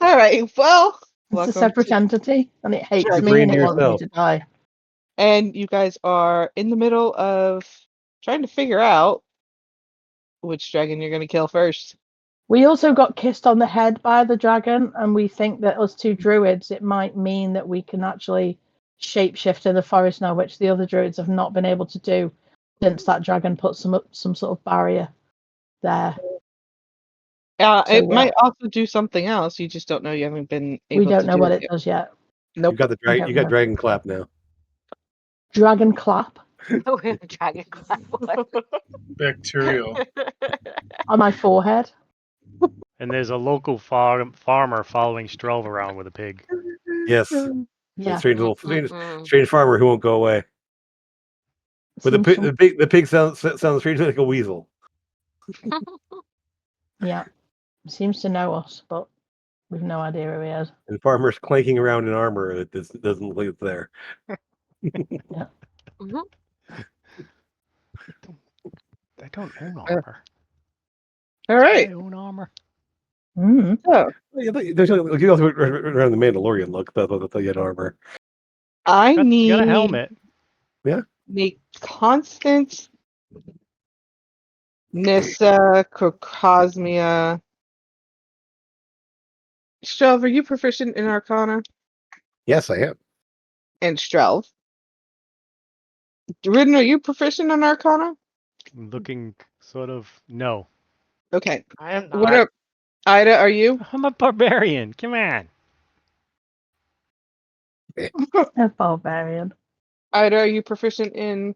All right. Well, It's a welcome separate to entity, and it hates Dragon. me, Brain and to it wants me yourself. to die. And you guys are in the middle of trying to figure out which dragon you're going to kill first. We also got kissed on the head by the dragon, and we think that us two druids, it might mean that we can actually shapeshift in the forest now, which the other druids have not been able to do since that dragon put some sort of barrier there. So, It might also do something else. You just don't know. You haven't been able we don't to know do what it it does yet. Nope. You got the We don't you got know. Dragon Clap now. Dragon clap Dragon clap. Bacterial. on my forehead. And there's a local farmer following Strelv around with a pig. Yes. Yeah. Strange farmer who won't go away. But Seems the pig sounds strangely like a weasel. Yeah. Seems to know us, but we've no idea who he is. And farmer's clanking around in armor that doesn't look like it's there. Yeah. I don't own armor. All right. I own armor. Mm. So There's you also around the Mandalorian look. That's you had armor. I You need got a helmet. the Constance, Nissa, Crocosmia. Strelv, are you proficient in Arcana? Yes, I am. And Strelv. Ridden, are you proficient in Arcana? Looking sort of no. Okay. I am What not. up, Ida? Are you? I'm a barbarian. Come on. A barbarian. Ida, are you proficient in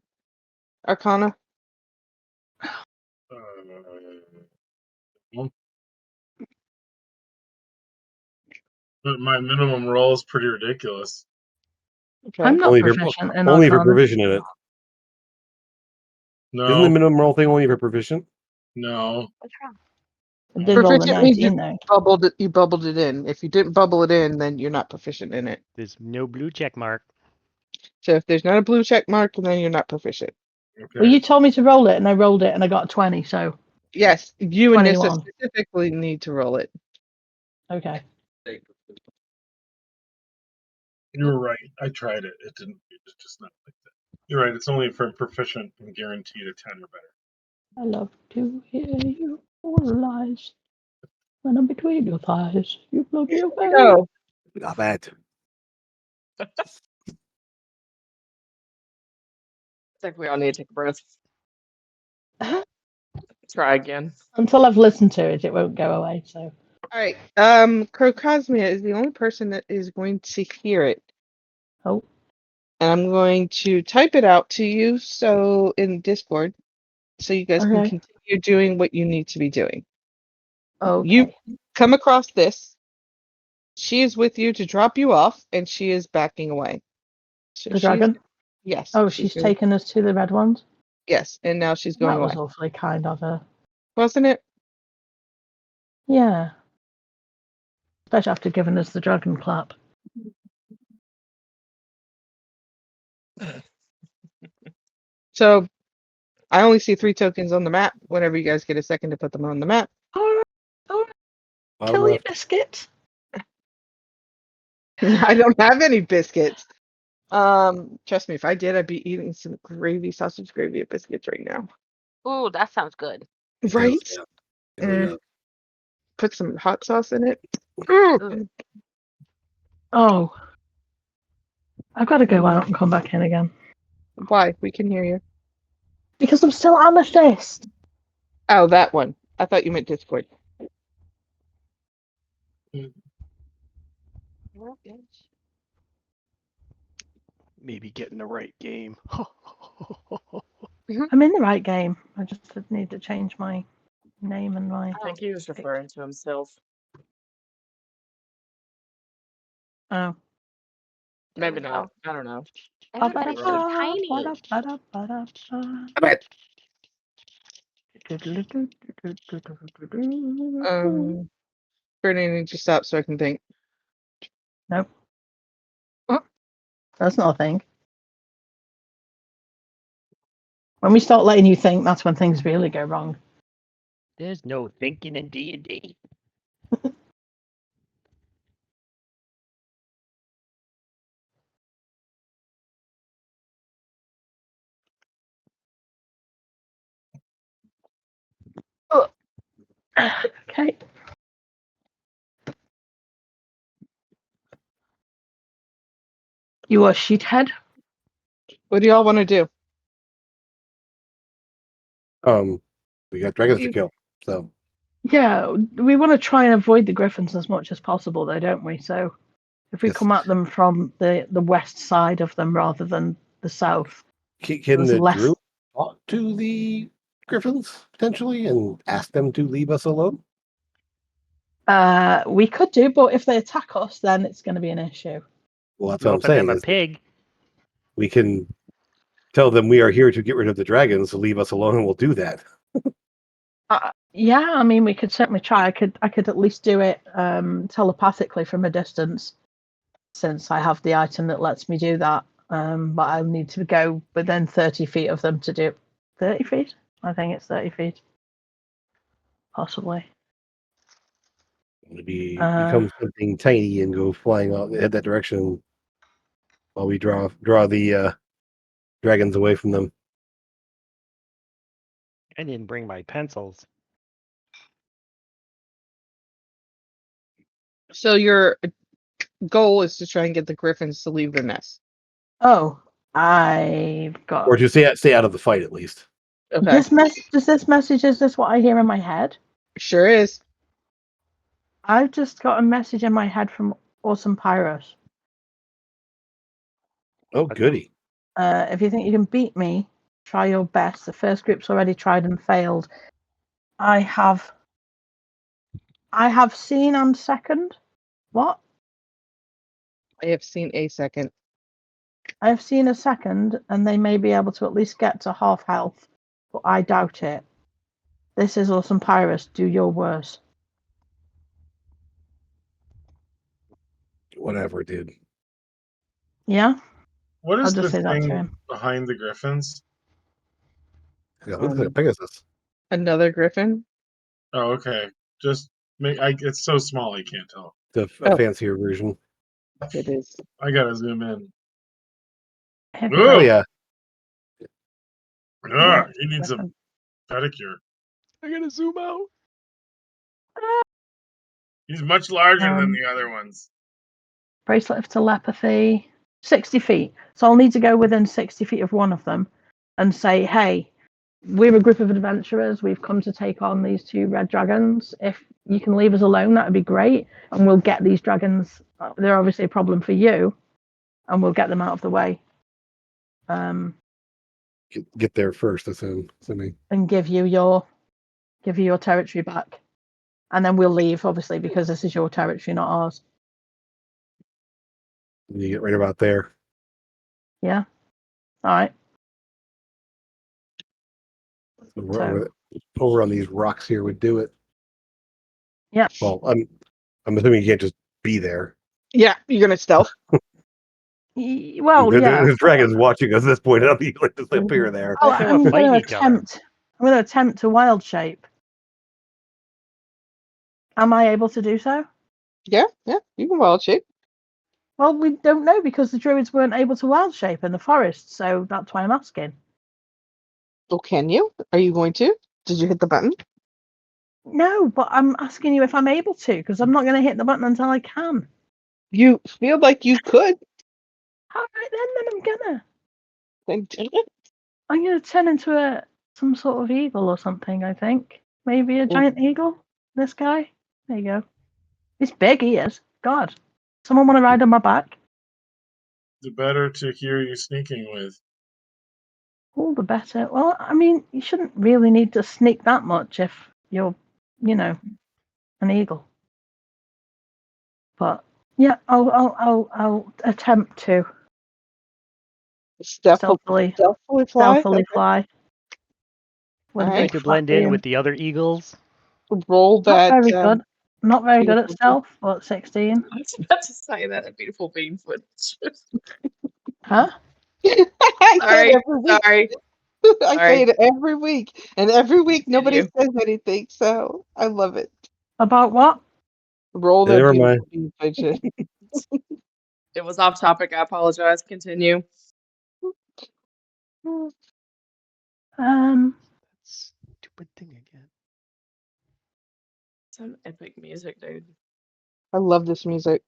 Arcana? But my minimum roll is pretty ridiculous. Okay. I'm not Only if you're- proficient in Only if you're Arcana. proficient in it. No, Isn't the minimum roll thing only if you're proficient? no. What's wrong? I did roll a Proficient means 19 though. You bubbled it in. If you didn't bubble it in, then you're not proficient in it. There's no blue check mark. So if there's not a blue check mark, then you're not proficient. Okay. Well, you told me to roll it, and I rolled it, and I got a 20. So Yes, you and Nissa 21. specifically need to roll it. okay. You were right. I tried it. It didn't. It's just not like that. You're right. It's only for proficient and guaranteed a 10 or better. I love to hear you all lies. When I'm between your thighs, you blow me away. So Not bad. I think we all need to take a breath. Try again. Until I've listened to it, it won't go away. So all right. Crocosmia is the only person that is going to hear it. Oh. And I'm going to type it out to you in Discord so you guys can Okay. continue doing what you need to be doing. okay. You come across this. She is with you to drop you off, and she is backing away. So The dragon? Yes. Oh, she's taken us to the red ones. Yes, and now she's going That was away. awfully kind of her. Wasn't it? Yeah. Especially after giving us the dragon clap. So I only see 3 tokens on the map. Whenever you guys get a second to put them on the map. Bottom Kill your left. biscuits. I don't have any biscuits. Trust me, if I did, I'd be eating some sausage gravy and biscuits right now. Ooh, that sounds good. Right? Yeah. It really does. Put some hot sauce in it. Ooh. Oh. I've got to go out and come back in again. Why? We can hear you. Because I'm still amethyst. Oh, that one. I thought you meant Discord. Maybe getting the right game. I'm in the right game. I just need to change my name and my. I think he was referring to himself. Oh. Maybe not. I don't know. Everybody's so tiny. Brittany, need to stop so I can think. Nope. That's not a thing. When we start letting you think, that's when things really go wrong. There's no thinking in D&D. Okay. You are sheethead. What do y'all want to do? We got dragons to You- kill, so Yeah, we want to try and avoid the griffins as much as possible, though, don't we? So if we Yes. come at them from the west side of them rather than the south, can There's the less- druid talk to the griffins potentially and ask them to leave us alone? we could do. But if they attack us, then it's going to be an issue. Well, that's You what I'm open them saying. a Is pig. we can tell them we are here to get rid of the dragons, so leave us alone, and we'll do that. Yeah, I mean, we could certainly try. I could at least do it telepathically from a distance, since I have the item that lets me do that. But I'll need to go within 30 feet of them to do 30 feet. I think it's 30 feet, possibly. Maybe Uh, become something tiny and go flying out, head that direction, while we draw the dragons away from them. I didn't bring my pencils. So your goal is to try and get the griffins to leave their nest. Oh, I've got Or to stay out of the fight at least. Okay. this message. Does this message? Is this what I hear in my head? Sure is. I've just got a message in my head from Awesome Pyros. Oh, goody. If you think you can beat me, try your best. The first group's already tried and failed. I have seen on second. What? I have seen a second. I have seen a second, and they may be able to at least get to half health, but I doubt it. This is Awesome Pyrus. Do your worst. Whatever, dude. Yeah? What I'll is just the say that to thing him. behind the griffins? Yeah, look at Pegasus. Another griffin. Oh, okay. Just make. It's so small I can't tell. The Oh. fancier version. It is. I gotta zoom in. Here we Ugh. Oh go. yeah. Ah, he needs a pedicure. I gotta zoom out. He's much larger than Um, the other ones. Bracelet of telepathy. 60 feet. So I'll need to go within 60 feet of one of them and say, hey, we're a group of adventurers. We've come to take on these 2 red dragons. If you can leave us alone, that would be great. And we'll get these dragons. They're obviously a problem for you. And we'll get them out of the way. Get there first, assuming. And give you your territory back. And then we'll leave, obviously, because this is your territory, not ours. You get right about there. Yeah? All right. Over on these rocks here would do it. Yeah. Well, I'm assuming you can't just be there. Yeah, you're gonna stealth. Well, There's dragons watching us at this point. I'll be like just appear there. Oh, What if they I'm were going fighting to each other? attempt. I'm going to attempt to wild shape. Am I able to do so? Yeah, you can wild shape. Well, we don't know because the druids weren't able to wild shape in the forest, so that's why I'm asking. Oh, can you? Are you going to? Did you hit the button? No, but I'm asking you if I'm able to because I'm not going to hit the button until I can. You feel like you could. All right, then I'm gonna. Then do it. I'm gonna turn into some sort of eagle or something. I think maybe a giant eagle. This guy. There you go. He's big. He is. God. Someone want to ride on my back? The better to hear you sneaking with. All the better. Well, I mean, you shouldn't really need to sneak that much if you're, an eagle. But yeah, I'll attempt to stealthily fly. fly. With a Alright. big To flat blend in beam. with the other eagles. Roll Not that. very good. Not very good at beautiful stealth, but 16. I was about to say that a beautiful beam footage. Huh? I Sorry, say it every week. sorry. I Sorry. say it every week, and every week nobody Continue. says anything. So I love it. About what? Roll that Never beautiful beam footage. It was off topic. I apologize. Continue. Um, Stupid thing again. Some epic music, dude. I love this music.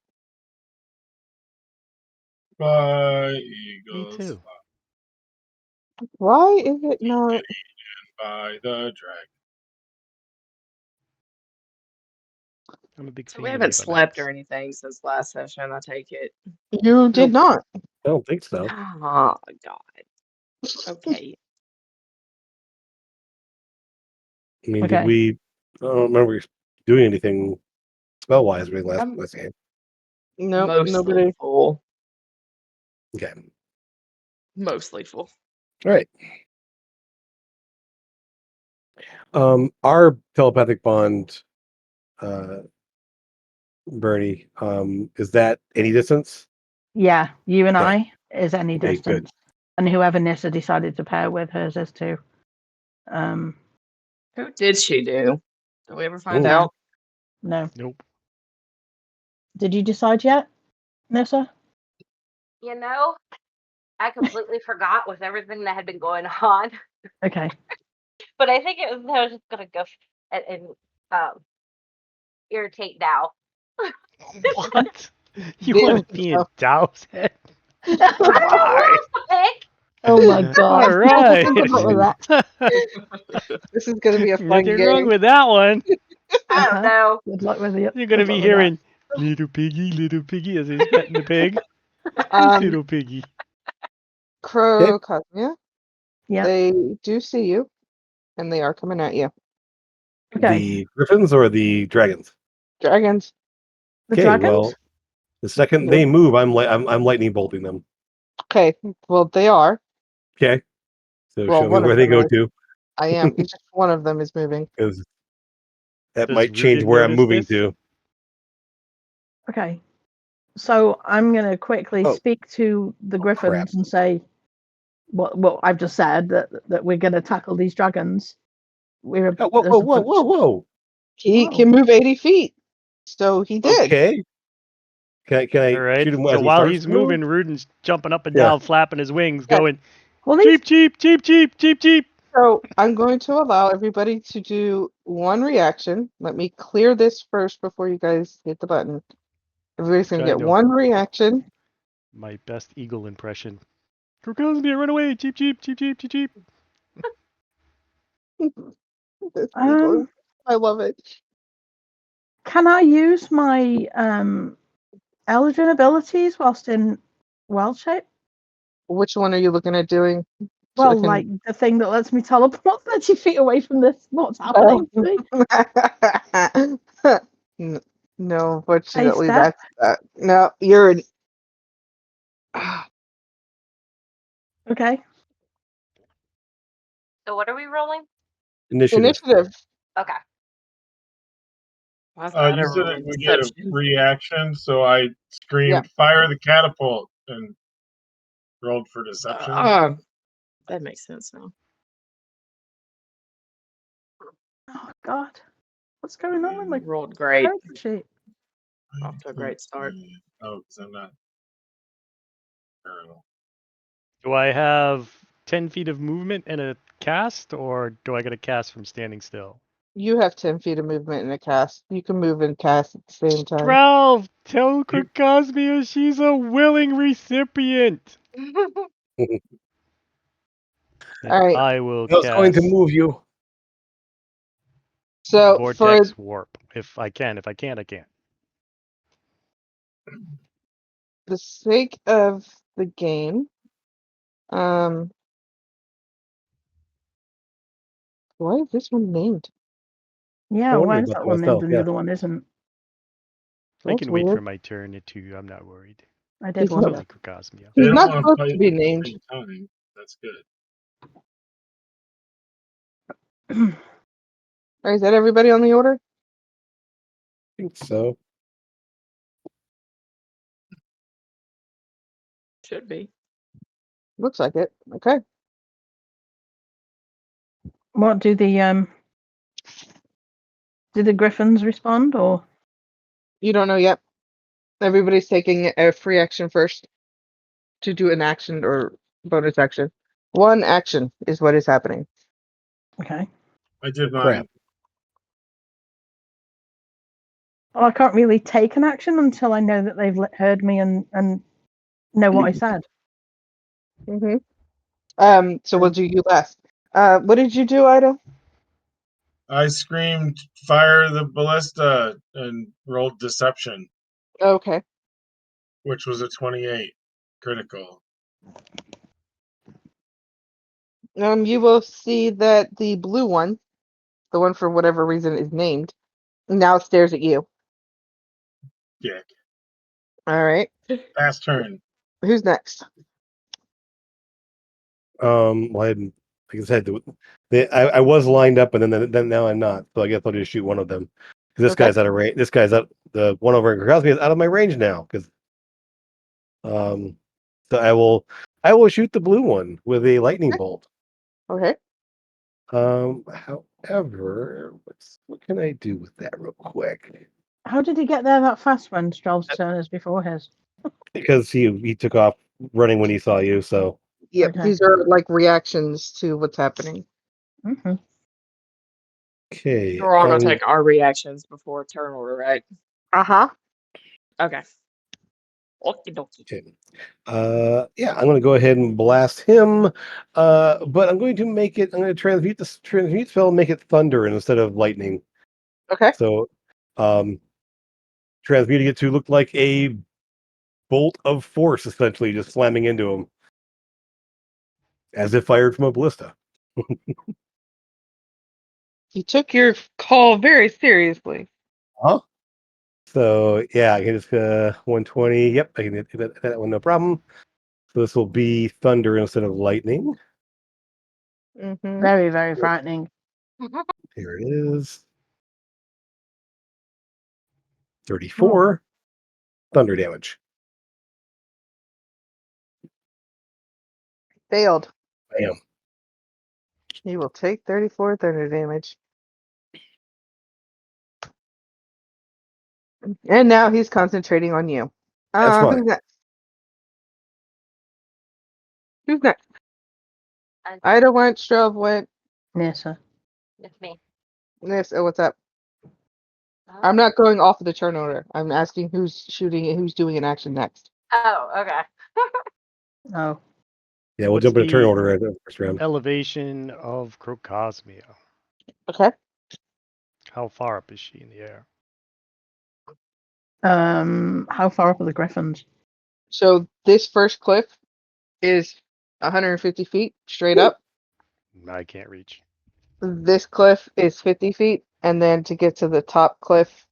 Fly, Me Eagles, too. Why is it not? by the dragon. I'm a big So fan we of haven't Ava slept Max. or anything since last session, I take it. You did not. I don't think so. Oh, God. Okay. I mean, Okay. did we? I don't remember doing anything spell wise really last I'm- last game. Nope, Mostly nobody. full. Okay. Mostly full. All right. Our telepathic bond, Bernie, is that any distance? Yeah, you and Okay. I is any Okay, good. distance, and whoever Nissa decided to pair with, hers is too. Who did she do? Did we ever find Ooh. out? No. Nope. Did you decide yet, Nissa? You know, I completely forgot with everything that had been going on. Okay. But I think I was just gonna go and irritate now. What? You There want to we be go. in Dow's head? Why? Oh my god. All right. Good luck with that. This is gonna be a fun Nothing wrong game. with that one. I Uh-huh. don't know. Good luck with it. You're gonna Good be luck with hearing little piggy as he's petting the pig. Little piggy. Crow Cosmia, Yeah. they do see you, and they are coming at you. Okay. The griffins or the dragons? Dragons. The Okay, dragons? well, the second Yeah. they move, I'm lightning bolting them. Okay, well they are. Okay, so Well, show me one of where they them go is. to, I am. It's just one of them is moving. because that Does might change Rudin where I'm notice moving this? to. Okay. So I'm going to quickly Oh. speak to the crap. griffins and say what I've just said, that we're going to tackle these dragons. Oh, whoa, there's whoa, a whoa, bunch- whoa, whoa! He Whoa. can move 80 feet. So he did. Okay, can I All right. shoot him So as he while starts he's to move? moving, Rudin's jumping up and Yeah. down, flapping his wings, Yeah. going, Well, these, cheep, cheep, cheep, cheep, cheep, cheep. So I'm going to allow everybody to do one reaction. Let me clear this first before you guys hit the button. Everybody's going to Trying get to- one reaction. My best eagle impression. Crocosmia, run away! Cheep, cheep, cheep, cheep, cheep, cheep. This eagle, I love it. can I use my Eldrin abilities whilst in wild shape? Which one are you looking at doing? So I Well, can- like the thing that lets me teleport 30 feet away from this. What's happening to me? No, unfortunately, step? that's that. No, you're an. Okay. So what are we rolling? Initiative. Initiative. Okay. Why's that You a said rolling that we get a deception? reaction, so I screamed, Yeah. "Fire the catapult!" and rolled for deception. That makes sense now. Oh God, what's going on with my Rolled great. character sheet? Off to a great start. Oh, because I'm not. Terrible. Do I have 10 feet of movement and a cast, or do I get a cast from standing still? You have 10 feet of movement in a cast. You can move and cast at the same time. 12! Tell Crocosmia she's a willing recipient! And All right. I will I was cast going to move you. So Vortex for Warp. If I can. If I can't, I can't. the sake of the game, why is this one named? Yeah, wondered why is about that that one named myself, and yeah. the other one isn't? I That's can wait for weird. my turn too. I'm not worried. I did He's wonder. Silly Crocosmia. They He's don't not wanna supposed fight to be at the named. same time. That's good. All right, is that everybody on the order? I think so. Should be. Looks like it. Okay. What do the griffins respond, or You don't know yet. Everybody's taking a free action first to do an action or bonus action. One action is what is happening. okay? I did Crap. mine. Well, I can't really take an action until I know that they've heard me and know what I said. So we'll do you last. What did you do, Ida? I screamed, "Fire the ballista!" and rolled deception, Okay. which was a 28 critical. You will see that the blue one, the one for whatever reason is named, now stares at you. Yeah, All right. fast turn. Who's next? Well, like I said, I was lined up, and then now I'm not. So I guess I'll just shoot one of them. 'Cause this Okay. guy's out of range. This guy's out. The one over in Krokowski is out of my range now. Because so I will shoot the blue one with a lightning bolt. Okay. However, what can I do with that real quick? How did he get there that fast when Stroll's turn is before his? Because he took off running when he saw you. So Yep. Okay. These are like reactions to what's happening. Mm-hmm. okay. We're all gonna take our reactions before turn order, right? Uh-huh. Okay. Okie dokie. Okay. Yeah, I'm going to go ahead and blast him. But I'm going to transmute the transmute spell and make it thunder instead of lightning. Okay. So, transmuting it to look like a bolt of force, essentially, just slamming into him, as if fired from a ballista. You took your call very seriously. Huh? So yeah, I can just 120. Yep, I can hit that one, no problem. So this will be thunder instead of lightning. Mm-hmm. Very, very frightening. Here it is. 34 thunder damage. Failed. Bam. He will take 34 thunder damage. And now he's concentrating on you. That's fine. Who's next? Who's next? Ida went, Strove went, Nissa. It's me. Nissa, what's up? I'm not going off of the turn order. I'm asking who's shooting and who's doing an action next. Oh, okay. Oh. Yeah, we'll What's jump into turn the order at the first round. elevation of Crocosmia? Okay. How far up is she in the air? How far up are the griffins? So this first cliff is 150 feet straight up. I can't reach. This cliff is 50 feet. And then to get to the top cliff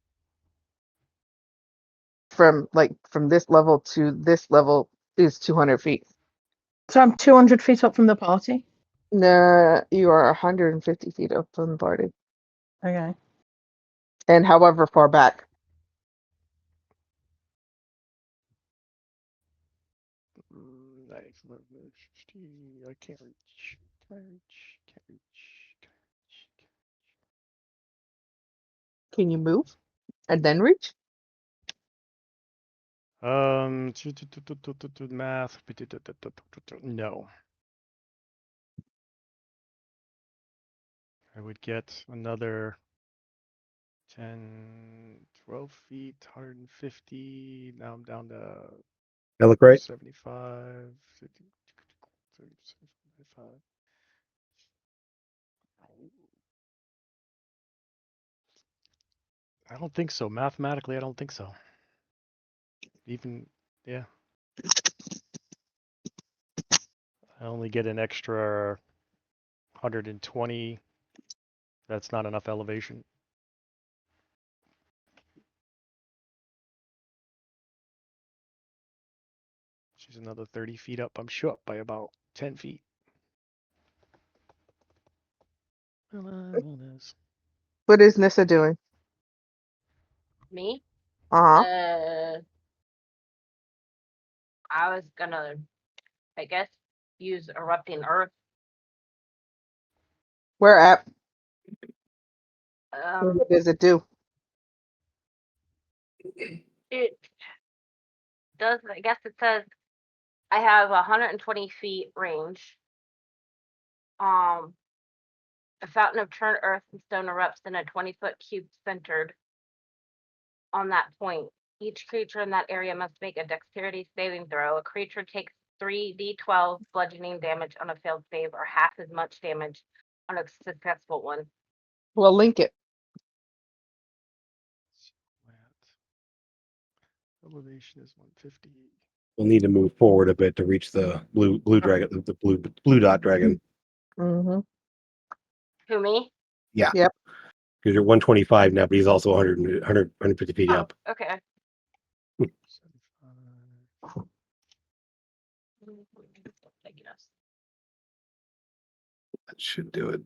from this level to this level is 200 feet. So I'm 200 feet up from the party. No, you are 150 feet up from the party. Okay. And however far back. Nice. I can't reach. Can't reach. Can't reach. Can't reach. Can you move and then reach? Math. No. I would get another 10, 12 feet, 150. Now I'm down to That look right? 75, 50, 30, 75. I don't think so. Mathematically, I don't think so. Even, yeah. I only get an extra 120. That's not enough elevation. She's another 30 feet up. I'm sure up by about 10 feet. What is Nissa doing? Me? Uh-huh. I was gonna, I guess, use erupting earth. Where at? What does it do? It does. I guess it says I have 120 feet range. A fountain of churned earth and stone erupts in a 20-foot cube centered on that point. Each creature in that area must make a dexterity saving throw. A creature takes 3d12 bludgeoning damage on a failed save, or half as much damage on a successful one. Well, link it. Elevation is 150. We'll need to move forward a bit to reach the blue dragon, the blue dot dragon. Mm-hmm. Who, me? Because you're 125 now, but he's also 150 feet Oh, up. okay. 75. I guess. That should do it.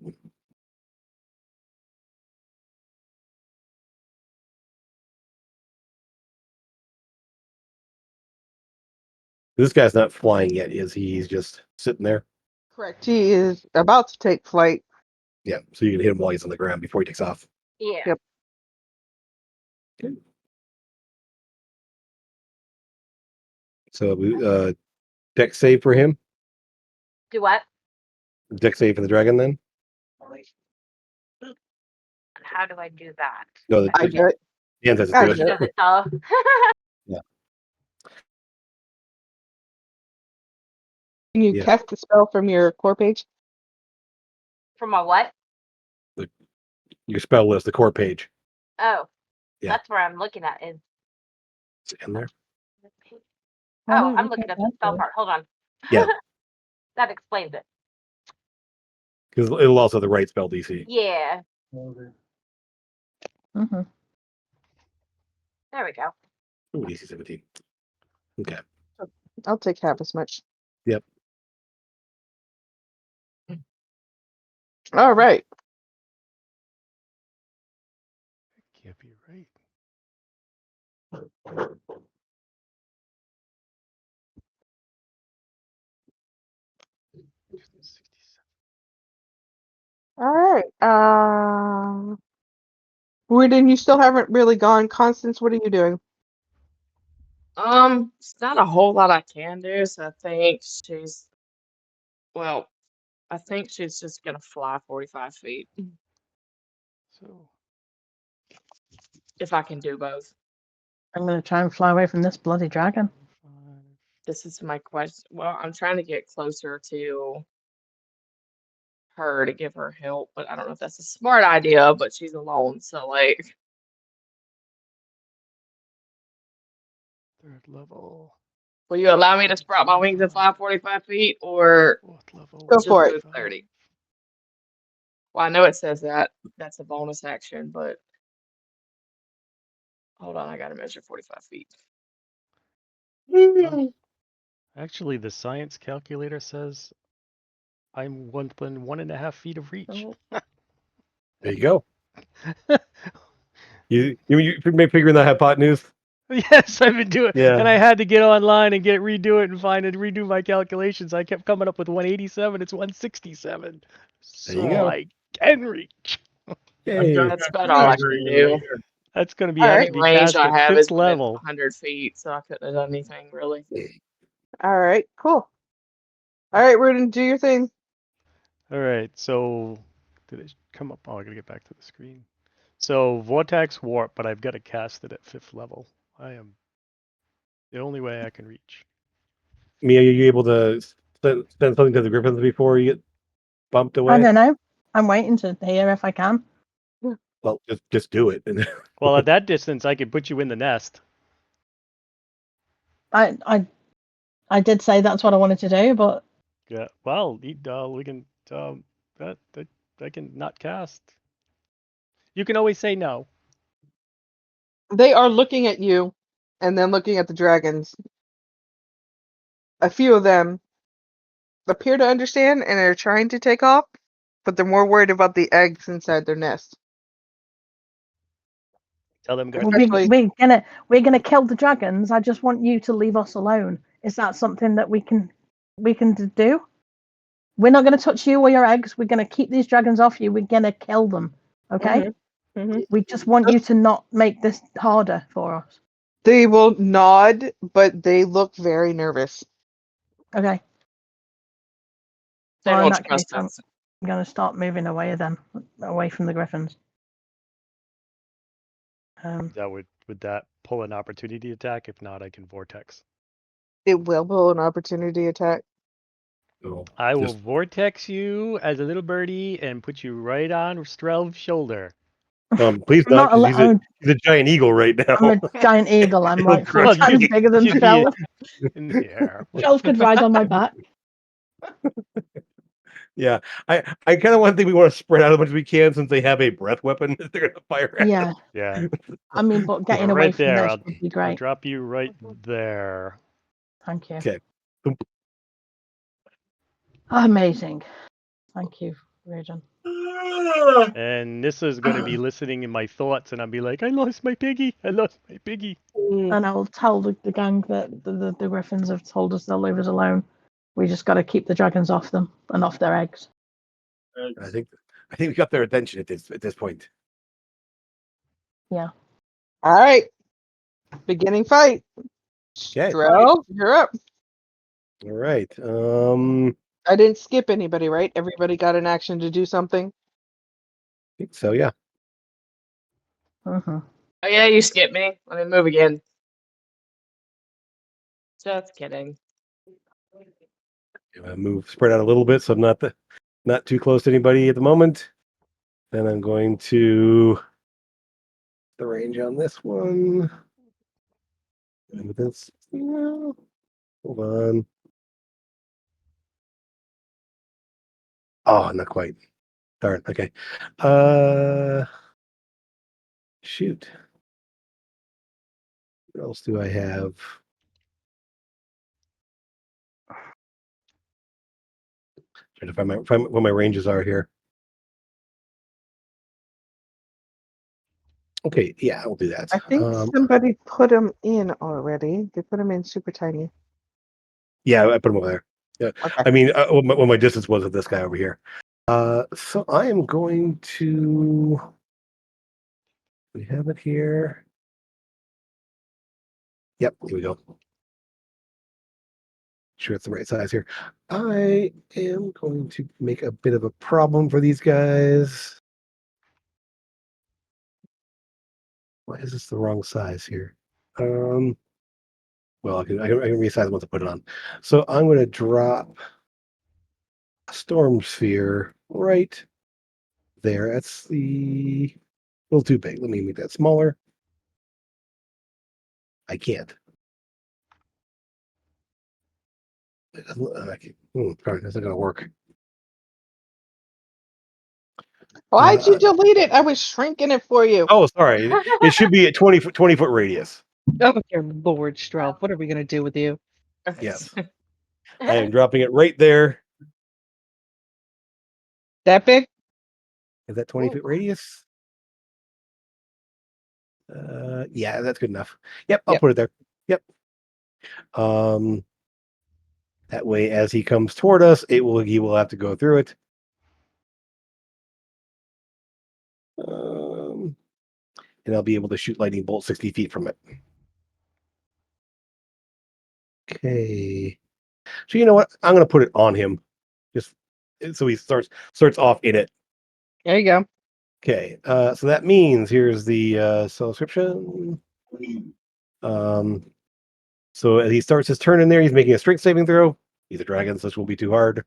This guy's not flying yet, is he? He's just sitting there. Correct. He is about to take flight. Yeah, so you can hit him while he's on the ground before he takes off. Yeah. Yep. So, deck save for him. Do what? Deck save for the dragon, then. And how do I do that? No, I do it. the end has I to do do Does it. it tell? Can you Yeah. cast the spell from your core page? From a what? Your spell list, the core page. Oh. Yeah. That's where I'm looking at is. It's in there. Oh, I'm looking at the spell part. Hold on. Yeah. That explains it. Because it'll also have the right spell DC. Yeah. Mm-hmm. There we go. Ooh, DC 17. Okay. I'll take half as much. Yep. All right. Can't be right. All right. Wooden, you still haven't really gone. Constance, what are you doing? It's not a whole lot I can do, so I think she's just gonna fly 45 feet So if I can do both. I'm going to try and fly away from this bloody dragon. 5. This is my question. Well, I'm trying to get closer to her to give her help, but I don't know if that's a smart idea, but she's alone, so like Third level. will you allow me to sprout my wings and fly 45 feet or Fourth level. Go just for it. move 30? Well, I know it says that that's a bonus action, but hold on, I gotta measure 45 feet. Actually, the science calculator says I'm within 1.5 feet of reach. Oh. There you go. You may figure that hypotenuse. Yes, I've been doing, Yeah. and I had to get online and redo it and redo my calculations. I kept coming up with 187. It's 167. So you go. I can reach. Yay. That's about all I can do. That's gonna be All have right. to be Range cast I at have fifth is within level. 100 feet, so I couldn't have done anything really. All right. Cool. All right, Rudin, do your thing. All right, so did it come up? Oh, I gotta get back to the screen. So Vortex Warp, but I've got to cast it at 5th level. I am the only way I can reach. Mia, are you able to send something to the Griffins before you get bumped away? I don't know. I'm waiting to hear if I can. Well, just do it. Well, at that distance, I could put you in the nest. I did say that's what I wanted to do, but Yeah. Well, we can that I can not cast. You can always say no. They are looking at you and then looking at the dragons. A few of them appear to understand and are trying to take off, but they're more worried about the eggs inside their nest. Tell them go. Especially- we're gonna kill the dragons. I just want you to leave us alone. Is that something that we can do? We're not gonna touch you or your eggs. We're gonna keep these dragons off you. We're gonna kill them. Okay? Mhm. We just want you to not make this harder for us. They will nod, but they look very nervous. Okay. They Well, in don't that trust case, us. I'm gonna start moving away then, away from the griffins. Would that pull an opportunity attack? If not, I can vortex. It will pull an opportunity attack. So I will just- vortex you as a little birdie and put you right on Strelv's shoulder. Please I'm not, not because allowed. he's a giant eagle right now. I'm a giant eagle. I'm It'll like 4 crush times you. bigger than You'd be Strelv. in the air. Strelv could ride on my back. Yeah, I kind of want to think we want to spread out as much as we can since they have a breath weapon that they're gonna fire at. Yeah. Yeah. I mean, but getting But away right from there, this I'll, would be I'll great. drop you right there. Thank you. Okay. Amazing. Thank you, Rajan. And Nissa's going to be listening in my thoughts, and I'll be like, I lost my piggy. I lost my piggy. And I will tell the gang that the Griffins have told us they'll leave us alone. We just got to keep the dragons off them and off their eggs. I think we got their attention at this point. Yeah. All right. Beginning fight. Okay. Strel, you're up. All right. I didn't skip anybody, right? Everybody got an action to do something. I think so, yeah. Mm-hmm. Oh yeah, you skipped me. Let me move again. Just kidding. Move spread out a little bit so I'm not too close to anybody at the moment. Then I'm going to the range on this one. And this, hold on. Oh, not quite. Darn. Okay. Shoot. What else do I have? Trying to find what my ranges are here. Okay, yeah, I'll do that. I think somebody put them in already. They put them in super tiny. Yeah, I put them over there. Yeah, Okay. I mean, what my distance was with this guy over here. So I am going to. We have it here. Yep, here we go. Sure, it's the right size here. I am going to make a bit of a problem for these guys. Why is this the wrong size here? Well, I can resize once I put it on. So I'm going to drop a storm sphere right there. That's a little too big. Let me make that smaller. I can't. Probably that's not going to work. Why'd you delete it? I was shrinking it for you. Oh, sorry. It should be a 20-foot radius. Oh, dear Lord, Strel. What are we going to do with you? Yes. I am dropping it right there. That big? Is that 20-foot radius? Yeah, that's good enough. Yep, I'll Yep. put it there. Yep. That way, as he comes toward us, he will have to go through it. And I'll be able to shoot lightning bolt 60 feet from it. Okay. So you know what? I'm going to put it on him, just so he starts off in it. There you go. Okay. So that means here's the subscription. So as he starts his turn in there, he's making a strength saving throw. He's a dragon, so this won't be too hard.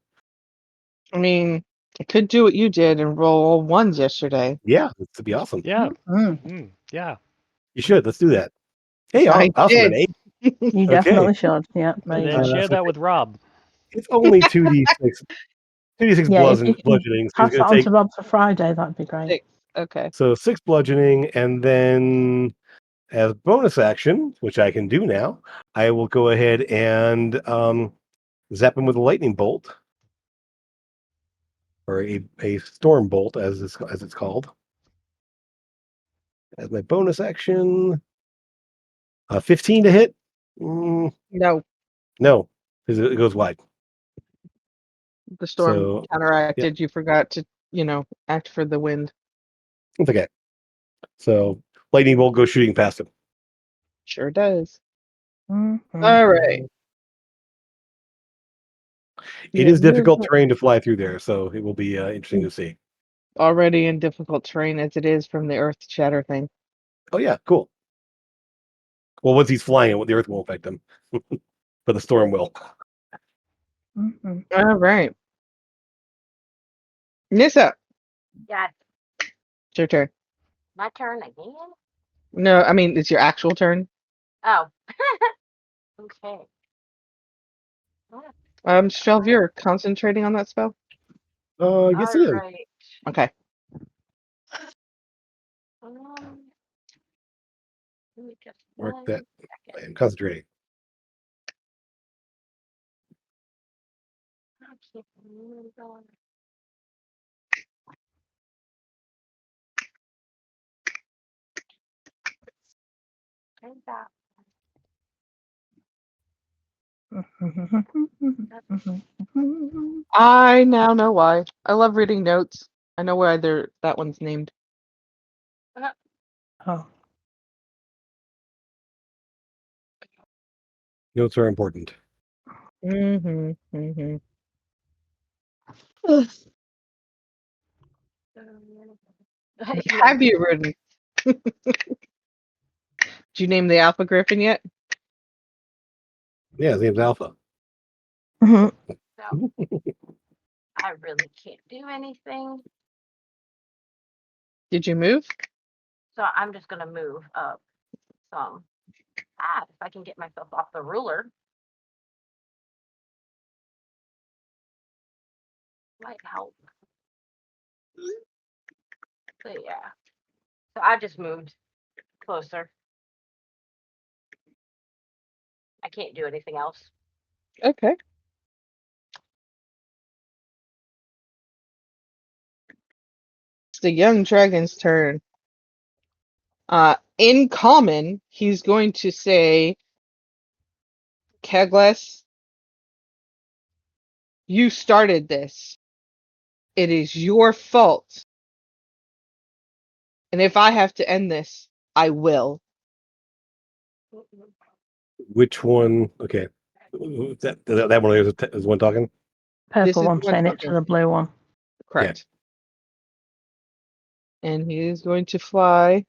I mean, I could do what you did and roll all ones yesterday. Yeah, this would be awesome. Yeah. Mm. Yeah. You should. Let's do that. Hey, I awesome. did. An 8. You definitely should. Yeah. And Amazing. then share so that with Rob. It's only 2d6. 2d6 Yeah, if you can bludgeoning. So pass he's that going on to take to Rob for Friday, that'd be great. 6. Okay. so 6 bludgeoning, and then as bonus action, which I can do now, I will go ahead and zap him with a lightning bolt, or a storm bolt, as it's called. As my bonus action, 15 to hit. No, No, because it goes wide. the storm So, counteracted. You forgot to, act for the wind. it's okay. So lightning bolt goes shooting past him. Sure does. Mhm. All right. It is difficult terrain to fly through there, so it will be interesting to see. Already in difficult terrain as it is from the earth shatter thing. Oh yeah, cool. Well, once he's flying, the earth won't affect him, but the storm will. Mhm. All right. Nissa, Yes, it's your turn. my turn again? No, I mean, it's your actual turn. Oh. Okay. Shelv, you're concentrating on that spell? Yes, he is. Alright. Okay. Give me just Mark one that. I second. am concentrating. I can't remember. Where's that? I now know why. I love reading notes. I know why that one's named. Oh. Notes are important. Mm-hmm. Mm-hmm. Yeah. Have you written? Did you name the Alpha Griffin yet? Yeah, his name's Alpha. Mhm. So, I really can't do anything. Did you move? So I'm just gonna move up some. If I can get myself off the ruler. Might help. So yeah. So I just moved closer. I can't do anything else. Okay. It's the young dragon's turn. In common, he's going to say, Kegles, you started this. It is your fault. And if I have to end this, I will. Which one? Okay. That one is one talking? This Purple is one the one saying it to talking. the blue one. Correct. And he is going to fly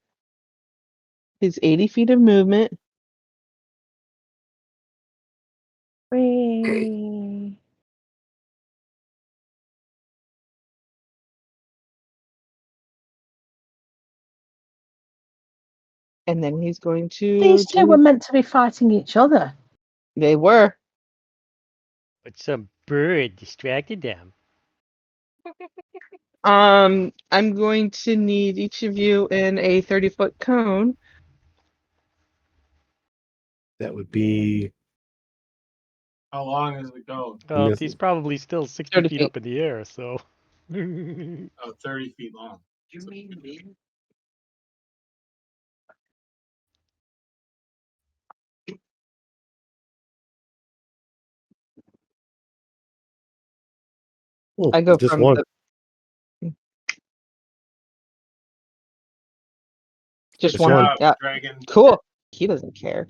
his 80 feet of movement. Whee. And then he's going to. These two were meant to be fighting each other. They were. But some bird distracted them. I'm going to need each of you in a 30-foot cone. That would be. How long does it go? Well, Yes. he's probably still 60 30 feet feet. up in the air, so. Oh, 30 feet long. You mean me? I go Just from one. just Just one. one. Yeah. Dragon. Cool. He doesn't care.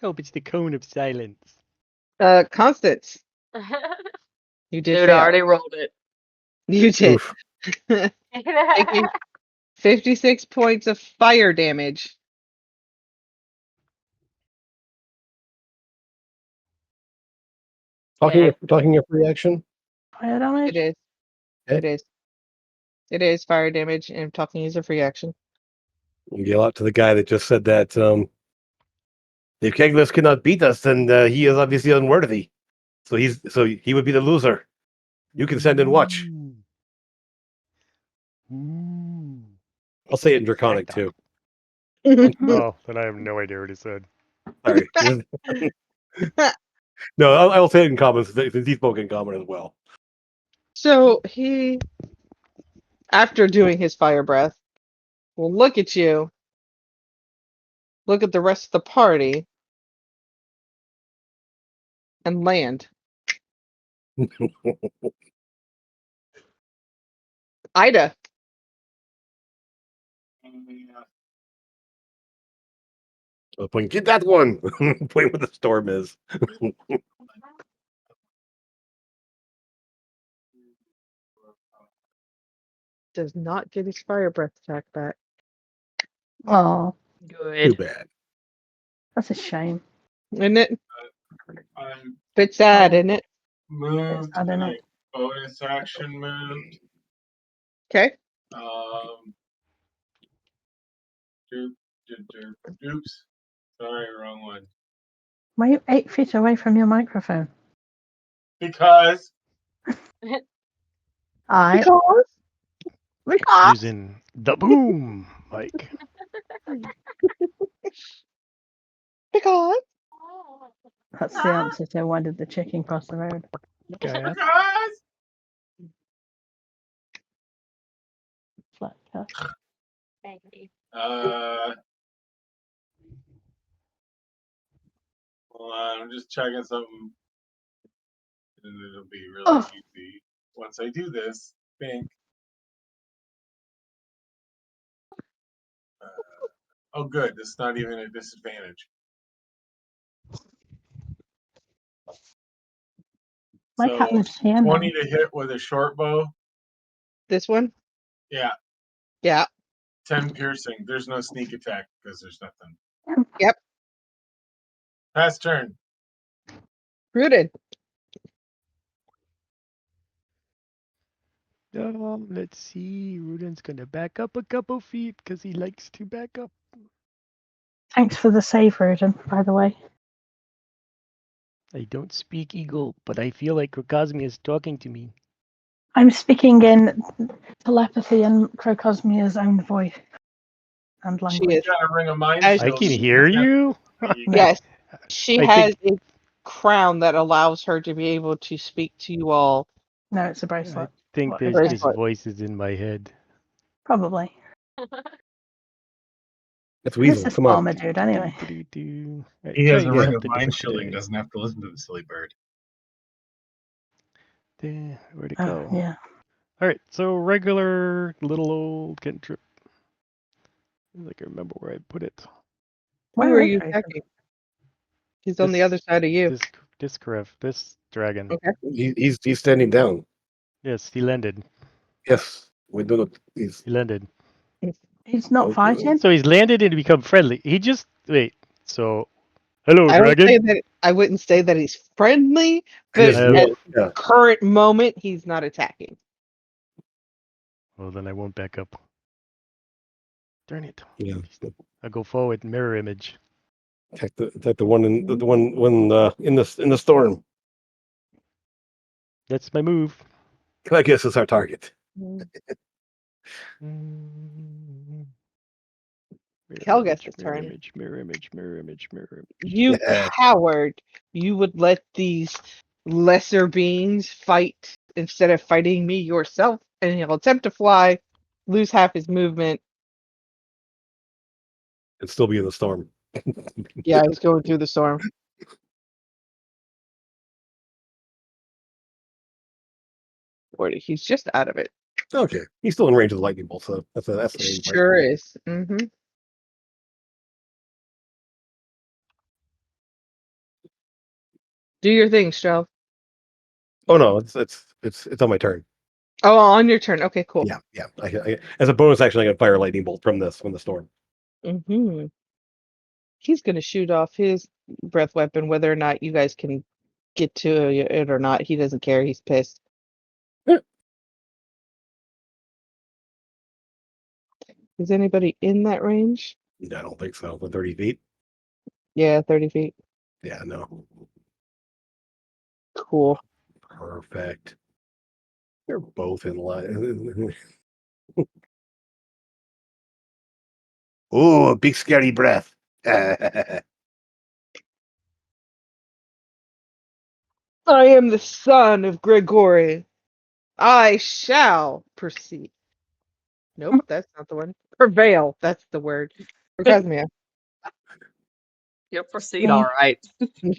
Hope it's the cone of silence. Constance, you did Dude, I fail. already rolled it. You did. Oof. Taking 56 points of fire damage. Talking of reaction. Fire damage? It is. Okay. It is. It is fire damage, and talking is a free action. We yell out to the guy that just said that if Keglis cannot beat us, then he is obviously unworthy. So he would be the loser. You can send and watch. Ooh. I'll say it in Draconic Back too. Oh, then I have no idea what he said. Sorry. No, I'll say it in common since he spoke in common as well. So he, after doing his fire breath, will look at you, look at the rest of the party, and land. Ida. I'll point, get that one. Point where the storm is. does not get his fire breath attack back. Oh, Too Good. bad. that's a shame. Isn't it? I'm Bit sad, isn't it? moved I don't and know. I bonus action moved. Okay. Oops. Sorry, wrong one. Why are you 8 feet away from your microphone? Because I Because Using the boom mic. because That's the answer to why did the chicken cross the road? Gas. Flat cat. Thank you. Hold on, I'm just checking something. And it'll be really Oh. easy once I do this. Think. Oh, good. It's not even a disadvantage. My cat lives here now. 20 to hit with a short bow. this one. Yeah. Yeah. 10 piercing. There's no sneak attack because there's nothing. Yep. Pass turn. Rooted. Let's see. Rudin's gonna back up a couple feet because he likes to back up. Thanks for the save, Roden, by the way. I don't speak Eagle, but I feel like Crocosmia is talking to me. I'm speaking in telepathy and Crocosmia's own voice and She language. is. Gotta bring a mind I I shield. can hear you. Yes. She I has a crown that allows her to be able to speak to you all. No, it's a I bracelet. think What there's is it? just Bracelet. voices in my head. Probably. That's This Weasel. is Come on. Farmer Dude, anyway. Doo-doo-doo. Right, He try has a again, ring of something mind different shielding. today. Doesn't have to listen to the silly bird. There, where'd it Oh, go? yeah. All right, so regular little old cantrip. I can remember where I put it. Who Where are is you Roden? attacking? He's on the other side of you. This dragon. Okay. He's standing down. Yes, he landed. Yes. We do not. He's He landed. He's not Okay. fighting? So he's landed and become friendly. He just wait. So, hello, dragon. I wouldn't say that he's friendly, I but just Uh, at yeah. current moment he's not attacking. Well, then I won't back up. Darn it. Yeah. I'll go forward. Mirror image. Attack the one in the one when in the storm. That's my move. I guess it's our target. Mm. Kel Mirror gets image, his mirror turn. image, mirror image, mirror image, mirror image. You Yeah. coward! You would let these lesser beings fight instead of fighting me yourself, and he'll attempt to fly, lose half his movement. And still be in the storm. Yeah, he's going through the storm. Or he's just out of it. Okay. He's still in range of the lightning bolt, so that's the main part. Sure is. Mm-hmm. Do your thing, Strel. Oh no, it's on my turn. Oh, on your turn. Okay, cool. Yeah. I, as a bonus action, I can fire a lightning bolt from the storm. Mm-hmm. He's going to shoot off his breath weapon, whether or not you guys can get to it or not. He doesn't care. He's pissed. Is anybody in that range? I don't think so. For 30 feet. Yeah, 30 feet. Yeah, no. Cool. Perfect. They're both in line. Oh, a big scary breath. I am the son of Gregory. I shall proceed. Nope, that's not the one. Prevail. That's the word. Orgasmia. You'll proceed Me. all right.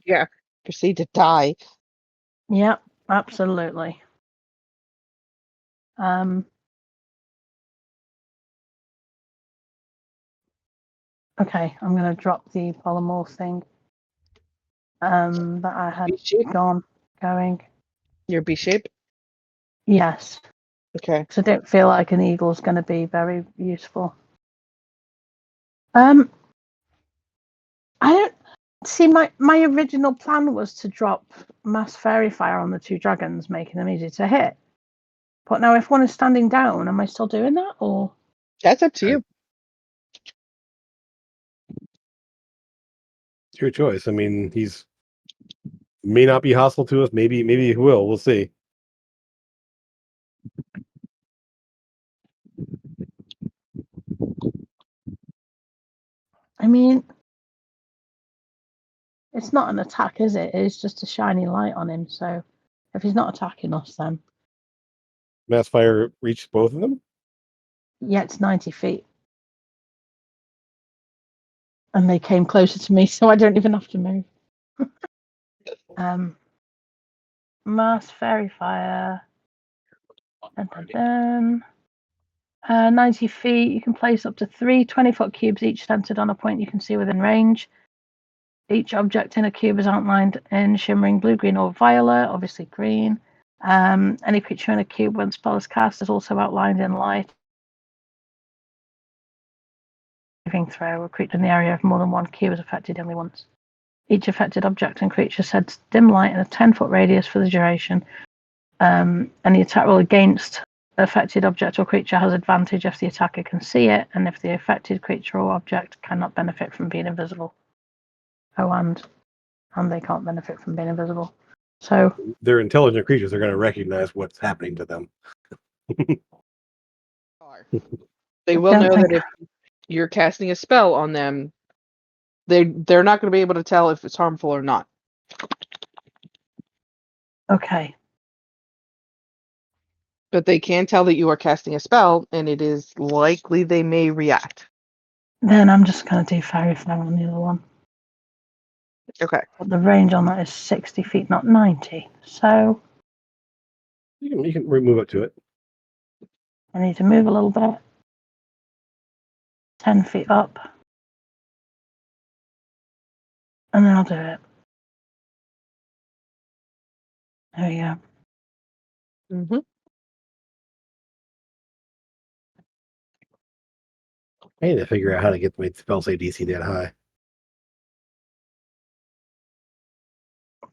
Yeah. Proceed to die. Yep, absolutely. Okay, I'm going to drop the polymorph thing that I had B-shape. going. Your B shape. Yes. Okay. So I don't feel like an eagle is going to be very useful. I don't see my original plan was to drop mass fairy fire on the 2 dragons, making them easy to hit. But now, if one is standing down, am I still doing that? Or That's up to you. It's your choice. I mean, he's may not be hostile to us. Maybe he will. We'll see. I mean, it's not an attack, is it? It's just a shiny light on him. So if he's not attacking us, then Mass fire reached both of them. yeah, it's 90 feet. And they came closer to me, so I don't even have to move. Mass fairy fire. Dun, dun, dun. 90 feet. You can place up to 3 20-foot cubes, each centered on a point you can see within range. Each object in a cube is outlined in shimmering blue, green, or violet, obviously green. Any creature in a cube when spell is cast is also outlined in light. Saving throw. A creature in the area of more than 1 cube is affected only once. Each affected object and creature sets dim light in a 10-foot radius for the duration. Any attack roll against affected object or creature has advantage if the attacker can see it, and if the affected creature or object cannot benefit from being invisible. Oh, and they can't benefit from being invisible. So They're intelligent creatures. They're going to recognize what's happening to them. They will don't know think- that if you're casting a spell on them, they're not going to be able to tell if it's harmful or not. okay. But they can tell that you are casting a spell, and it is likely they may react. Then I'm just going to do fairy fire on the other one. Okay. But the range on that is 60 feet, not 90. So You can move up to it. I need to move a little bit. 10 feet up. And then I'll do it. There we go. Mm-hmm. I need to figure out how to get my spell save DC that high.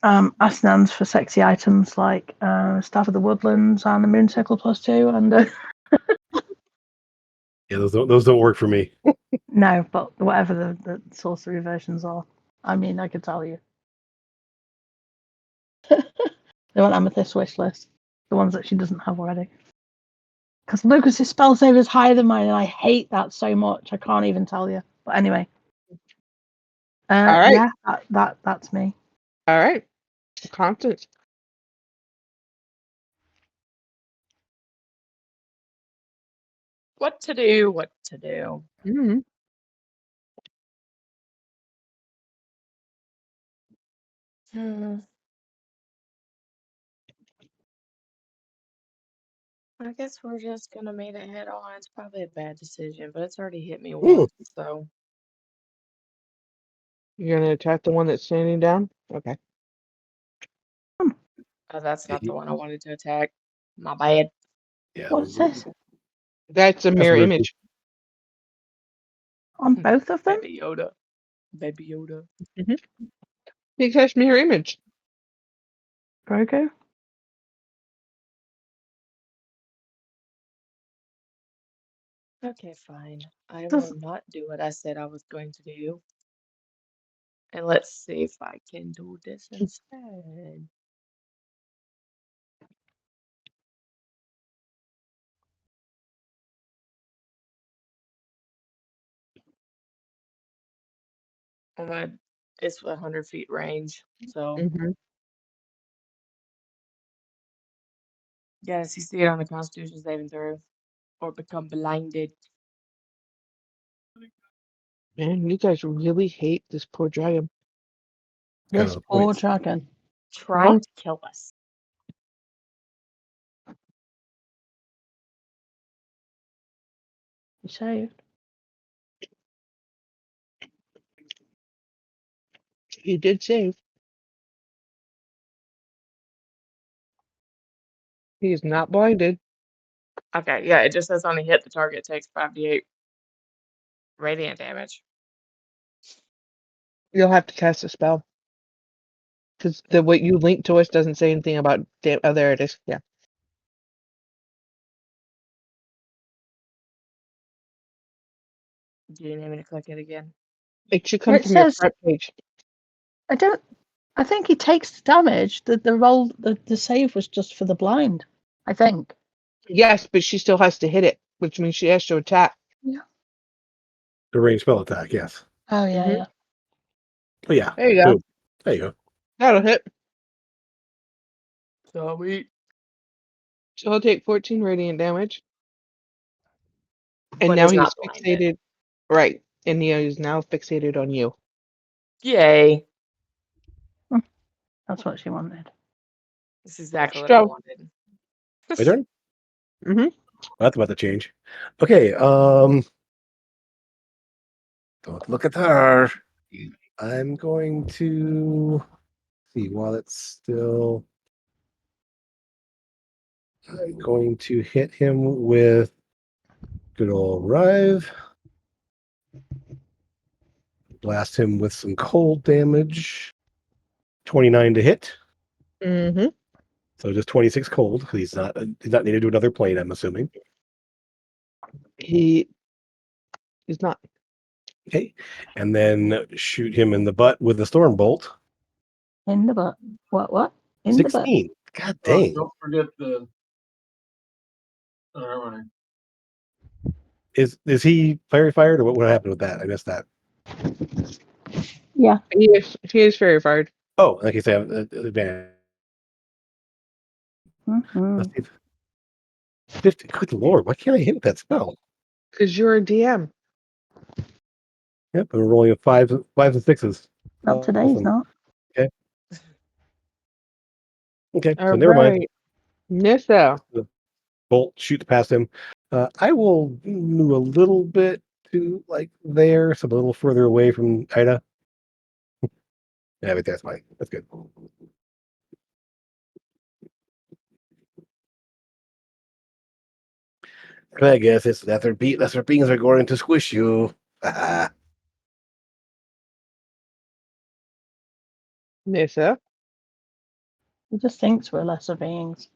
Asenans for sexy items like Staff of the Woodlands and the Moon Circle +2. And Yeah, those don't work for me. no, but whatever the sorcery versions are. I mean, I could tell you. They want Amethyst wish list. The ones that she doesn't have already. Because Lucas's spell save is higher than mine, and I hate that so much. I can't even tell you. But anyway. All right. Yeah, that's me. All right. Constance. What to do? What to do? Mm-hmm. I guess we're just gonna meet it head on. It's probably a bad decision, but it's already hit me Ooh. once, so You're going to attack the one that's standing down? Okay. that's not the one I wanted to attack. My bad. Yeah. What is this? That's a mirror weird. image. On both of them? Baby Yoda. Baby Yoda. Because mirror image. Grogu? Okay, fine. I will Doesn't- not do what I said I was going to do. And let's see if I can do this instead. It's 100 feet range, so Mm-hmm. yes, you see it on the Constitution saving throw, or become blinded. Man, you guys really hate this poor dragon. Kind This of the poor point. dragon. Trying to kill us. You saved. He did save. He is not blinded. Okay, yeah, it just says on a hit, the target takes 5d8 radiant damage. You'll have to cast a spell. Because the what you link to us doesn't say anything about oh, there it is. Yeah. Do you need me to click it again? It should come It from your says- front page. I think he takes the damage. The save was just for the blind. I think. Yes, but she still has to hit it, which means she has to attack. The range spell attack, yes. Oh yeah, Mhm. yeah. But yeah. There you go. boom. There you go. That'll hit. So we So he'll take 14 radiant damage. And But now is he's not blinded. fixated. Right. And he is now fixated on you. Yay. That's what she wanted. This is exactly what I Stroke. wanted. My turn? Mhm. That's about to change. Okay, don't look at her. I'm going to see while it's still. I'm going to hit him with good old Rive. Blast him with some cold damage. 29 to hit. Mm-hmm. So just 26 cold. He's not needed to do another plane, I'm assuming. He's not. Okay. And then shoot him in the butt with the storm bolt. In the butt. What? In the butt. 16. God Oh, dang. don't forget the. Never mind. Is he fiery fired or what happened with that? I missed that. Yeah. He is very fired. Oh, like you say, advantage. Mhm. Let's see if- 50. Good lord, why can't I hit that spell? Because you're a DM. Yep, I'm rolling a fives and sixes. Not today, he's Awesome. not. Okay, so All never mind. right. Nissa. Bolt shoots past him. I will move a little bit to like there, so I'm a little further away from Ida. Yeah, but that's fine. That's good. I guess it's lesser beings are going to squish you. Nissa. He just thinks we're lesser beings.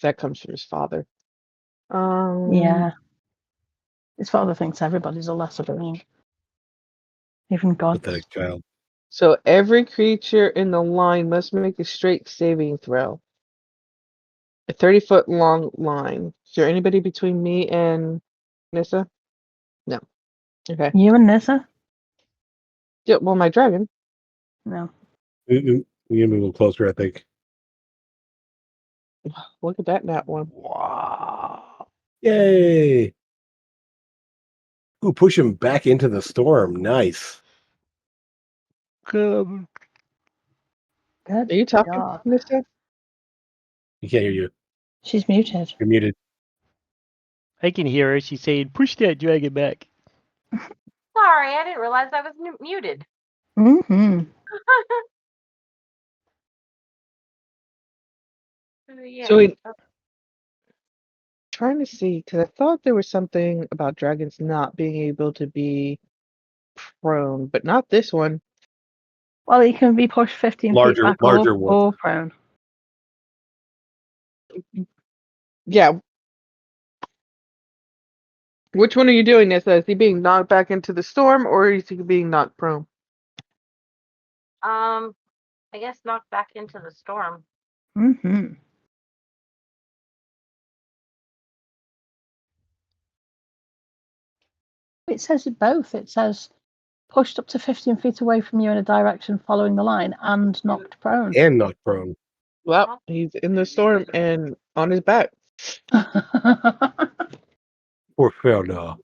That comes from his father. Yeah. His father thinks everybody's a lesser being. Even God. Pathetic child. So every creature in the line must make a straight saving throw. A 30-foot long line. Is there anybody between me and Nissa? No. Okay. You and Nissa? Yeah, well, my dragon. No. We need to move a little closer, I think. Look at that nat one. Wow. Yay! Ooh, push him back into the storm. Nice. Um, Good Are you talking, God. Nissa? He can't hear you. She's muted. You're muted. I can hear her. She's saying, "Push that dragon back." Sorry, I didn't realize I was muted. Mm-hmm. Yeah. So trying to see, because I thought there was something about dragons not being able to be prone, but not this one. Well, he can be pushed 15 Larger- feet back larger or ones. prone. Yeah. Which one are you doing, Nissa? Is he being knocked back into the storm, or is he being knocked prone? I guess knocked back into the storm. Mm-hmm. It says it both. It says pushed up to 15 feet away from you in a direction following the line and knocked prone. And not prone. Well, he's in the storm and on his back. Poor Felda.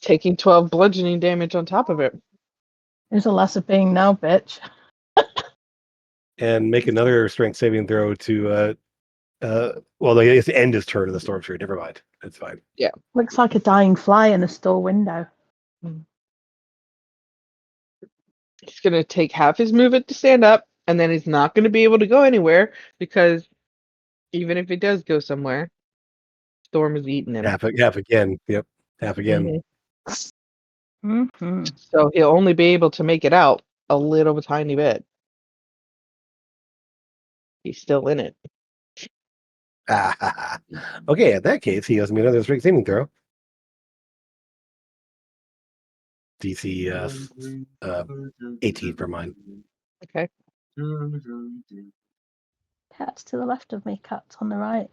Taking 12 bludgeoning damage on top of it. There's a lesser being now, bitch. And make another strength saving throw to well, I guess the end his turn in the storm tree. Never mind. It's fine. Looks like a dying fly in a store window. He's going to take half his movement to stand up And then he's not going to be able to go anywhere because even if he does go somewhere, Storm is eating him. Half again. Yep. Half again. Mhm. Hmm. So he'll only be able to make it out a little tiny bit. He's still in it. Okay, in that case, he owes me another strength saving throw. DC 18 for mine. Okay. Cat's to the left of me, cat's on the right.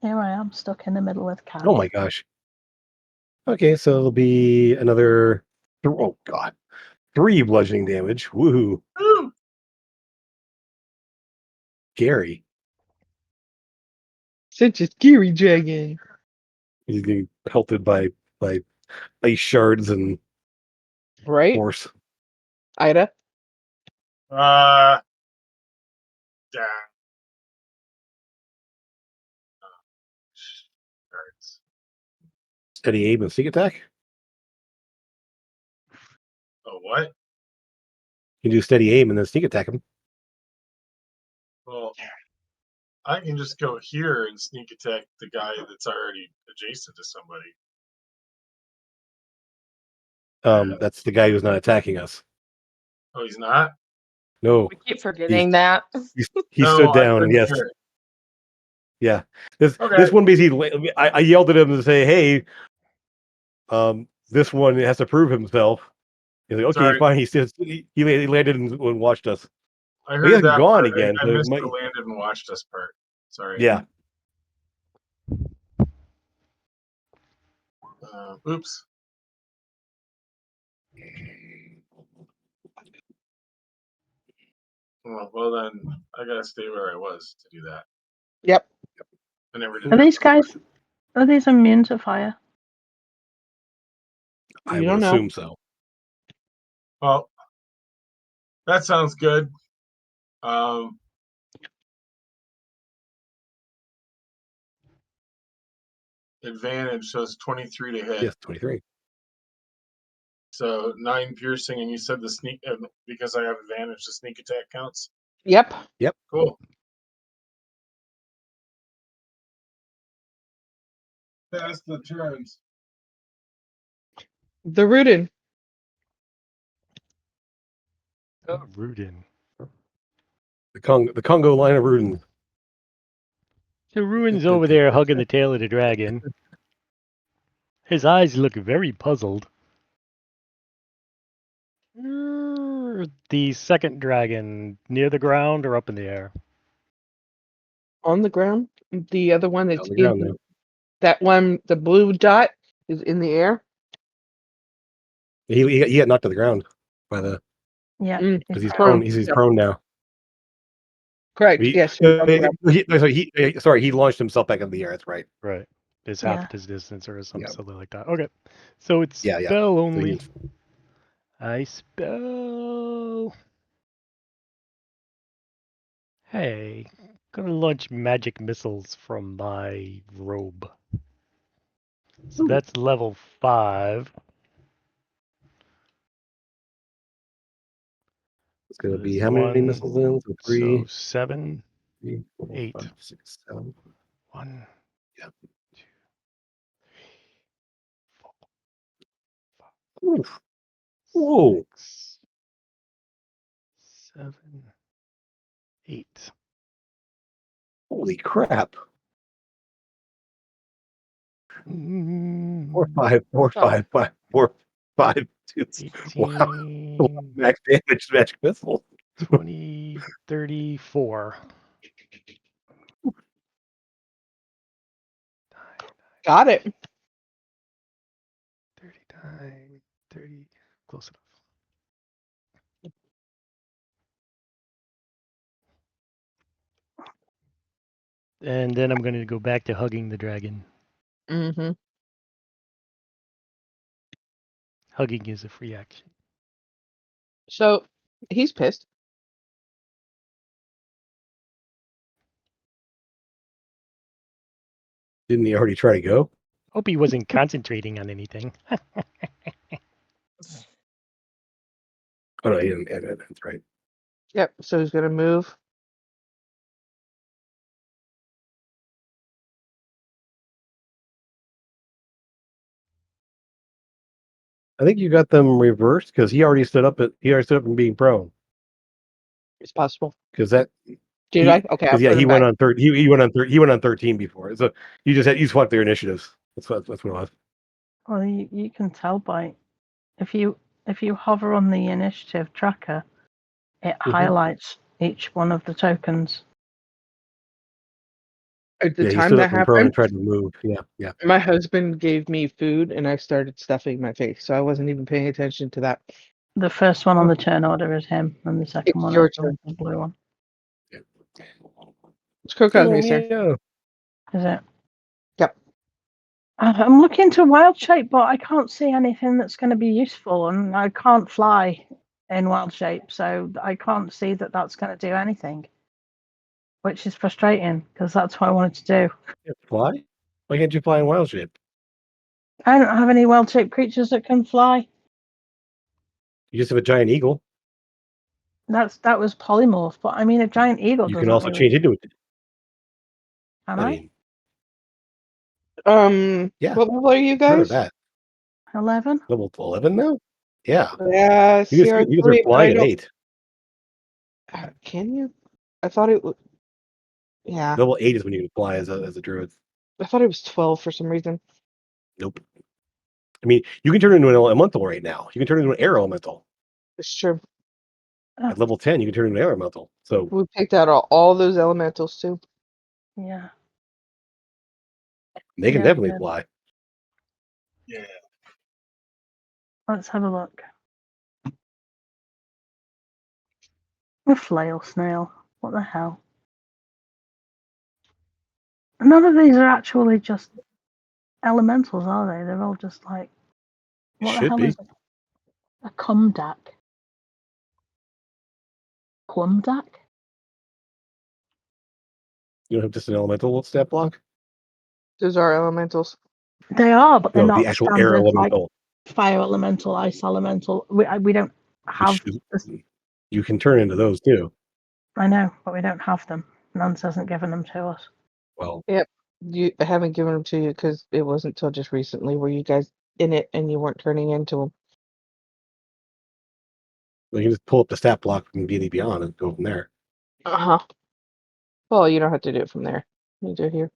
Here I am, stuck in the middle with cat. Oh my gosh. Okay, so it'll be another. Oh god, 3 bludgeoning damage. Woohoo! Gary, Such a scary dragon. he's getting pelted by ice shards and Right? force. Ida? Yeah. Cards. Steady aim and sneak attack. Oh, what? You can do steady aim and then sneak attack him. Well, I can just go here and sneak attack the guy that's already adjacent to somebody. That's the guy who's not attacking us. Oh, he's not? No, We keep forgetting that. he No, stood I down. couldn't Yes, hear it. yeah. This Okay. one basically, I yelled at him to say, "Hey, this one has to prove himself." He's like, "Okay, Sorry. fine." He landed and watched us. I He heard hasn't that gone part. again. I so it missed might- the landed and watched us part. Sorry. yeah. Oops. Well, then I gotta stay where I was to do that. Yep. I never did Are that. these guys, are these immune to fire? I You would don't know. assume so. Well, that sounds good. Advantage says 23 to hit. Yes, 23. So 9 piercing, and you said the sneak because I have advantage, the sneak attack counts. Yep. Cool. Pass the turns. The Rudin. Oh, Rudin. The Congo line of Rudin. So Ruin's over there hugging the tail of the dragon. His eyes look very puzzled. The second dragon near the ground or up in the air? On the ground. The other one On that's the ground now. that one, the blue dot is in the air. He got knocked to the ground by the Yeah. Mm. because he's Prone. prone. He's Yep. prone now. Correct. Yes. he's on the ground. Sorry, he launched himself back into the air. That's right. Right. It's Yeah. half his distance or something, Yeah. something like that. Okay. So it's Yeah, yeah. spell So only. he's- I spell. Hey, gonna launch magic missiles from my robe. So that's level 5. It's gonna be There's how many one, missiles in? So So 3, 7, 3, 4, 8. 5, 6, 7. 1, Yep. 2, 3, 4, Oof. Whoa. 6, 7, 8. Holy crap. 4, Mm, 5, 4, Oh. 5, 5, 4, 5, 2. Wow. 18, Max damage magic missile. 20, 34. Got it. 39, 30, close enough. And then I'm going to go back to hugging the dragon. Mm-hmm. Hugging is a free action. So he's pissed. Didn't he already try to go? Hope he wasn't concentrating on anything. Oh no, he didn't. Yeah, that's right. Yep. So he's gonna move. I think you got them reversed because he already stood up. He already stood up from being prone. It's possible. Because that Did he, I? Okay, I'll Because yeah, put he him went back. on 13. He went on 13. He went on 13 before. So you swapped their initiatives. That's what it was. Well, you can tell by if you hover on the initiative tracker, it highlights each one of the tokens. At the Yeah, he time stood that up from prone and happened, tried to move. Yeah. my husband gave me food and I started stuffing my face, so I wasn't even paying attention to that. The first one on the turn order is him, and the second It's one your is turn. the blue one. It's Crow Cosby's turn. Yeah. Is it? Yep. I'm looking to wild shape, but I can't see anything that's going to be useful, and I can't fly in wild shape, so I can't see that that's going to do anything, which is frustrating because that's what I wanted to do. Yeah, fly? Why can't you fly in wild shape? I don't have any wild shaped creatures that can fly. You just have a giant eagle. That was polymorph, but I mean a giant eagle You doesn't can also really. change into it. Can I I? mean, yeah. What level are you I've heard of guys? that. 11? Level 11 now? Yeah. Yeah, You guys are CR3, but I flying at don't. 8. Can you? I thought it would. Yeah, Level 8 is when you can fly as a druid. I thought it was 12 for some reason. Nope. I mean, you can turn into an elemental right now. You can turn into an air elemental. It's true. At level 10, you can turn into an air elemental. So We picked out all those elementals too. Yeah. they can Yeah, definitely yeah. fly. Yeah. Let's have a look. A flail snail. What the hell? None of these are actually just elementals, are they? They're all just like. What the Should hell be. is it? A Kumdak. Plumdak? You don't have just an elemental stat block? Those are elementals. They are, but they're No, the not actual air standard like elemental. fire elemental, ice elemental. We don't have. You can turn into those too. I know, but we don't have them. Nance hasn't given them to us. Well, I haven't given them to you because it wasn't until just recently where you guys in it and you weren't turning into them. you can just pull up the stat block from D&D Beyond and go from there. Well, you don't have to do it from there. You do it here.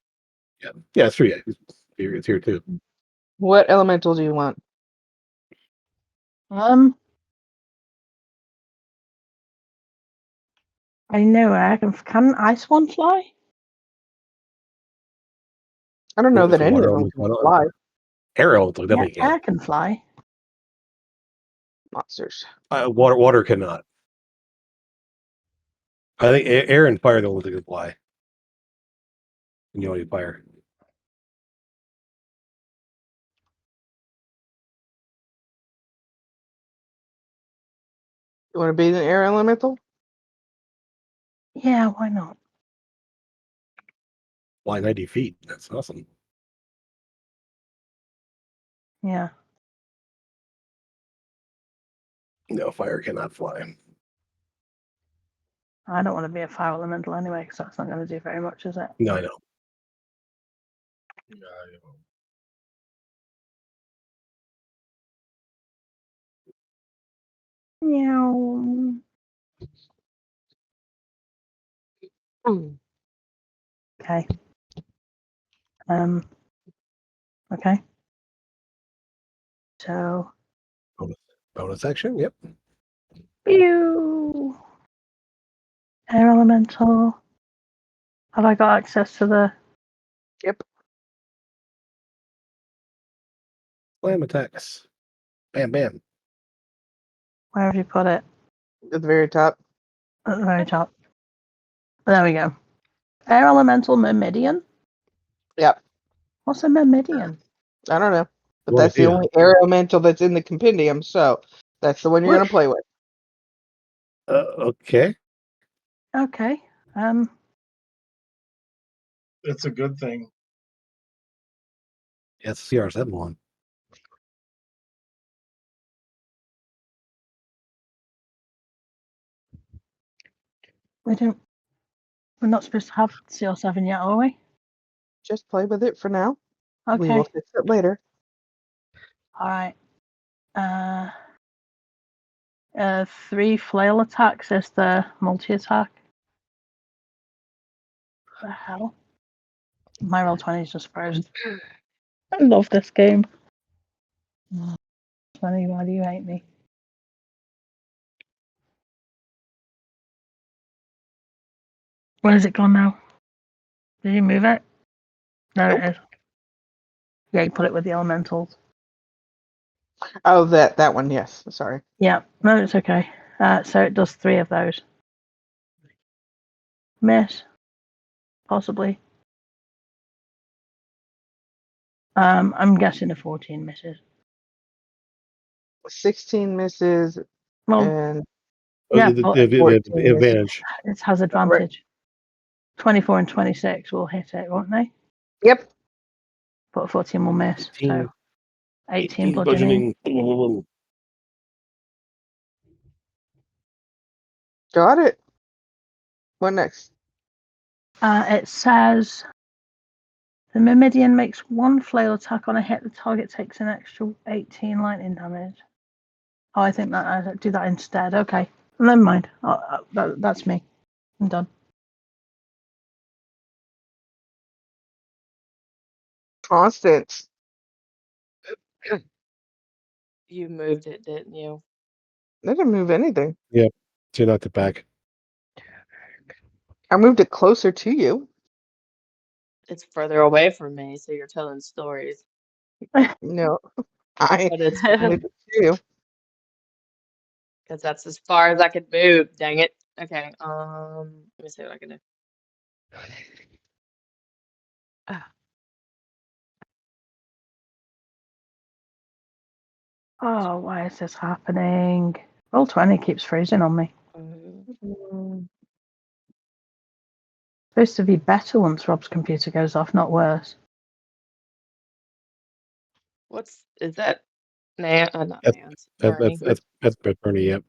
Yeah, it's true. Yeah, it's here too. What elemental do you want? I know. Can ice one fly? I don't know If that a any water of them elemental, can I don't- fly. Air elemental Yeah, definitely can. air can fly. Monsters. Water cannot. I think air and fire are the only thing that fly. And you only fire. You want to be an air elemental? Yeah, why not? Fly 90 feet. That's awesome. Yeah. No, fire cannot fly. I don't want to be a fire elemental anyway, because that's not going to do very much, is it? No, I know. Yeah. Meow. Okay. Okay. So. Bonus action. Yep. Pew! Air elemental. Have I got access to the? Yep. Slam attacks. Bam, bam. Where have you put it? At the very top. At the very top. There we go. Air elemental Myrmidian. Yep. What's a Myrmidian? I don't know. But No that's the idea. only air elemental that's in the compendium, so that's the one you're What? going to play with. Okay. Okay. It's a good thing. Yeah, it's a CR7 one. We're not supposed to have CL7 yet, are we? Just play with it for now. We Okay. will fix it later. All right. 3 flail attacks is the multi-attack. The hell? My roll 20 is just frozen. I love this game. 20, why do you hate me? Where's it gone now? Did you move it? There Nope. it is. Yeah, you put it with the elementals. Oh, that one. Yes. Sorry. Yeah, no, it's okay. So it does 3 of those. Miss, possibly. I'm guessing a 14 misses. 16 misses Well, and yeah, the, but the 14 misses. advantage. it has advantage. 24 and 26 will hit it, won't they? Yep. But 14 will miss. 18. So 18 bludgeoning. Got it. What next? It says the Myrmidian makes 1 flail attack on a hit. The target takes an extra 18 lightning damage. Oh, I think that I do that instead. Okay, never mind. That's me. I'm done. Constance. You moved it, didn't you? I didn't move anything. So not the back. I moved it closer to you. It's further away from me, so you're telling stories. No, I But it's moved it to you. because that's as far as I could move. Dang it. Okay. Let me see what I can do. Oh, why is this happening? Roll 20 keeps freezing on me. Supposed to be better once Rob's computer goes off, not worse. Is that Nan? Not That's- Nan's. Bernie. That's Bernie. Yep.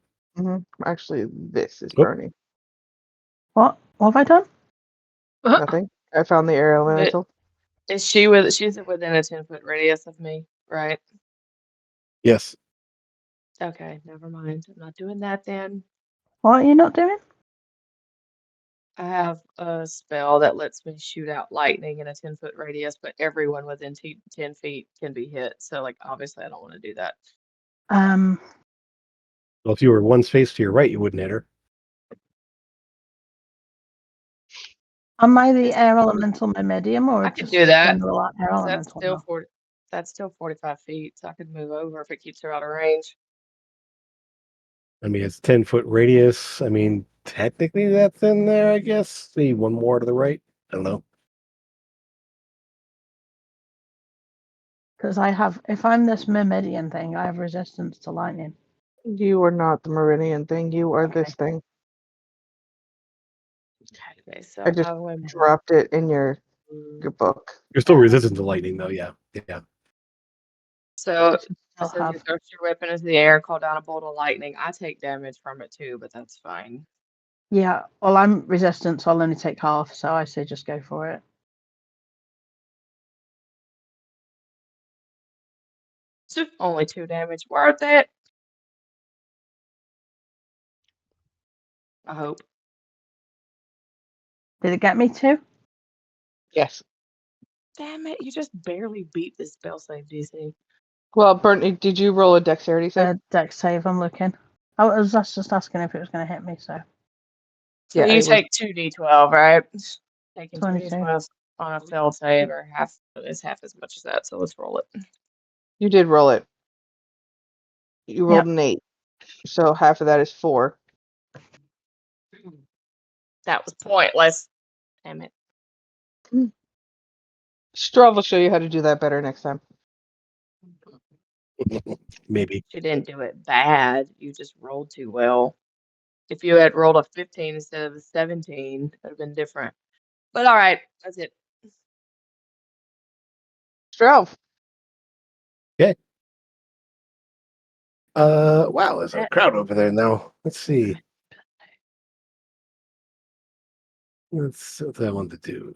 Actually, this is Oh. Bernie. What? What have I done? Nothing. I found the air elemental. Is she's within a 10-foot radius of me, right? Yes. Okay, never mind. I'm not doing that then. What are you not doing? I have a spell that lets me shoot out lightning in a 10-foot radius, but everyone within 10 feet can be hit. So, like, obviously, I don't want to do that. Well, if you were one space to your right, you wouldn't hit her. Am I the air elemental Myrmidian or I could just do that. general air 'Cause elemental? that's still 45 feet, so I could move over if it keeps her out of range. I mean, it's 10-foot radius. I mean, technically that's in there, I guess. See, one more to the right. I don't know. Because if I'm this Myrmidian thing, I have resistance to lightning. You are not the Meridian thing. You are this thing. Okay, so I just how do I move? dropped it in your book. You're still resistant to lightning, though. Yeah. Yeah. So it I'll says you have. thrust your weapon into the air, call down a bolt of lightning. I take damage from it too, but that's fine. Yeah, well, I'm resistant, so I'll only take half, so I say just go for it. It's only 2 damage. Worth it. I hope. Did it get me 2? Yes. Damn it, you just barely beat this spell save DC. Well, Bernie, did you roll a dexterity save? Dex save, I'm looking. I was just asking if it was going to hit me, so. So Yeah, you it was- take 2d12, right? Taking 22. 2d12 on a failed save or half is half as much as that, so let's roll it. You did roll it. You rolled Yep. an 8. So half of that is 4. That was pointless. Damn it. Strav will show you how to do that better next time. Maybe. She didn't do it bad. You just rolled too well. If you had rolled a 15 instead of a 17, it would have been different. But all right, that's it. Strav. Wow, there's a crowd over there now. Let's see. That's what I want to do.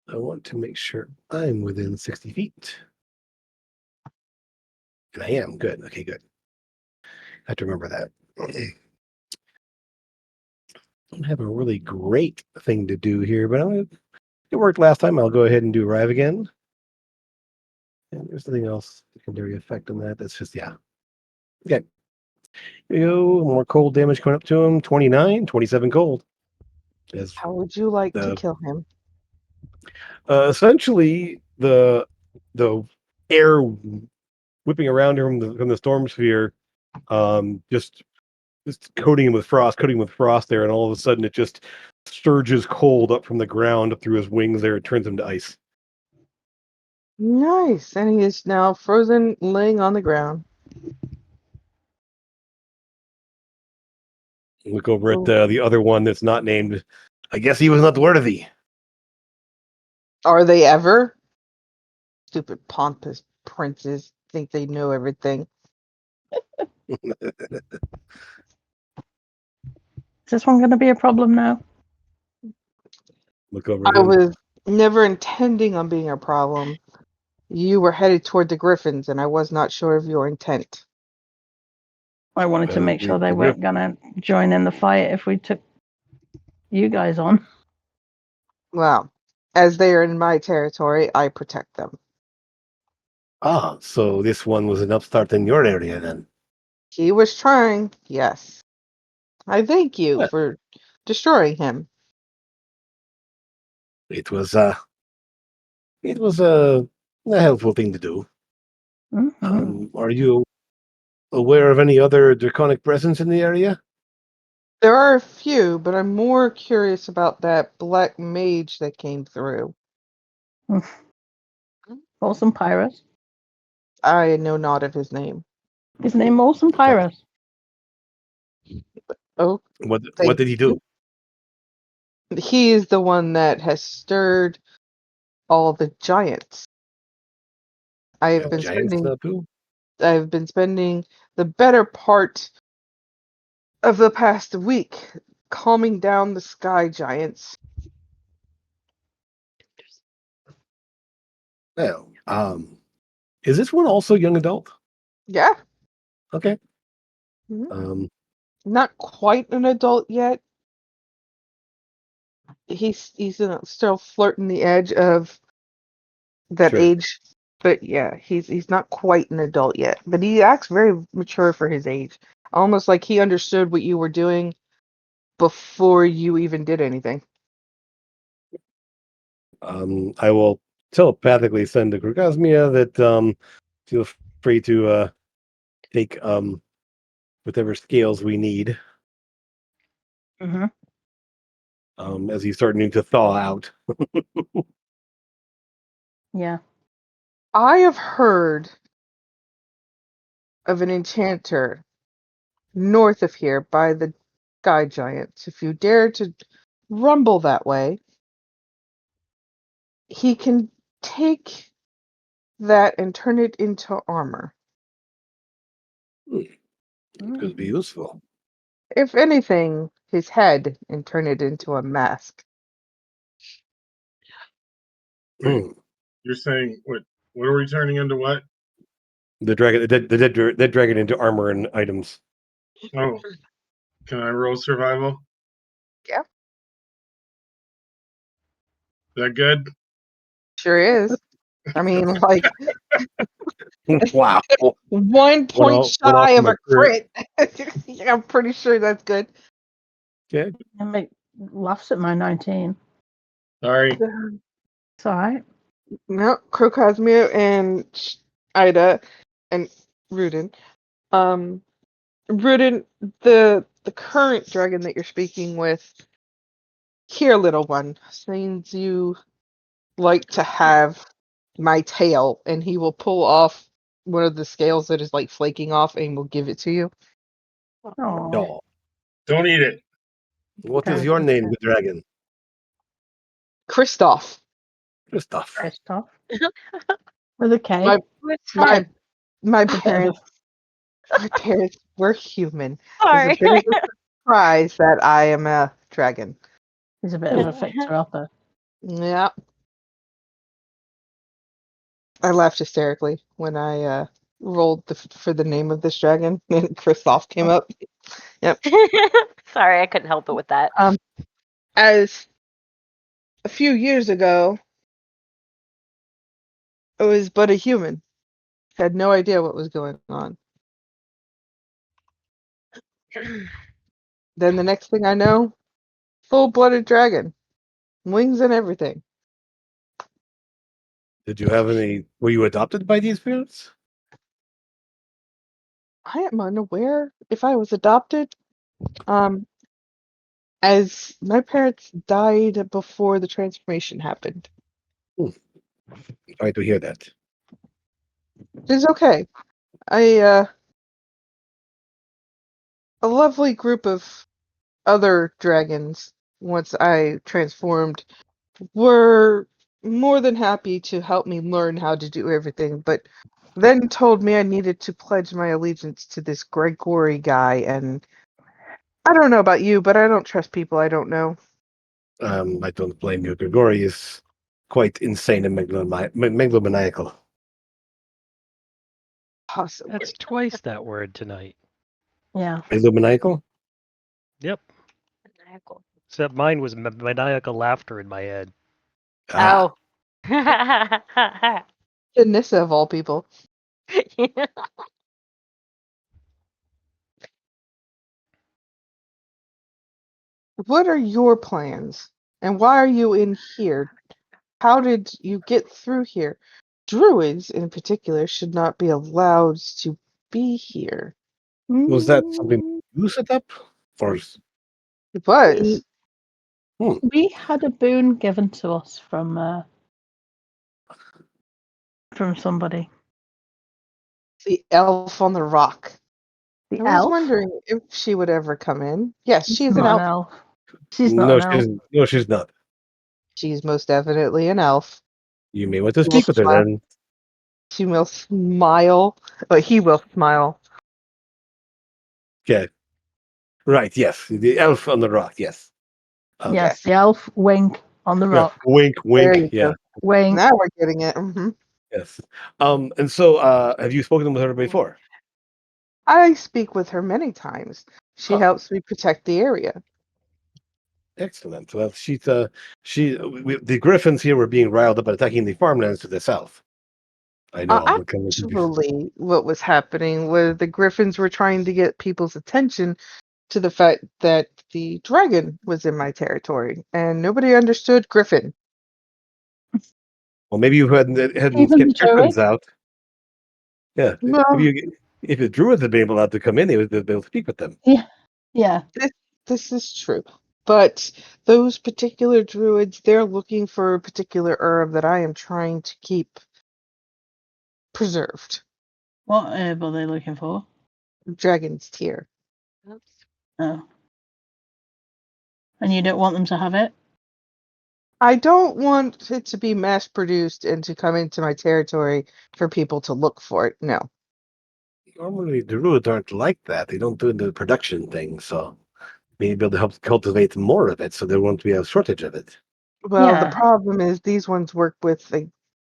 I want to make sure I'm within 60 feet. And I am. Good. Okay, good. I have to remember that. I don't have a really great thing to do here, but it worked last time. I'll go ahead and do arrive again. And there's nothing else secondary effect on that. That's just, yeah. Okay. Here we go. More cold damage coming up to him. 29, 27 cold. As How would you like to the kill him? essentially the air whipping around him from the storm sphere, just coating him with frost there, and all of a sudden it just surges cold up from the ground up through his wings there. It turns him to ice. Nice. And he is now frozen, laying on the ground. Look over at Oh. the other one that's not named. I guess he was not worthy. Are they ever? Stupid pompous princes think they know everything. Is this one going to be a problem now? Look over at I him. was never intending on being a problem. You were headed toward the Griffins, and I was not sure of your intent. I wanted to make sure they the weren't going to join in the fight if we took you guys on. Well, as they are in my territory, I protect them. So this one was an upstart in your area then. He was trying, yes. I thank you Yeah. for destroying him. It was a helpful thing to do. Mm-hmm. Are you aware of any other draconic presence in the area? There are a few, but I'm more curious about that black mage that came through. Awesome Pyrus. I know not of his name. His name Awesome Pyrus. Oh, What did he do? he is the one that has stirred all the giants. I've been Giants too? I've been spending the better part of the past week calming down the sky giants. Well, is this one also young adult? Yeah, Okay. Mhm. Not quite an adult yet. He's still flirting the edge of that Sure. age, but yeah, he's not quite an adult yet. But he acts very mature for his age, almost like he understood what you were doing before you even did anything. I will telepathically send to Krokosmia that feel free to take whatever scales we need Mm-hmm. as he's starting to thaw out. Yeah. I have heard of an enchanter north of here by the sky giants. If you dare to rumble that way, he can take that and turn it into armor. Could be useful. If anything, his head and turn it into a mask. You're saying what are we turning into what? The dead dragon into armor and items. Oh, can I roll survival? Yeah. Is that good? Sure is. I mean, like Wow. 1 point Went off shy of my a crit. I'm pretty sure that's good. Okay. And laughs at my 19. Sorry. It's all right. No, Krokosmia and Ida and Rudin. Rudin, the current dragon that you're speaking with, here, little one, seems you like to have my tail, and he will pull off one of the scales that is like flaking off and will give it to you. Oh, No. Don't eat it. What is your name, the dragon? Kristoff. Christoph. Christoph. With a K. My What's my head? my With a- My parents were human. It's Sorry. a bit of a surprise that I am a dragon. He's a bit of a fixer-upper. Yeah. I laughed hysterically when I rolled for the name of this dragon and Kristoff came up. Sorry, I couldn't help it with that. As a few years ago, I was but a human. Had no idea what was going on. Then the next thing I know, full-blooded dragon. Wings and everything. Did you have any? Were you adopted by these parents? I am unaware if I was adopted. As my parents died before the transformation happened. Sorry to hear that. It's okay. A lovely group of other dragons, once I transformed, were more than happy to help me learn how to do everything, but then told me I needed to pledge my allegiance to this Gregory guy, and I don't know about you, but I don't trust people I don't know. I don't blame you. Grigori is quite insane and megalomaniacal. Possibly. That's twice that word tonight. Yeah. Megalomaniacal? Yep. Maniacal. Except mine was maniacal laughter in my head. Ah, Oh. Janissa of all people. What are your plans? And why are you in here? How did you get through here? Druids, in particular, should not be allowed to be here. was that something you set up? Or It was. We had a boon given to us from somebody. The elf on the rock. The I was elf? wondering if she would ever come in. Yes, she is an not elf. She's not no, an elf. no, she's not. She's most definitely an elf. You may want to She will speak with her smile. then. She will smile. But he will smile. Okay. Right, yes. The elf on the rock, yes. Yes, the elf wink on the Yeah, rock. wink, There wink. you Yeah, go. Wink. Now we're getting it. Hmm. yes. And so have you spoken with her before? I speak with her many times. She Huh. helps me protect the area. Excellent. Well, the Griffins here were being riled up by attacking the farmlands to the south. I know. I'm kind of confused. Actually, what was happening was the Griffins were trying to get people's attention to the fact that the dragon was in my territory, and nobody understood Griffin. Well, maybe you hadn't Even the kept Griffins druid? out. Yeah. Well, If the druids had been allowed to come in, they would be able to speak with them. Yeah. this is true. But those particular druids, they're looking for a particular herb that I am trying to keep preserved. What herb are they looking for? Dragon's tear. Oops. Oh. And you don't want them to have it? I don't want it to be mass produced and to come into my territory for people to look for it. No. Normally, the druids aren't like that. They don't do the production thing, so maybe able to help cultivate more of it, so there won't be a shortage of it. Well, the Yeah. problem is these ones work with a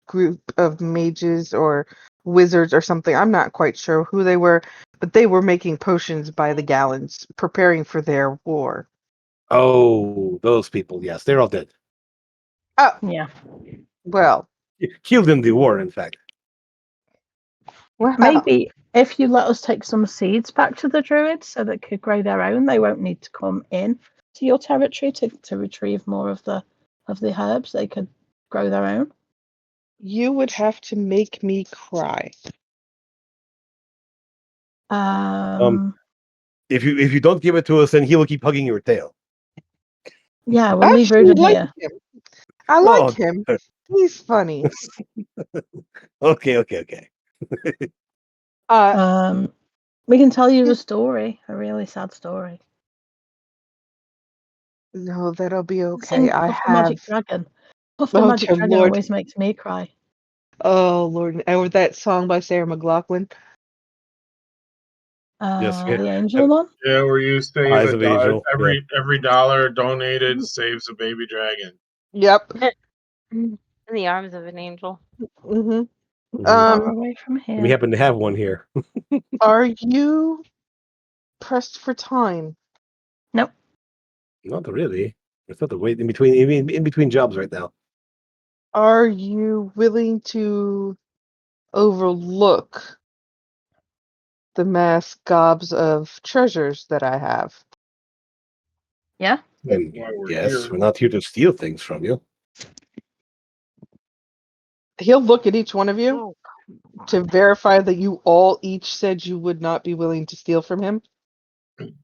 group of mages or wizards or something. I'm not quite sure who they were, but they were making potions by the gallons, preparing for their war. Oh, those people. Yes, they're all dead. Oh, Yeah. well, Killed in the war, in fact. well. Maybe if you let us take some seeds back to the druids so that could grow their own, they won't need to come in to your territory to retrieve more of the herbs. They could grow their own. You would have to make me cry. If you don't give it to us, then he will keep hugging your tail. Yeah, we'll I leave actually Rudin like here. him. I Oh, like him. He's funny. Okay. We can tell you a story, a really sad story. No, that'll be okay. Sing I Puff the Magic have. Dragon. Puff the Oh, Magic dear Dragon Lord. always makes me cry. Oh, Lord. Or that song by Sarah McLachlan. Yes, yeah. The angel one? Yeah, where you save Eyes a of dollar, Angel, every dollar donated saves a baby dragon. Yep. In the arms of an angel. hmm Far away from here. we happen to have one here. Are you pressed for time? Nope. Not really. It's not the wait in between jobs right now. Are you willing to overlook the mass gobs of treasures that I have? Yeah. And Why we're yes, here. we're not here to steal things from you. He'll look at each one of you Oh, to verify that you all each said you would not be willing to steal from him. And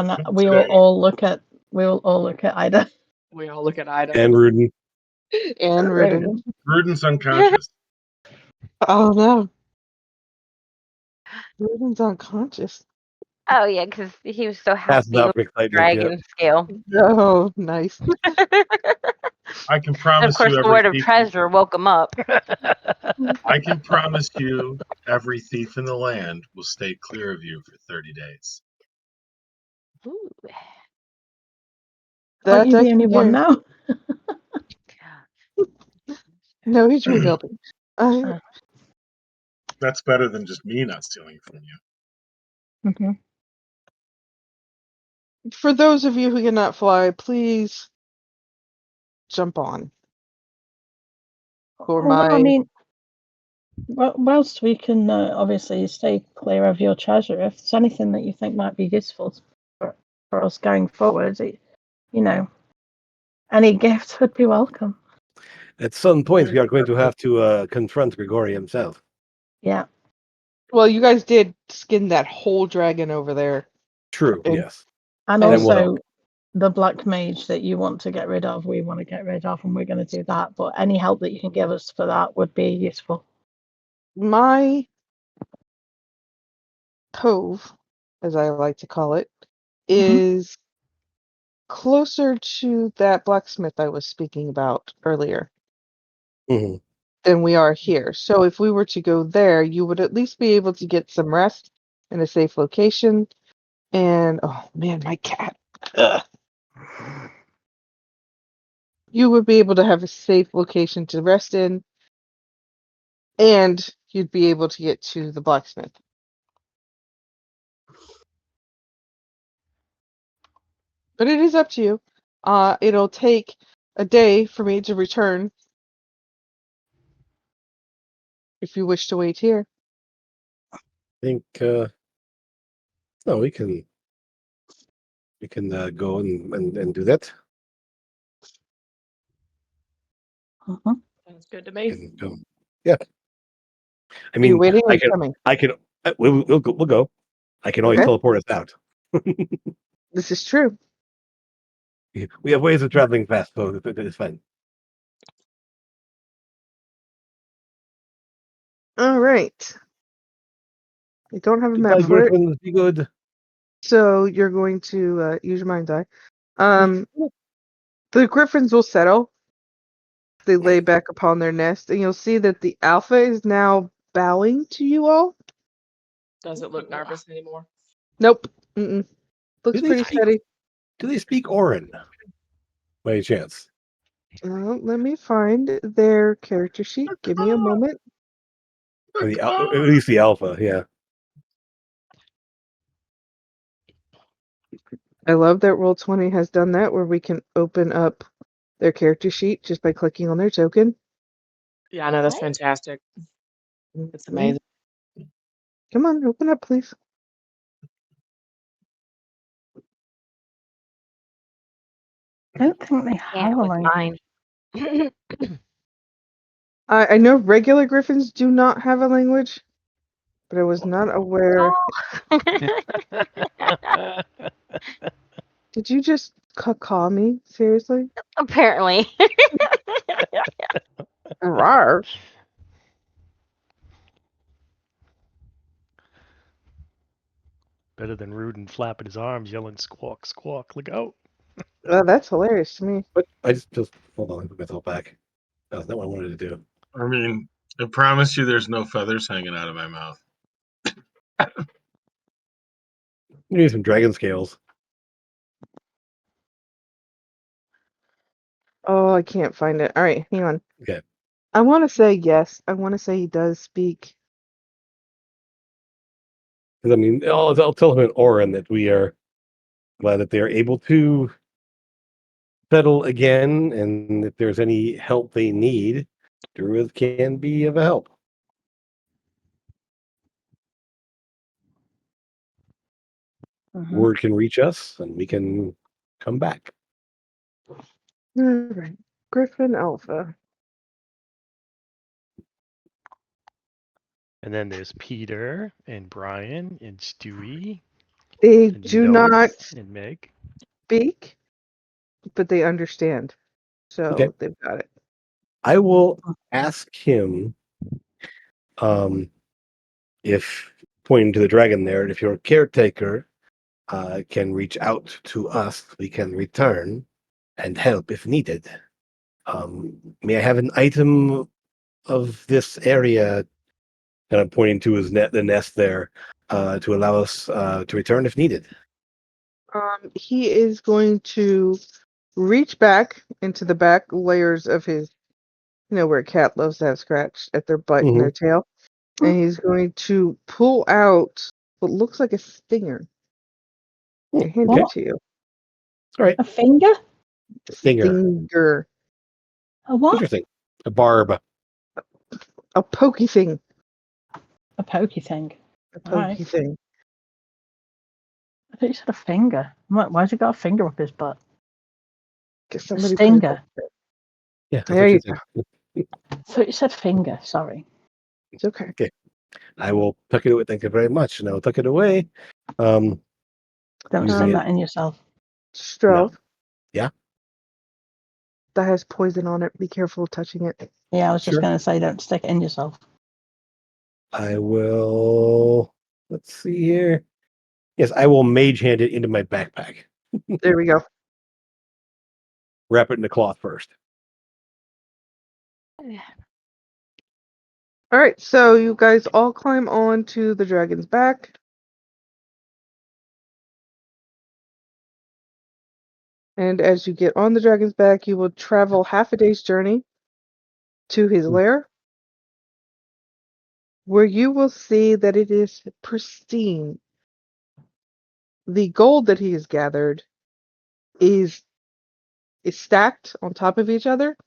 Let's we will say- all look at Ida. We all look at Ida. And Rudin. And Rudin. Ruden's unconscious. Oh no. Rudin's unconscious. oh yeah, because he was so Passed happy out with from excitement. dragon scale. Oh, nice. I can And promise of course, you the every word of thief. treasure woke him up. I can promise you every thief in the land will stay clear of you for 30 days. Ooh. Aren't you I the only can one guarantee. now? No, he's rebuilding. That's better than just me not stealing from you. Mm-hmm. For those of you who cannot fly, please jump on. For Well, I my mean, whilst we can obviously stay clear of your treasure, if there's anything that you think might be useful for us going forward, any gifts would be welcome. At some point, we are going to have to confront Grigori himself. Yeah. well, you guys did skin that whole dragon over there. True. And- Yes. And And then we'll also, the black mage that you want to get rid of, we want to get rid of, and we're going to do that. But any help that you can give us for that would be useful. My cove, as I like to call it, is closer to that blacksmith I was speaking about earlier Mhm. than we are here. So if we were to go there, you would at least be able to get some rest in a safe location. And oh man, my cat. Ugh. You would be able to have a safe location to rest in, and you'd be able to get to the blacksmith. But it is up to you. It'll take a day for me to return if you wish to wait here. I think. No, we can. We can go and do that. Mhm. Sounds good to me. And go. Yeah. I Are you mean, waiting or I can. coming? I can. We'll go. We'll go. I can always Okay. teleport us out. This is true. We have ways of traveling fast, so it's fine. All right. I don't have a Goodbye, map for it, Griffins. Be good. so you're going to use your mind die. The griffins will settle. They lay back upon their nest, and you'll see that the alpha is now bowing to you all. Doesn't look nervous anymore. Nope. Mm-mm. Looks they pretty speak- steady. Do they speak Orin? By any chance? Let me find their character sheet. Give me a moment. Or at least the alpha, yeah. I love that Roll20 has done that, where we can open up their character sheet just by clicking on their token. Yeah, I know that's What? fantastic. It's Mhm. amazing. Come on, open up, please. I don't think they Yeah, have it a was language. mine. I know regular griffins do not have a language, but I was not aware. Oh. Did you just caw me? Seriously? Apparently. Rawr. Better than Rudin flapping his arms, yelling "squawk, squawk, look out!" That's hilarious to me. But I just hold on, I put myself back. That's not what I wanted to do. I mean, I promise you there's no feathers hanging out of my mouth. You need some dragon scales. Oh, I can't find it. All right, hang on. Okay. I want to say yes. I want to say he does speak. Because I mean, I'll tell him in Orin that we are glad that they are able to settle again, and if there's any help they need, druids can be of help. Mhm. Word can reach us, and we can come back. All right, Griffin Alpha. And then there's Peter and Brian and Stewie They and do Note not and Meg. speak, but they understand. So Okay. they've got it. I will ask him if, pointing to the dragon there, if your caretaker can reach out to us, we can return and help if needed. May I have an item of this area, and I'm pointing to his the nest there, to allow us to return if needed? He is going to reach back into the back layers of his, where a cat loves to have scratch at their butt and their tail, and he's going to pull out what looks like a stinger and hand Okay. it to you. All right. A finger? Stinger. Stinger. A what? Interesting. A barb. A pokey thing. A pokey thing. A pokey Alright. thing. I thought you said a finger. I'm like, why's he got a finger up his butt? Get A somebody stinger. Yeah, that's There what you she said. I thought you said finger. Sorry. It's okay. I will tuck it away. Thank you very much. And I will tuck it away. Don't Using stick it. that in yourself. Strove. Yeah? That has poison on it. Be careful touching it. Yeah, I was just Sure. going to say, don't stick it in yourself. I will. Let's see here. Yes, I will mage hand it into my backpack. There we go. Wrap it in the cloth first. All right, so you guys all climb on to the dragon's back. And as you get on the dragon's back, you will travel half a day's journey to his lair, where you will see that it is pristine. The gold that he has gathered is stacked on top of each other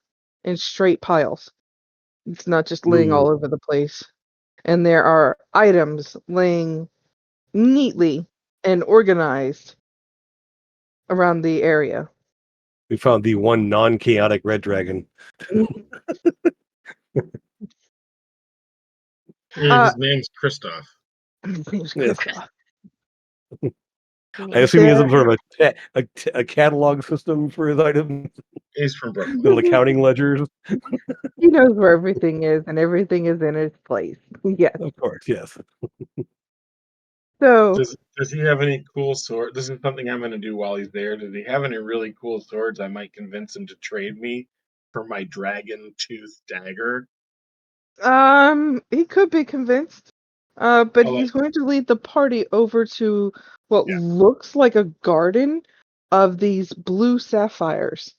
in straight piles. It's not just laying all over the place. And there are items laying neatly and organized around the area. We found the one non-chaotic red dragon. Yeah, his name's Christoph. His name's Yes. Christoph. I assume he has There- some sort of a catalog system for his items, He's from Brooklyn. little accounting ledgers. He knows where everything is, and everything is in its place. Yes. Of course, yes. So, Does he have any cool sword? This is something I'm going to do while he's there. Does he have any really cool swords I might convince him to trade me for my dragon tooth dagger? he could be convinced. But Oh, he's going to lead the party over to what Yeah. looks like a garden of these blue sapphires.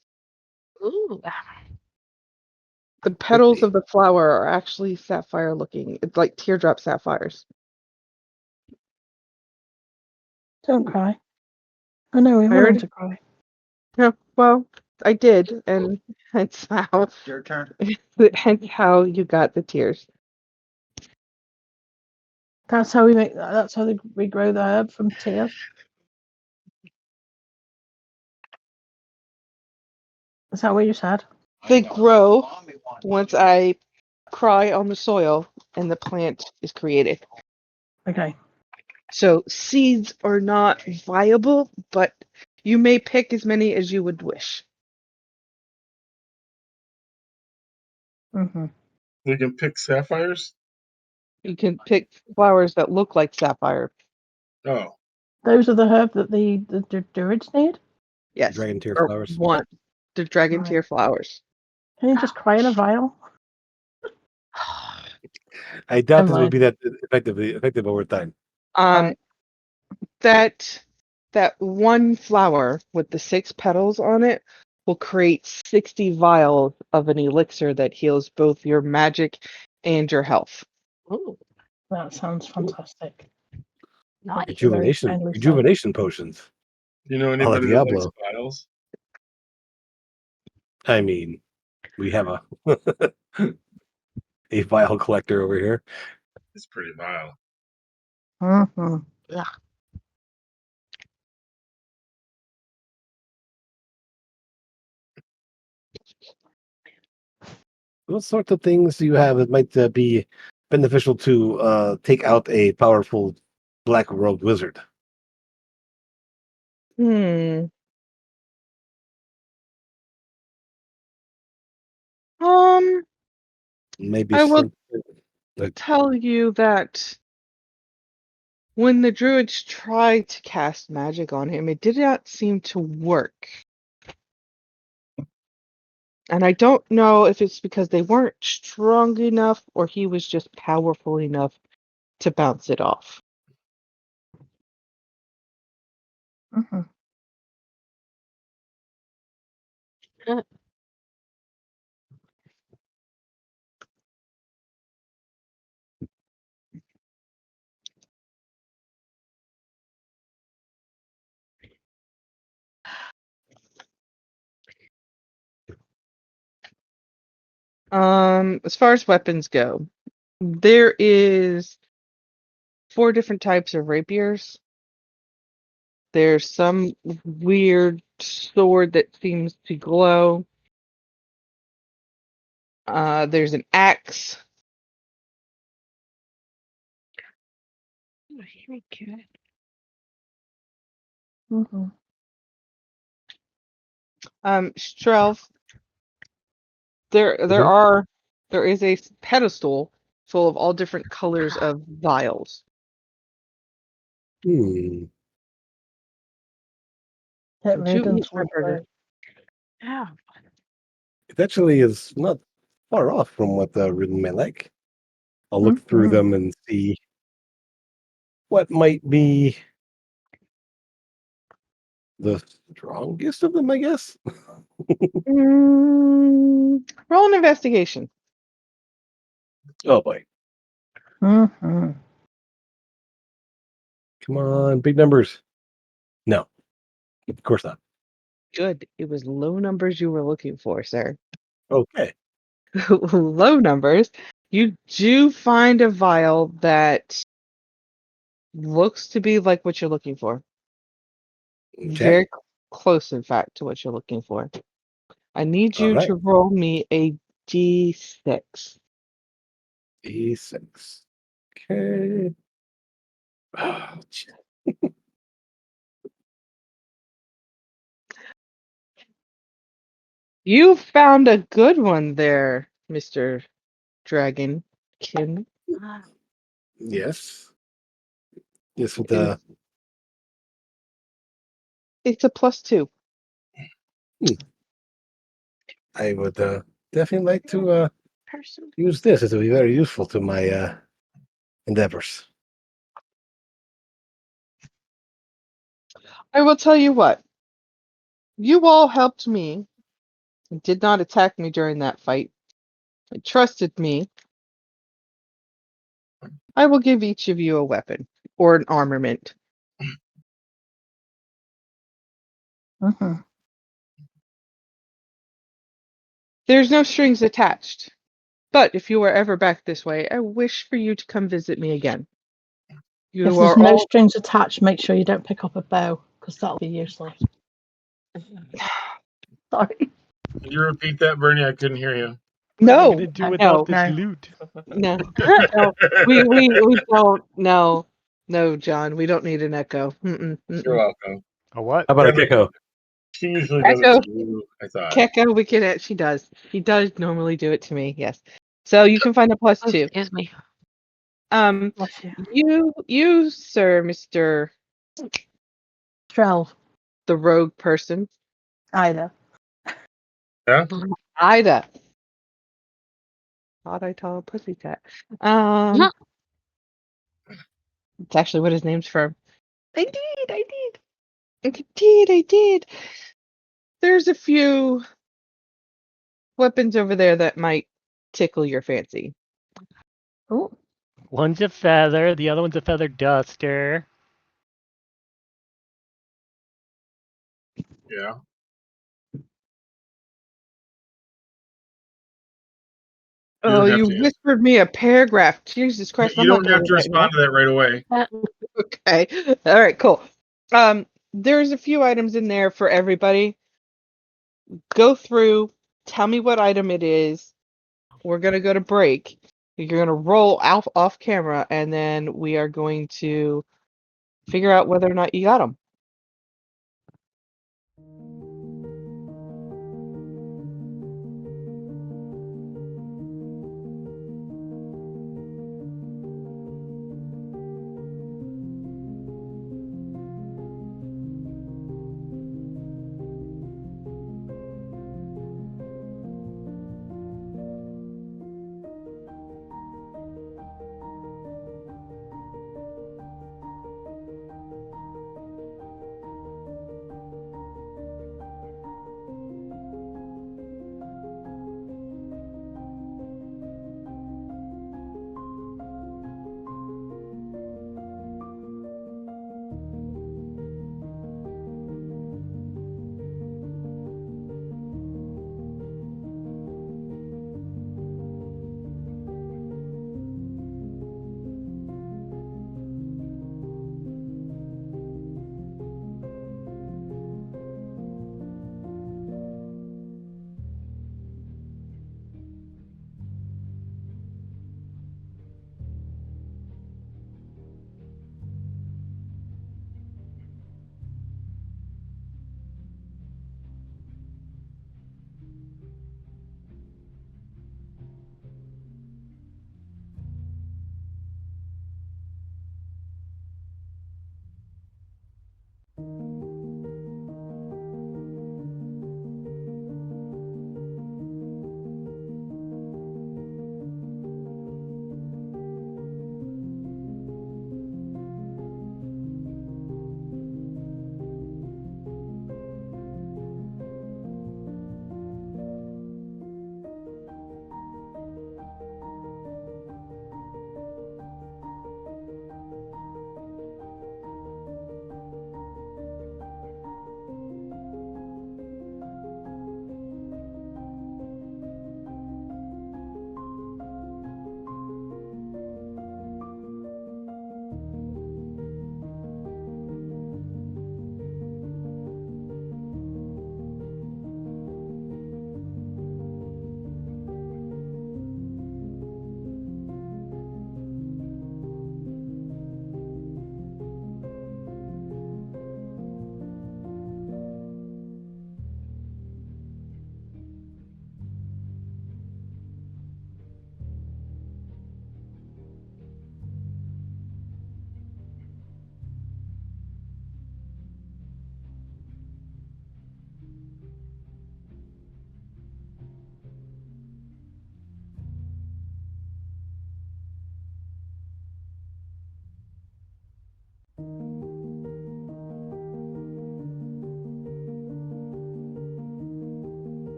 Ooh. The petals of the flower are actually sapphire looking. It's like teardrop sapphires. Don't cry. I know, we I want him already- to cry. Yeah, well, I did, and hence how Your turn. hence how you got the tears. That's how we make. That's how we grow the herb from tears. Is that what you said? They grow once I cry on the soil and the plant is created. Okay. So seeds are not viable, but you may pick as many as you would wish. Mm-hmm. We can pick sapphires? You can pick flowers that look like sapphire. Oh, Those are the herb that the druids need. Yes. Dragon tear or flowers. One. The dragon Right. tear flowers. Can you just cry in a vial? I doubt Never this would mind. be that effective over time. Alright. That one flower with the 6 petals on it will create 60 vials of an elixir that heals both your magic and your health. Ooh, That sounds fantastic. nice. Thank you very Rejuvenation, kindly, sir. rejuvenation potions. Do you know la anybody that likes Diablo. files? I mean, we have a a vial collector over here. It's pretty vile. Mhm. What sorts of things do you have that might be beneficial to take out a powerful black robed wizard? Hmm. Um, Maybe I will something like tell you that when the druids tried to cast magic on him, it did not seem to work. And I don't know if it's because they weren't strong enough or he was just powerful enough to bounce it off. Mhm. As far as weapons go, there is 4 different types of rapiers. There's some weird sword that seems to glow. There's an axe. Very good. Mhm. Strelv, there Mhm. there is a pedestal full of all different colors of vials. Hmm. Hit Would you Raven's eat my burger? Yeah. It actually is not far off from what Ridden may like. I'll look through Mhm. them and see what might be the strongest of them, I guess. Roll an investigation. Oh boy. Mhm. Come on, big numbers. No, of course not. Good. It was low numbers you were looking for, sir. Okay. Low numbers. You do find a vial that looks to be like what you're looking for. Okay. Very close, in fact, to what you're looking for. I need All you right. to roll me a d6. E6. Okay. Oh, shit. You found a good one there, Mr. Dragonkin. Yes. Yes, with Is It's a +2. I would definitely like to Person. use this. It will be very useful to my endeavors. I will tell you what. You all helped me and did not attack me during that fight. And trusted me. I will give each of you a weapon or an armament. Mhm. There's no strings attached. But if you are ever back this way, I wish for you to come visit me again. If You there's are no all strings attached, make sure you don't pick up a bow, because that'll be useless. Sorry. Can you repeat that, Bernie? I couldn't hear you. What are we no, gonna do no, without no, this no. loot? no, no. We don't. No, John. We don't need an echo. Mm-mm, You're mm-mm. welcome. A what? How about a Kinda- gecko? She usually does it Echo. to you, I thought. Keka, we can. She does. She does normally do it to me. Yes. So you can find a +2. Excuse me. Bless you. You, sir, Mr. Strelv, the rogue person, Ida. Yeah? Ida. Thought I told Pussycat. It's actually what his name's from. I did. There's a few weapons over there that might tickle your fancy. Oh, One's a feather, the other one's a feather duster. Yeah. Oh, don't have you to- whispered me a paragraph. Jesus Christ, You I'm not don't gonna have to read that now. respond to that right away. Okay. All right, cool. There's a few items in there for everybody. Go through, tell me what item it is. We're gonna go to break. You're gonna roll off camera, and then we are going to figure out whether or not you got them.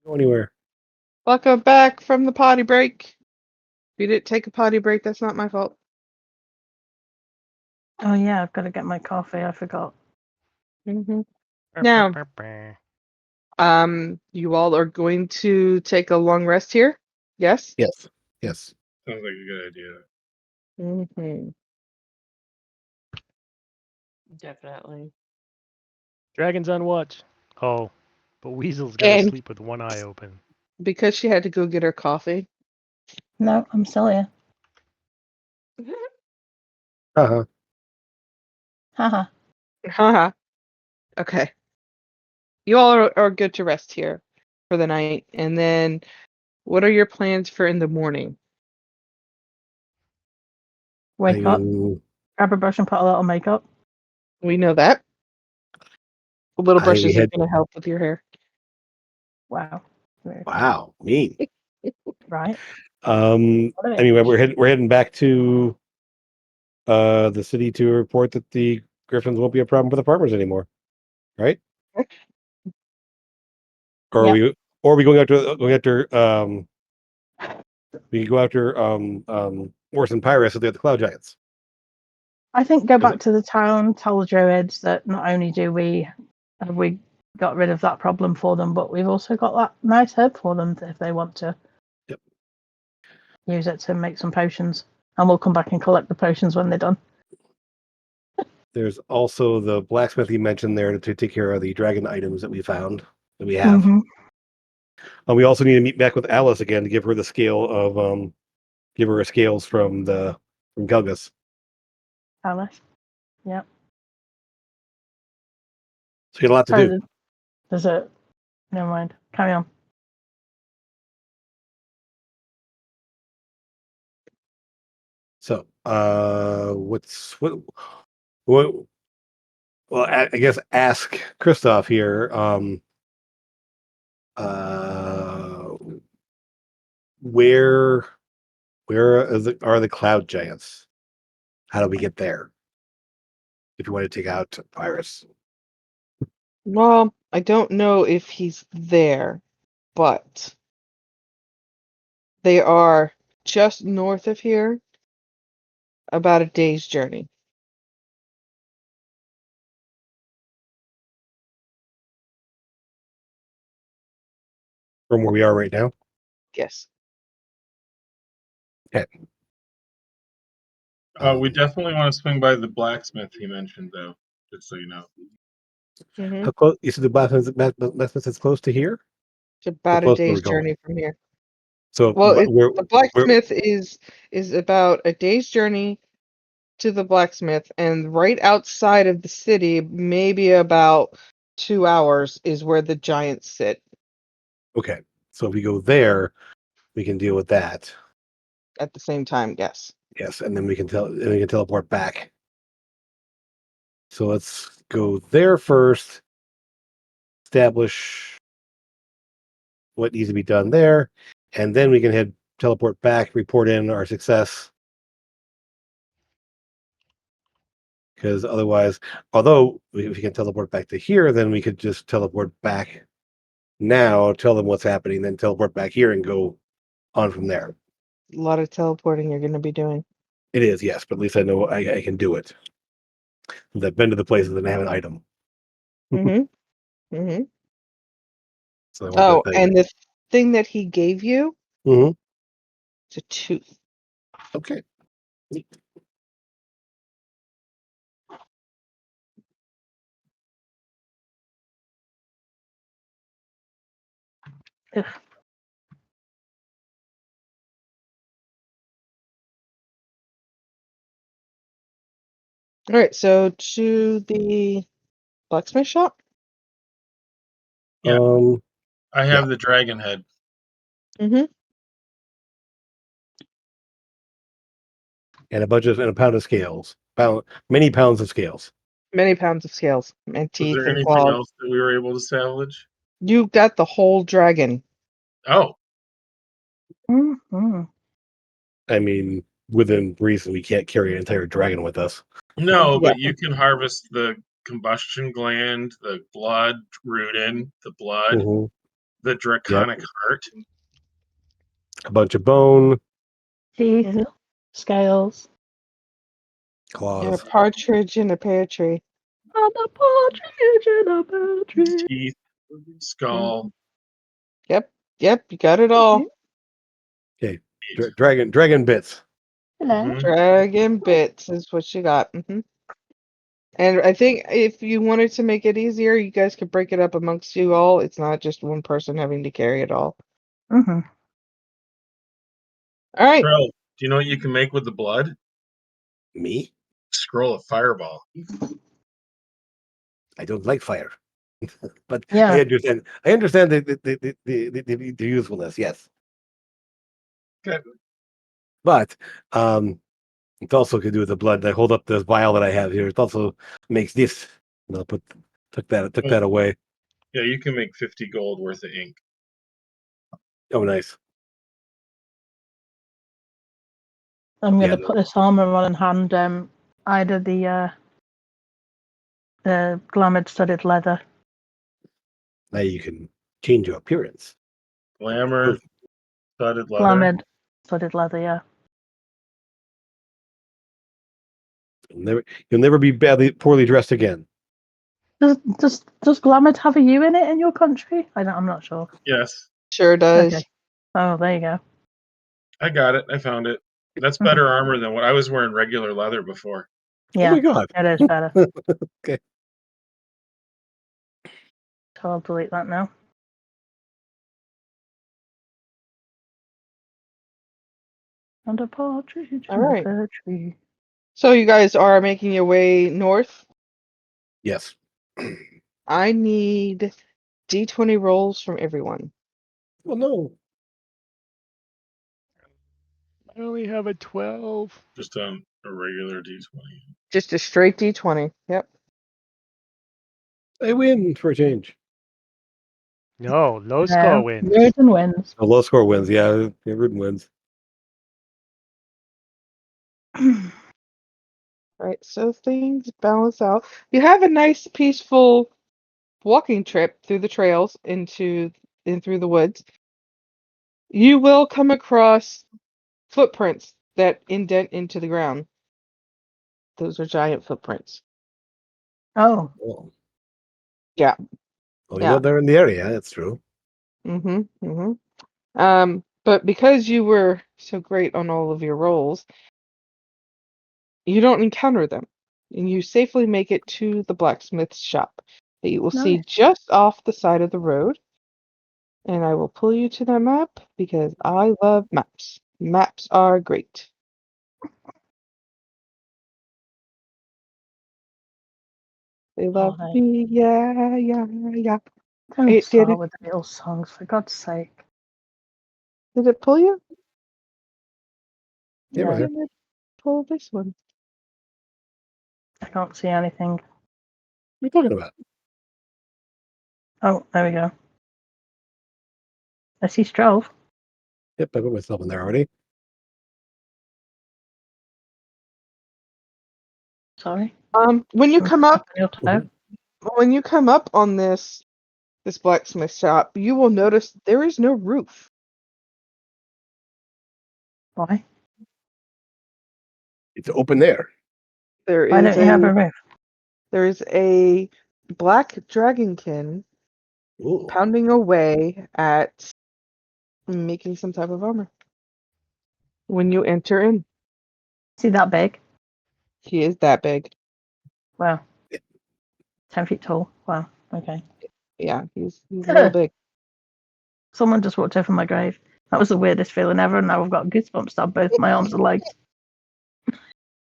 Go anywhere. Welcome back from the potty break. If you didn't take a potty break, that's not my fault. Oh yeah, I've got to get my coffee. I forgot. Mm-hmm. Now, you all are going to take a long rest here? Yes? Yes. Yes. Sounds like a good idea. Mm-hmm. Definitely. Dragon's on watch. Oh, but Weasel's got to And- sleep with one eye open. Because she had to go get her coffee. No, I'm still here. Uh-huh. Haha. Haha. Okay. You all are good to rest here for the night. And then what are your plans for in the morning? Wake up, I- grab a brush and put a little makeup. We know that. A little I brushes are had- going to help with your hair. Wow. Very cool. Wow, mean. Right. Anyway, we're heading back to the city to report that the Griffins won't be a problem for the farmers anymore. Right? Or Yep. are we going after we go after Orson Pyrus at the Cloud Giants. I think go Is back it- to the town, tell the druids that not only do we have we got rid of that problem for them, but we've also got that nice herb for them if they want to Yep. use it to make some potions. And we'll come back and collect the potions when they're done. There's also the blacksmith you mentioned there to take care of the dragon items that we found that we have. Mhm. We also need to meet back with Alice again to give her the scale of give her her scales from Gelgus. Alice. Yep. So you got a lot to Sorry, do. there's a. Never mind. Carry on. So what well I guess ask Christoph here. Where are the cloud giants? How do we get there? If you want to take out Pyrus. Well, I don't know if he's there, but they are just north of here, about a day's journey. From where we are right now. Yes. Okay. We definitely want to swing by the blacksmith he mentioned, though, just so you know. Mm-hmm. How close? You said the blacksmith is close to here. It's about a close to where day's we're going. journey from here. So Well, we're the blacksmith is about a day's journey to the blacksmith, and right outside of the city, maybe about 2 hours, is where the giants sit okay. So if we go there, we can deal with that. at the same time. Yes. Yes, and then we can teleport back. So let's go there first. Establish what needs to be done there, and then we can teleport back, report in our success. Because otherwise, although if we can teleport back to here, then we could just teleport back now, tell them what's happening, then teleport back here and go on from there. A lot of teleporting you're going to be doing. It is, yes, but at least I know I can do it. I've been to the places and I have an item. Mm-hmm. Mm-hmm. So I want Oh, that and the thing that he gave you, Mhm. it's a tooth. Okay. Ugh. All right, so to the blacksmith shop. Yeah. Um, I have the dragon head. Mm-hmm. and a pound of scales. Many pounds of scales. Many pounds of scales and Was teeth there and anything claws. else that we were able to salvage? You got the whole dragon. Oh, Mhm. I mean, within reason, we can't carry an entire dragon with us. no, Yeah. but you can harvest the combustion gland, the blood rooted, the blood. Mhm. The draconic heart. A bunch of bone, Teeth, scales, You're a claws. partridge in a pear tree. and a partridge in a pear tree. Teeth. Skull. Yep, you got it all. Dragon bits. Hello. Mhm. Dragon bits is what you got. And I think if you wanted to make it easier, you guys could break it up amongst you all. It's not just one person having to carry it all. Mm-hmm. All right. Bro, do you know what you can make with the blood? Me? Scroll of fireball. I don't like fire. But Yeah. I understand. I understand the usefulness. Yes, Good. but it also could do with the blood. I hold up this vial that I have here. It also makes this. And I'll took that away. Yeah, you can make 50 gold worth of ink. Oh, nice. I'm going Yeah, to put this armor on and hand either the glamored studded leather. Now you can change your appearance. Glamour, studded leather. Glamored studded leather, yeah. You'll never be poorly dressed again. Does glamored have a U in it in your country? I'm not sure. Yes, Sure does. Okay. Oh, there you go. I got it. I found it. That's Mhm. better armor than what I was wearing regular leather before. Yeah, Oh my god. it is better. Okay. So I'll delete that now. And a partridge All in a right. pear tree. So you guys are making your way north. Yes. I need D20 rolls from everyone. Well, no. I only have a 12. Just on a regular D20. Just a straight D20. Yep. I win for a change. No, low No, score wins. Rudin wins. A low score wins. Yeah, Rudin wins. Right. So things balance out. You have a nice, peaceful walking trip through the trails in through the woods. You will come across footprints that indent into the ground. Those are giant footprints. Oh, Oh. Yeah. Well, Yeah. they're in the area. That's true. But because you were so great on all of your rolls, you don't encounter them, and you safely make it to the blacksmith's shop that you will see Nice. just off the side of the road. And I will pull you to that map because I love maps. Maps are great. They love they? me, yeah, yeah, yeah. Don't It did start it. with the Beatles songs, for God's sake. Did it pull you? Yeah, Why right here. didn't it pull this one? I can't see anything. What are you talking about? Oh, there we go. I see Strove. Yep, I put myself in there already. Sorry. When you come up, On your toe. when you come up on this blacksmith shop, you will notice there is no roof. Why? It's open air. There Why is don't you have a roof? there is a black dragonkin Ooh. pounding away at making some type of armor. When you enter in, See that big? he is that big. Wow. 10 feet tall. Wow. Okay. Yeah, he's a little big. Someone just walked over my grave. That was the weirdest feeling ever, and now I've got goosebumps down both my arms and legs.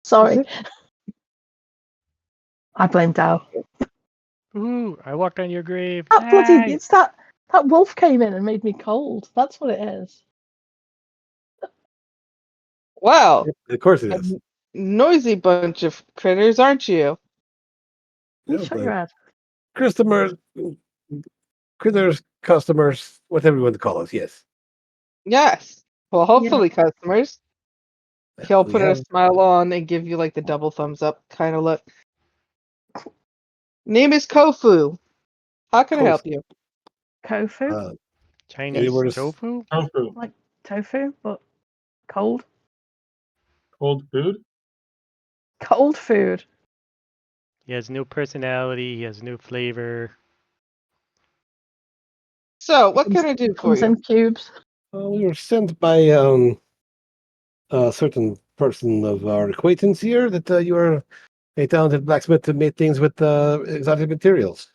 Sorry. I blame Dow. Ooh, I walked on your grave. That bloody, Nice. it's that wolf came in and made me cold. That's what it is. Wow, Of course it is. noisy bunch of critters, aren't you? You Yeah, shut the your head. customers, critters, customers, whatever you want to call us. Yes. Yes. Well, hopefully, customers. He'll We put a have- smile on and give you like the double thumbs up kind of look. Name is Kofu. How can I help you? Kofu? Chinese worse? tofu? Tofu. Like tofu, but cold. Cold food? Cold food. He has no personality. He has no flavor. So, what can I do for Comes you? in cubes. We were sent by a certain person of our acquaintance here that you are a talented blacksmith to make things with exotic materials.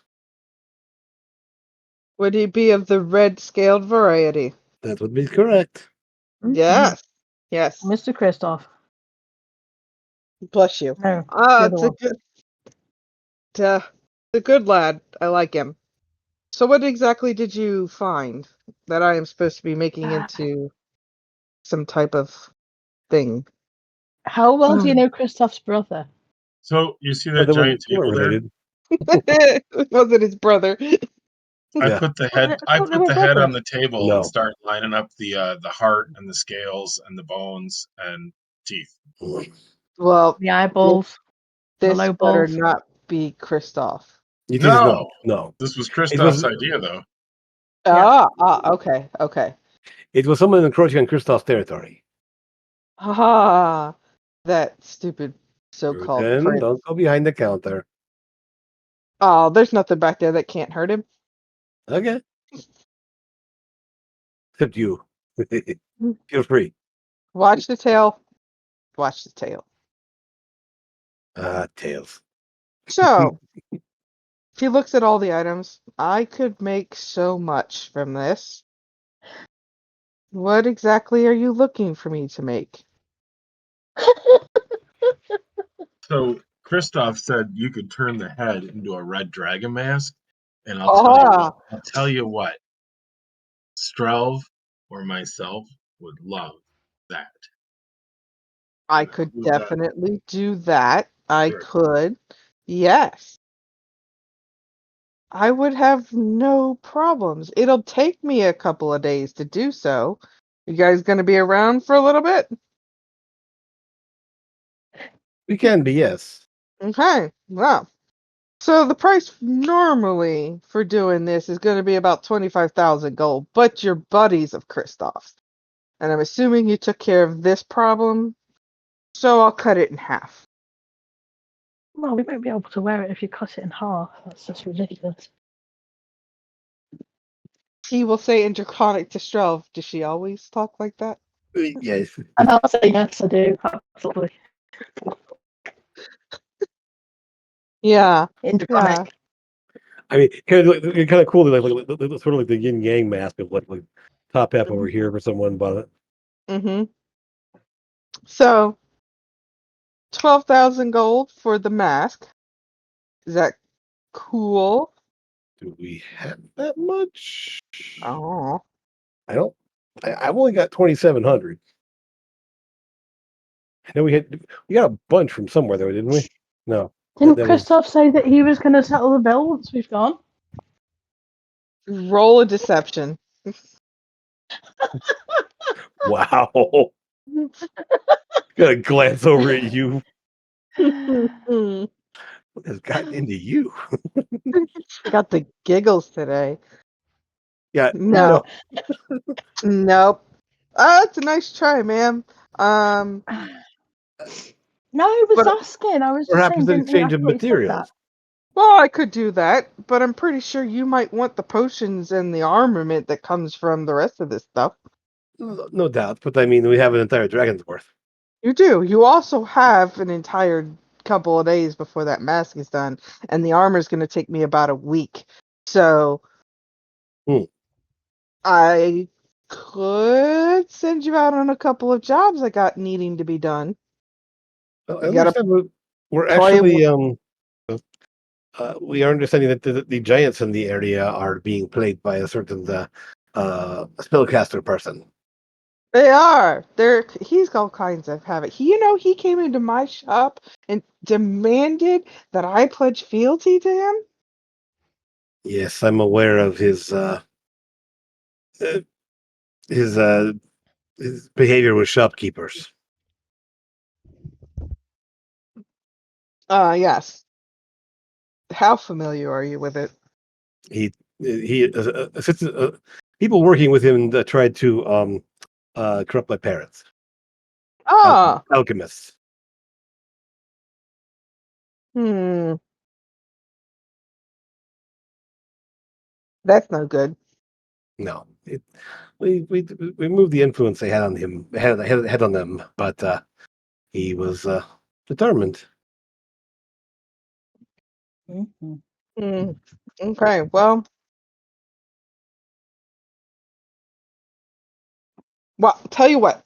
Would he be of the red scaled variety? That would be correct. Yes. Yes. Mr. Christoph. Bless you. No, the other It's a one. good, a good lad. I like him. So, what exactly did you find that I am supposed to be making into some type of thing? How well do you know Christoph's brother? So you see But that they giant weren't table there? related. It wasn't his brother. I Yeah. put the I head. I thought they put were the head on brothers. the table No. and start lining up the heart and the scales and the bones and teeth. Well, The eyeballs, the this low better balls. not be Christoph. It is No, no. this was It Christoph's was idea, though. Yeah. Okay, okay. it was someone encroaching on Christoph's territory. Ha! That stupid so-called Then prince. don't go behind the counter. Oh, there's nothing back there that can't hurt him. Okay. Except you. Feel free. Watch the tail. Watch the tail. Tails. So, if he looks at all the items, I could make so much from this. What exactly are you looking for me to make? So Christoph said you could turn the head into a red dragon mask, and Ah, I'll tell you what, Strelv or myself would love that. I could Who's that? definitely do that. I Sure. could. Yes. I would have no problems. It'll take me a couple of days to do so. You guys going to be around for a little bit? We can be, yes. Okay. Well, so the price normally for doing this is going to be about 25,000 gold, but you're buddies of Kristoff's. And I'm assuming you took care of this problem, so I'll cut it in half. Well, we won't be able to wear it if you cut it in half. That's just ridiculous. He will say in Draconic to Strelv. Does she always talk like that? Yes. And I'll say yes, I do. Absolutely. Yeah. In Draconic. I mean, kind of cool. Like sort of like the yin yang mask of like top half over here for someone, but Mm-hmm. So, 12,000 gold for the mask. Is that cool? do we have that much? Oh. I don't. I've only got 2,700. I know we got a bunch from somewhere though, didn't we? No. Didn't that was- Christoph say that he was going to settle the bill once we've gone? Roll a deception. Wow. Gotta glance over at you. Mm. What has gotten into you? Got the giggles today. Yeah. No. Nope. It's a nice try, ma'am. No, I was But- asking. I was What just happens saying, in didn't he? I exchange of thought he said materials? Well, I could do that, but I'm pretty sure you might want the potions and the armament that comes from the rest of this stuff. No doubt, but I mean, we have an entire dragon's worth. You do. You also have an entire couple of days before that mask is done, and the armor's going to take me about a week. So, I could send you out on a couple of jobs I got needing to be done. Well, I You gotta understand we're play actually we are understanding that the giants in the area are being plagued by a certain spellcaster person. They are. He's got all kinds of havoc. He came into my shop and demanded that I pledge fealty to him. Yes, I'm aware of his behavior with shopkeepers. Yes. How familiar are you with it? He people working with him that tried to corrupt my parents. Ah, Alchemists. hmm. That's no good. No, we moved the influence they had on him, had on them, but he was determined. Mhm. Hmm. Okay, well, tell you what.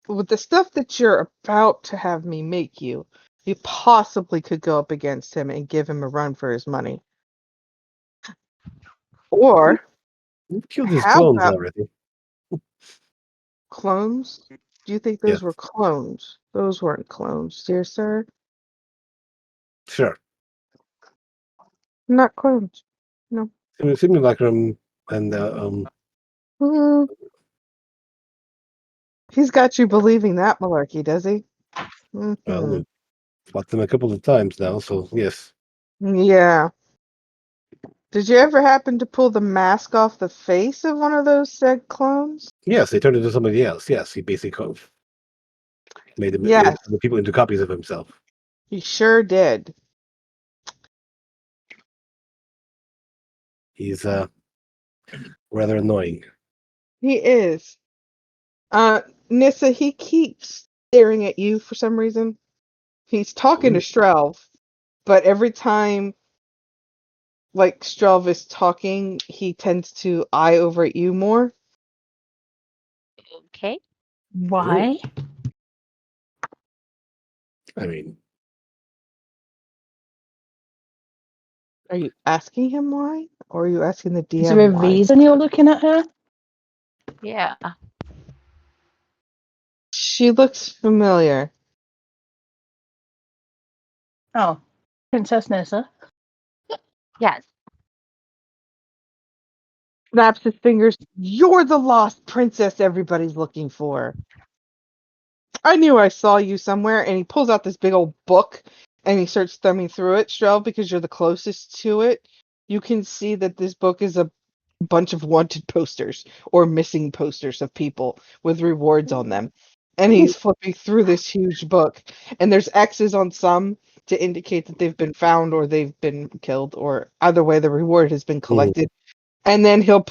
With the stuff that you're about to have me make you possibly could go up against him and give him a run for his money. Or We've killed his how clones about already. clones? Do you think Yes, those were clones? Those weren't clones, dear sir. sure. Not clones. No. Simulacrum and Hmm. He's got you believing that malarkey, does he? well, Hmm. we've fought them a couple of times now, so yes. Yeah. Did you ever happen to pull the mask off the face of one of those said clones? Yes, they turned into somebody else. Yes, he basically made Yes, the people into copies of himself. he sure did. He's rather annoying. He is. Nissa, he keeps staring at you for some reason. He's talking to Strelv, but every time like Strelv is talking, he tends to eye over at you more. Okay. Why? I mean, Are you asking him why? Or are you asking the Is there DM a why? reason you're looking at her? Yeah. She looks familiar. Oh, Princess Nissa. Yes. Snaps his fingers. You're the lost princess everybody's looking for. I knew I saw you somewhere, and he pulls out this big old book and he starts thumbing through it, Strel, because you're the closest to it. You can see that this book is a bunch of wanted posters or missing posters of people with rewards on them. And he's flipping through this huge book, and there's X's on some to indicate that they've been found or they've been killed, or either way, the reward has been collected. And then he'll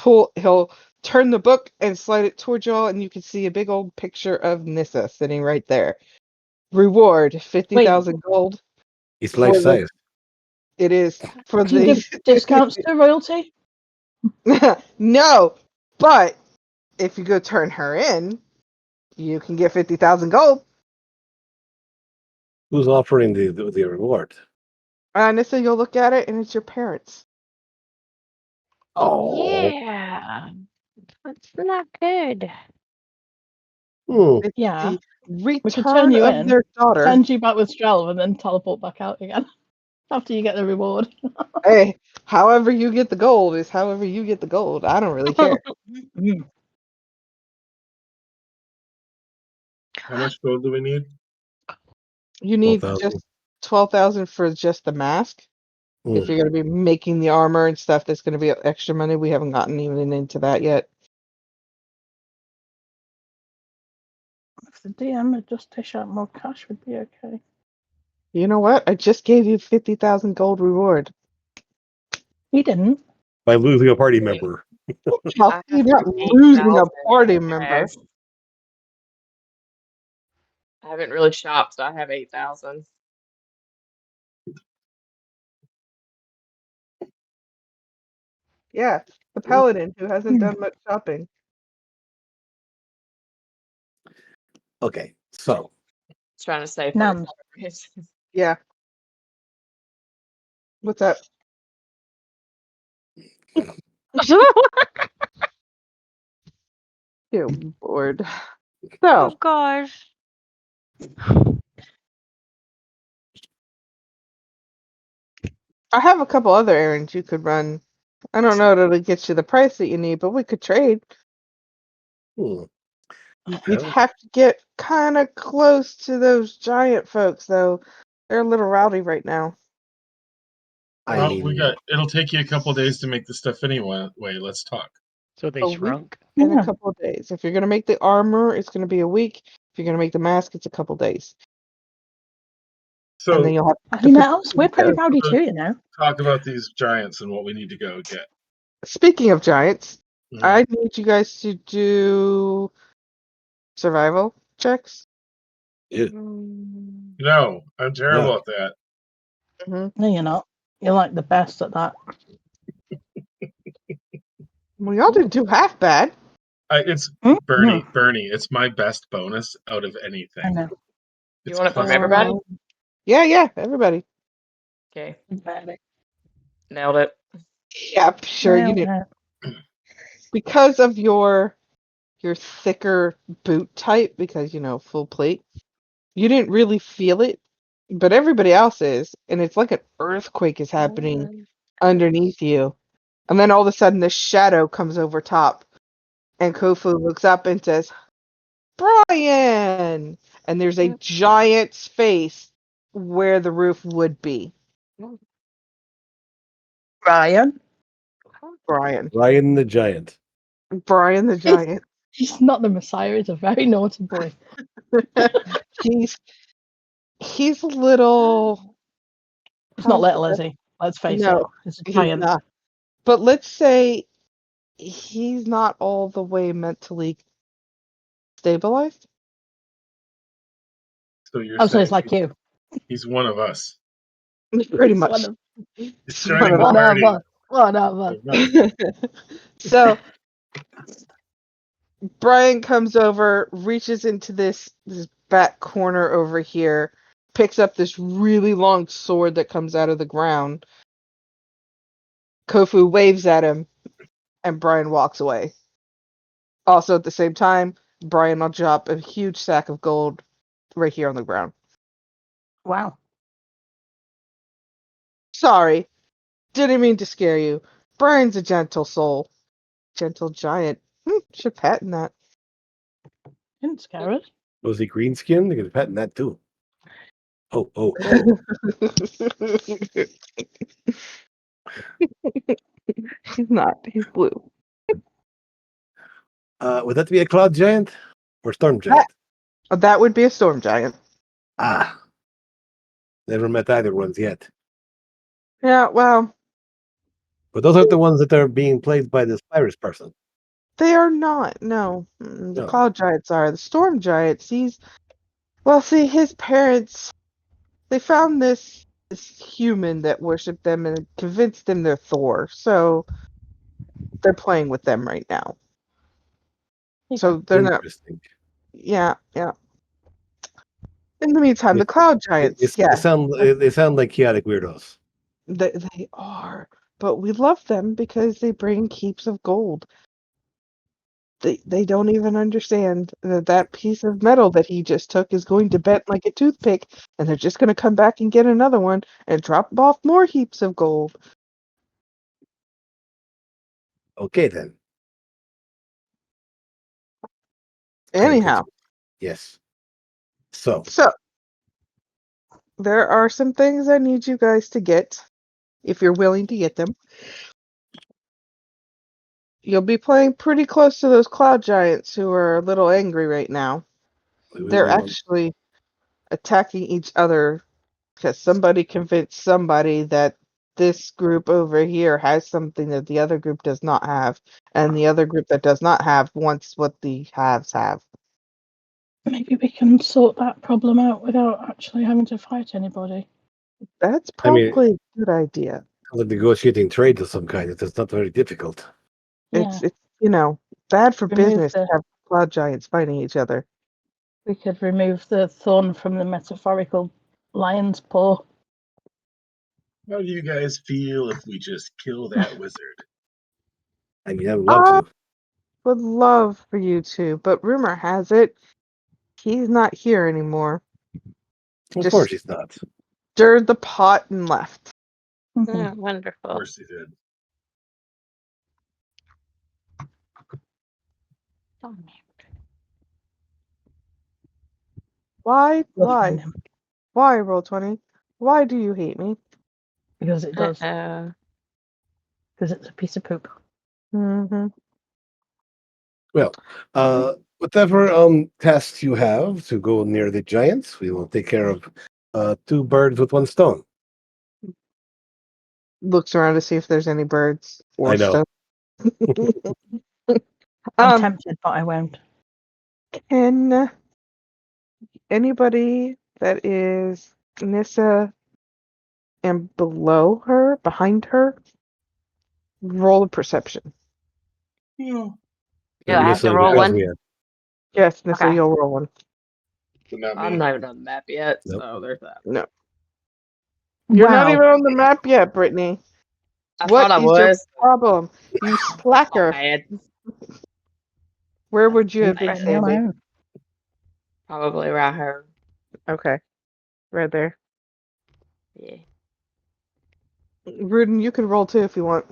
turn the book and slide it towards y'all, and you can see a big old picture of Nissa sitting right there. Reward 50,000 gold. he's For life the, size. it is for Do you give the discounts to royalty? no, but if you go turn her in, you can get 50,000 gold. Who's offering the reward? Nissa, you'll look at it, and it's your parents. Oh, Yeah. That's not good. It's Yeah. the We could return turn you of in, their daughter. send you back with Strelv, and then teleport back out again after you get the reward. Hey, however you get the gold is however you get the gold. I don't really care. How much gold do we need? You need 12,000. just 12,000 for just the mask. If you're going to be making the armor and stuff, that's going to be extra money. We haven't gotten even into that yet. If the DM would just dish out more cash, would be okay. You know what? I just gave you 50,000 gold reward. He didn't. By losing a party member. Well, I you're have not losing a 8,000 party in member. cash. I haven't really shopped, so I have 8,000. Yeah, the paladin who hasn't done much shopping. Okay, so Trying to save for Nams. retirement. Yeah. What's up? Ew, bored. So, Oh gosh. I have a couple other errands you could run. I don't know that it'll get you the price that you need, but we could trade. hmm, You'd well, have to get kind of close to those giant folks, though. They're a little rowdy right now. I Well, mean, it'll take you a couple days to make the stuff anyway. Let's talk. So they A week? shrunk. In a Yeah. couple of days. If you're gonna make the armor, it's gonna be a week. If you're gonna make the mask, it's a couple days. And then So you'll have Bloody to put metals, we're pretty rowdy uh, too, you know. talk about these giants and what we need to go get. Speaking of giants, Mhm. I need you guys to do survival checks. No, I'm terrible at that. hmm No, you're not. You're like the best at that. Well, y'all didn't do half bad. It's Mhm. Bernie. It's my best bonus out of anything. I know. It's want it from plus- everybody? Yeah, everybody. Okay, Very nailed it. Yep, sure you well did. done. Because of your thicker boot type, because full plate, you didn't really feel it, but everybody else is, and it's like an earthquake is happening underneath you. And then all of a sudden this shadow comes over top, and Kofu looks up and says, Brian! And there's a giant's face where the roof would be. Ryan, Brian. Ryan the Giant. Brian the giant. he's not the Messiah. He's a very naughty boy. he's a little. He's not how's little, the is he? Let's face it. No, He's a he's giant. not. But let's say he's not all the way mentally stabilized. So you're Oh, so saying it's like you. he's one of us. Pretty He's much. one of- He's He's joining the one One of party. us. One of us. So Brian comes over, reaches into this back corner over here, picks up this really long sword that comes out of the ground. Kofu waves at him, and Brian walks away. Also, at the same time, Brian will drop a huge sack of gold right here on the ground. Wow. Sorry, didn't mean to scare you. Brian's a gentle soul. Gentle giant. Should patent that. Didn't scare us. Was he green skinned? They're going to patent that too. Oh. He's not. He's blue. Would that be a cloud giant or storm giant? That would be a storm giant. Ah. Never met either ones yet. Yeah, well, But those aren't the ones that are being played by this virus person. they are not. No. The No. cloud giants are. The storm giants, see, his parents, they found this human that worshipped them and convinced them they're Thor. So they're playing with them right now. So they're not. Interesting. Yeah. In the meantime, the cloud giants, They sound like chaotic weirdos. they are. But we love them because they bring heaps of gold. They don't even understand that piece of metal that he just took is going to bend like a toothpick, and they're just going to come back and get another one and drop off more heaps of gold. Okay then. Anyhow, Yes. So there are some things I need you guys to get, if you're willing to get them. You'll be playing pretty close to those cloud giants who are a little angry right now. They're actually attacking each other because somebody convinced somebody that this group over here has something that the other group does not have, and the other group that does not have wants what the haves have. Maybe we can sort that problem out without actually having to fight anybody. That's I mean- probably a good idea. like negotiating trade of some kind. It's not very difficult. Yeah. It's bad for Remove business to the- have cloud giants fighting each other. We could remove the thorn from the metaphorical lion's paw. How do you guys feel if we just kill that wizard? I mean, I would love to. Would love for you to, but rumor has it he's not here anymore. Of just- course he's not. Stirred the pot and left. Mhm. Oh, Of wonderful. course he did. Oh, man. Why? We'll find him. Why, Roll20? Why do you hate me? Because it does. Uh-oh. Because it's a piece of poop. Mm-hmm. Well, whatever tasks you have to go near the giants, we will take care of 2 birds with 1 stone. Looks around to see if there's any birds or I know. stuff. I'm tempted, but I won't. Can anybody that is Nissa and below her, behind her, roll a perception? Yeah. Do I have to Nissa roll one? Gazmia. Yes, Nissa, Okay. you'll roll one. But not I'm me. not even on the map yet, Nope. so there's that. No. You're not Wow. even on the map yet, Brittany. I What thought I is your was. problem? You slacker. Bad. Where would you have Leave been me standing? alone. Probably right here. Okay. Right there. Yeah. Rudin, you can roll too if you want.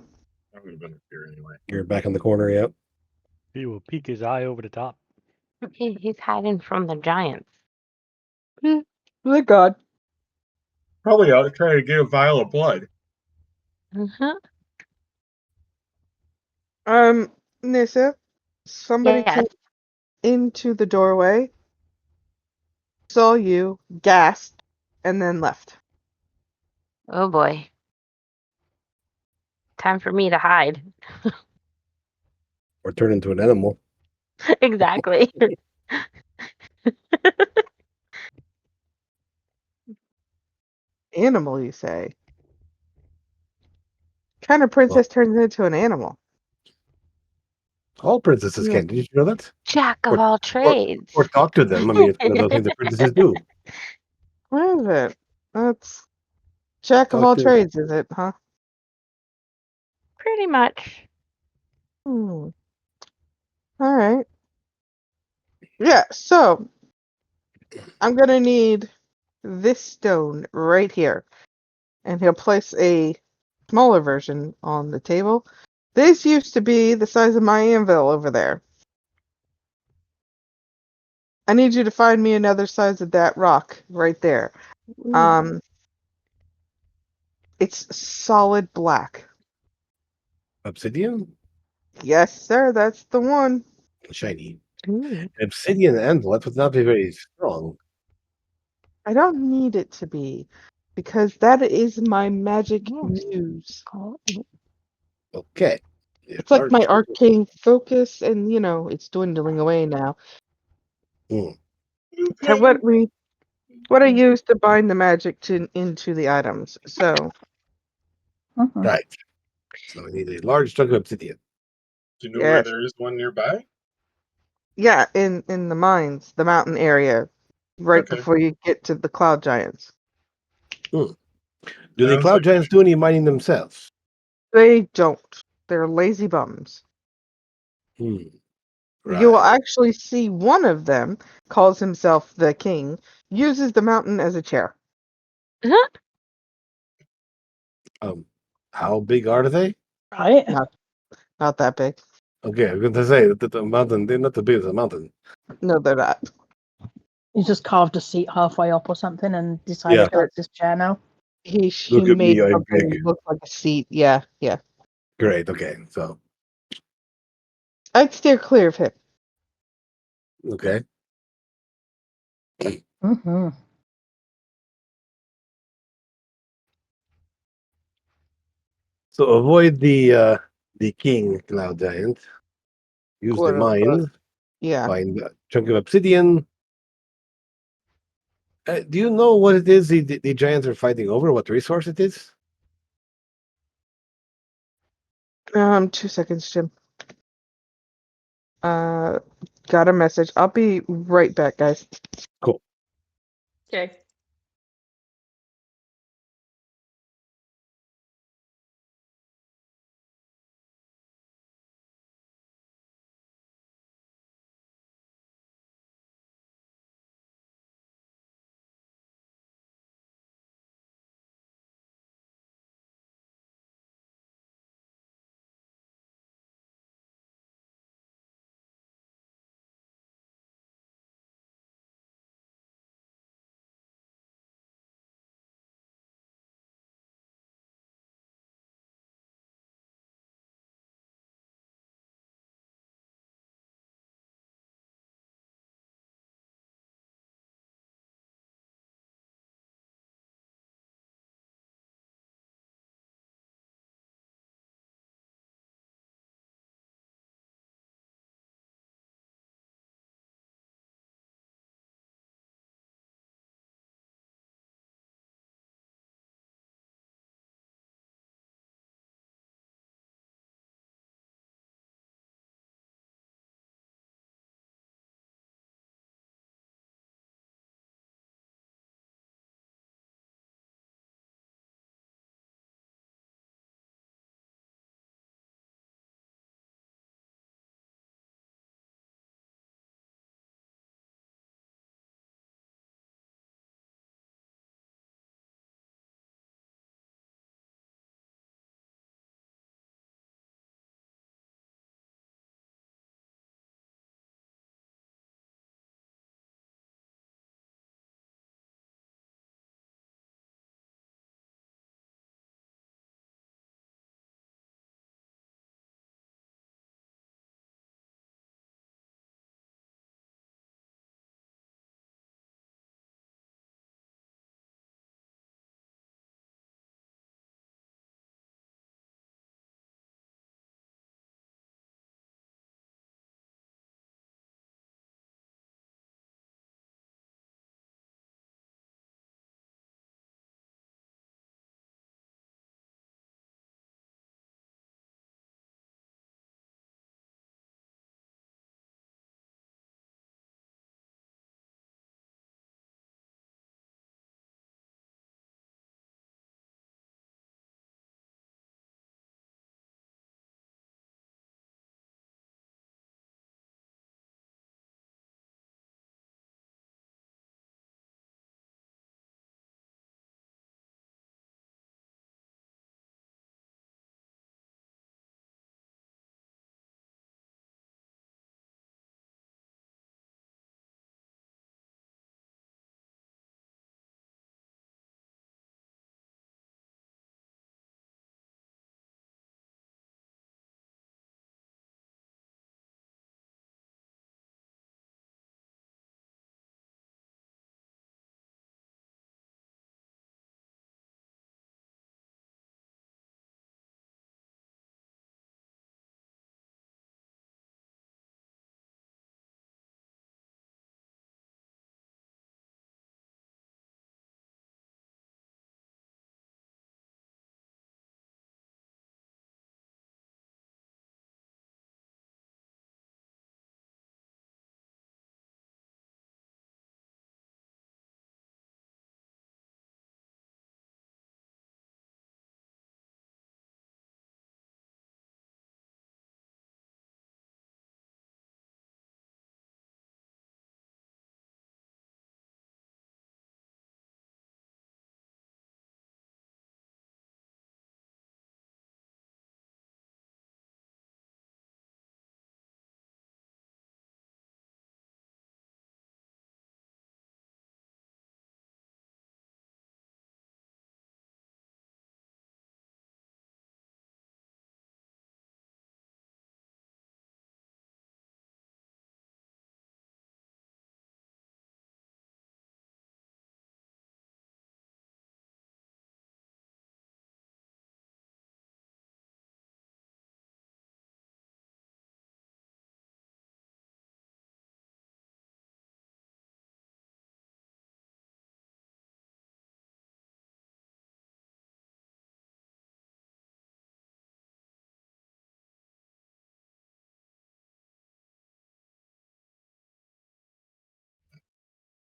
I would have been up here anyway. You're back in the corner, yep. He will peek his eye over the top. He's hiding from the giants. Thank God. Probably ought to try to get a vial of blood. Nissa, somebody Yes. came into the doorway, saw you, gasped, and then left. Oh boy. Time for me to hide. Or turn into an animal. Exactly. Animal, you say? What kind of princess turns into an animal? All princesses Yeah. can. Did you know that? Jack of Or- all trades. Or talk to them. I mean, it's one of those things that princesses do. What is it? That's Jack of Talk all to- trades, is it, huh? Pretty much. All right. Yeah, so I'm gonna need this stone right here. And he'll place a smaller version on the table. This used to be the size of my anvil over there. I need you to find me another size of that rock right there. It's solid black. Obsidian? Yes, sir, that's the one. Shiny. Ooh. Obsidian anvil, that would not be very strong. I don't need it to be, because that is my magic muse. Okay. It's like my arcane focus, and it's dwindling away now. Hmm. So what I use to bind the magic into the items. So Mhm. Right. So we need a large chunk of obsidian. Do you know Yeah. where there is one nearby? yeah, in the mines, the mountain area, right Okay. before you get to the cloud giants. Do the Sounds cloud like- giants do any mining themselves? They don't. They're lazy bums. Hmm. You will Right. actually see one of them calls himself the king, uses the mountain as a chair. How big are they? Right? Not that big. Okay, I was going to say that the mountain, they're not as big as a mountain. No, they're not. You just carved a seat halfway up or something and decided Yeah. that's his chair now. He Look at made me, I'm something big. look like a seat. Yeah. Great, okay. So, I'd steer clear of him. okay. Mm-hmm. So avoid the king cloud giant. Use the Quote unquote. mine. Yeah. Find a chunk of obsidian. Do you know what it is the giants are fighting over? What resource it is? 2 seconds, Jim. Got a message. I'll be right back, guys. Okay.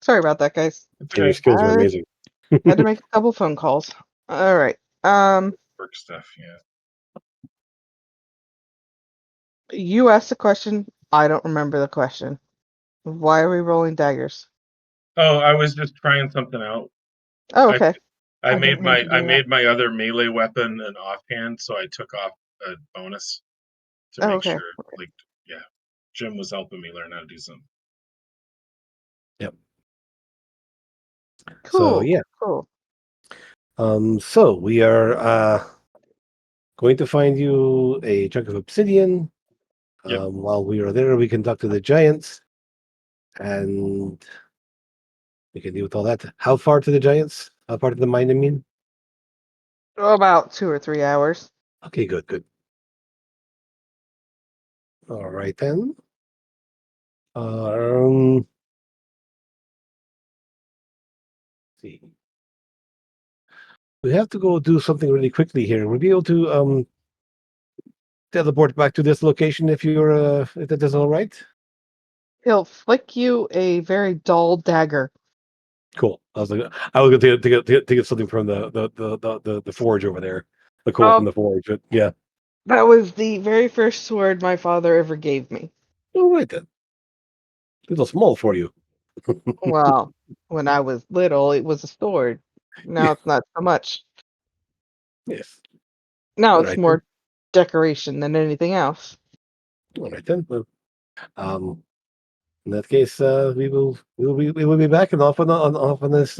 Sorry about that, guys. It's Yeah, your okay. skills are amazing. Had to make a couple phone calls. All right. Work stuff, yeah. You asked the question. I don't remember the question. Why are we rolling daggers? Oh, I was just trying something out. Oh, I- okay. I I made didn't mean to do that. my other melee weapon an offhand, so I took off a bonus to Oh, make okay. sure. Like, yeah, Jim was helping me learn how to do something. Cool. So yeah. Cool. So we are going to find you a chunk of obsidian. Yep. While we are there, we conducted the giants, and we can deal with all that. How far to the giants? How far to the mine? I mean. About 2 or 3 hours. Okay, good. All right then. See. We have to go do something really quickly here. We'll be able to teleport back to this location if that is all right. He'll flick you a very dull dagger. Cool. I was going to get something from the forge over there, the coal from the forge. But yeah. That was the very first sword my father ever gave me. All right then. A little small for you. Well, when I was little, it was a sword. Now it's not so much. Yes. Now All it's right, more decoration than anything else. All right then. Well, in that case, we will be back and off on this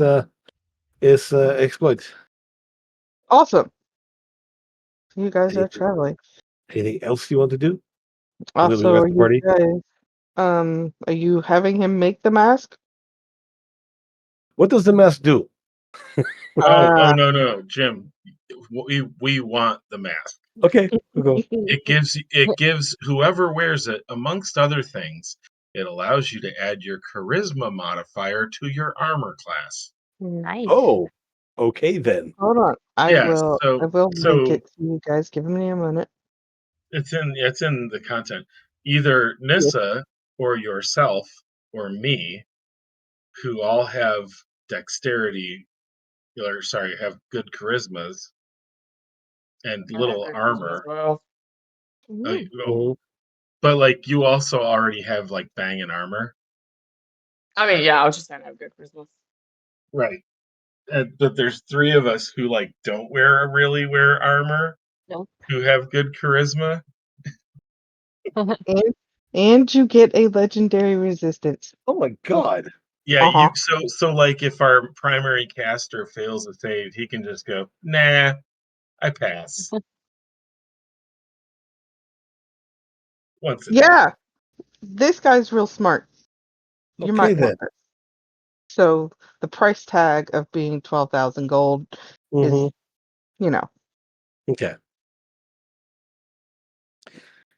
exploit. Awesome. You guys are Anything- traveling. Anything else you want to do? With the Also, rest of the party? you guys, are you having him make the mask? What does the mask do? Oh no, Jim. We want the mask. Okay, we'll go. It gives whoever wears it, amongst other things, it allows you to add your charisma modifier to your armor class. Nice. Oh, okay then. Hold on. I Yeah, will link so it to you guys. Give me a minute. it's in the content. Either Nissa or yourself or me, who all have dexterity, or sorry, have good charismas and little armor. Well, Mhm. But like you also already have like banging armor. I mean, yeah, I was just saying I have good Christmas. Right. But there's three of us who like don't really wear armor, Nope. who have good charisma. And you get a legendary resistance. Oh my god. Yeah, Uh-huh. so like if our primary caster fails a save, he can just go, nah, I pass. Once a day. Yeah. This guy's real smart. You Okay might then. want this. So the price tag of being 12,000 gold is, Mhm. you know. Okay.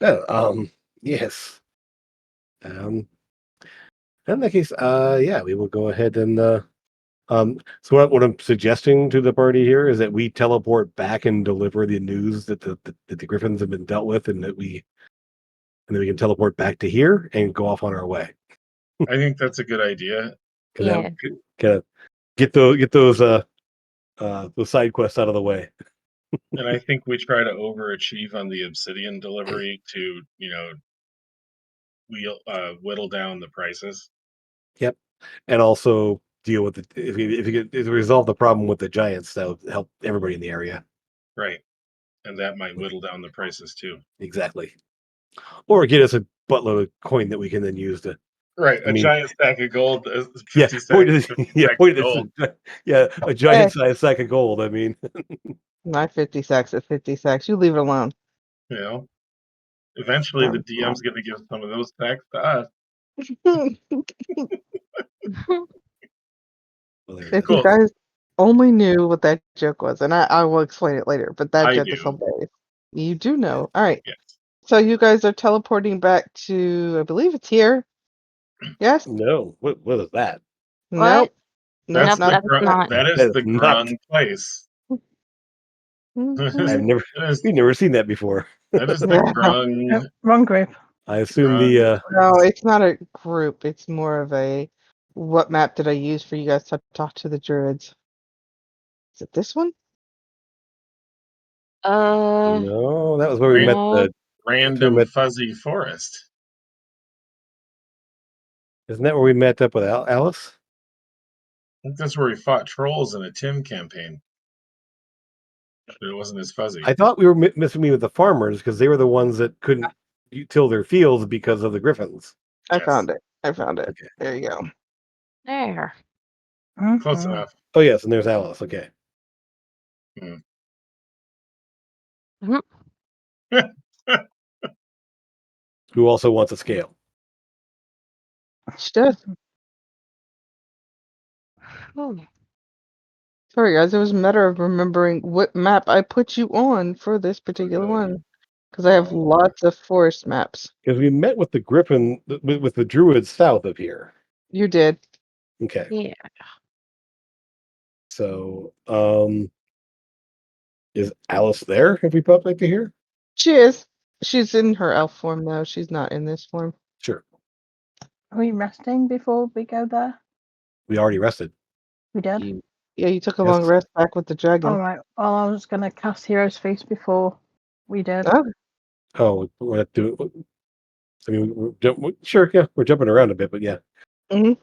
Oh, yes. In that case, yeah, we will go ahead and so what I'm suggesting to the party here is that we teleport back and deliver the news that the Griffins have been dealt with, and then we can teleport back to here and go off on our way. I think that's a good idea. Yeah. Kind of get those side quests out of the way. And I think we try to overachieve on the obsidian delivery to, whittle down the prices. Yep, and also deal with it if you resolve the problem with the giants, that would help everybody in the area. Right. And that might whittle down the prices too. Exactly, or get us a buttload of coin that we can then use to. Right. I mean, giant stack of gold. 50 Yeah, sacks, point of 50 yeah, sacks point of of gold. yeah, a giant sized sack of gold. I mean, My 50 sacks at 50 sacks. You leave it alone. Eventually the Um, DM's going to give some of those sacks to us. well, there it If is. you Cool. guys only knew what that joke was, and I will explain it later, but that I joke is do. hilarious. You do know. All right. Yes. So you guys are teleporting back to, I believe it's here. Yes? No, what is that? Nope. That's Nope, Nope, that's not. that is That is the not. Grun place. I've never we've never seen that before. That is the Yeah. Grun. Yep, wrong group. I assume Grun. No, it's not a group. It's more of a What map did I use for you guys to talk to the druids? Is it this one? No, that was where we met no. the. Random met- fuzzy forest. Isn't that where we met up with Alice? I think that's where we fought trolls in a Tim campaign. But it wasn't as fuzzy. I thought we were missing me with the farmers because they were the ones that couldn't till their fields because of the griffins. I Yes. found it. I found it. Okay. There you go. There. Close Mhm. enough. Oh yes, and there's Alice. Okay. Who also wants a scale? She does. Oh. Sorry, guys. It was a matter of remembering what map I put you on for this particular one. Because I have lots of forest maps. Because we met with the griffin with the druids south of here. You did. Okay. Yeah. So, is Alice there? If we pop back to here, She is. She's in her elf form, though. She's not in this form. sure. Are we resting before we go there? We already rested. We did. Yeah, you took a Yes. long rest back with the dragon. All right. Well, I was gonna cast Hero's Feast before we did. Oh, Oh, we're not doing. I mean, sure, yeah, we're jumping around a bit, but yeah. mhm.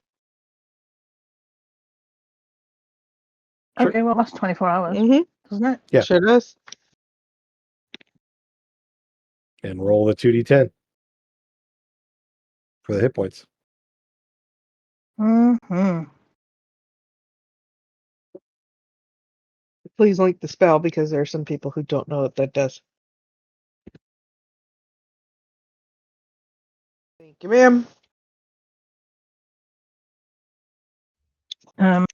Sure. Okay, well, that's 24 hours, Mhm. doesn't it? Yeah. Sure does. And roll the 2d10 for the hit points. Mm-hmm. Please link the spell because there are some people who don't know what that does. Thank you, ma'am. 9,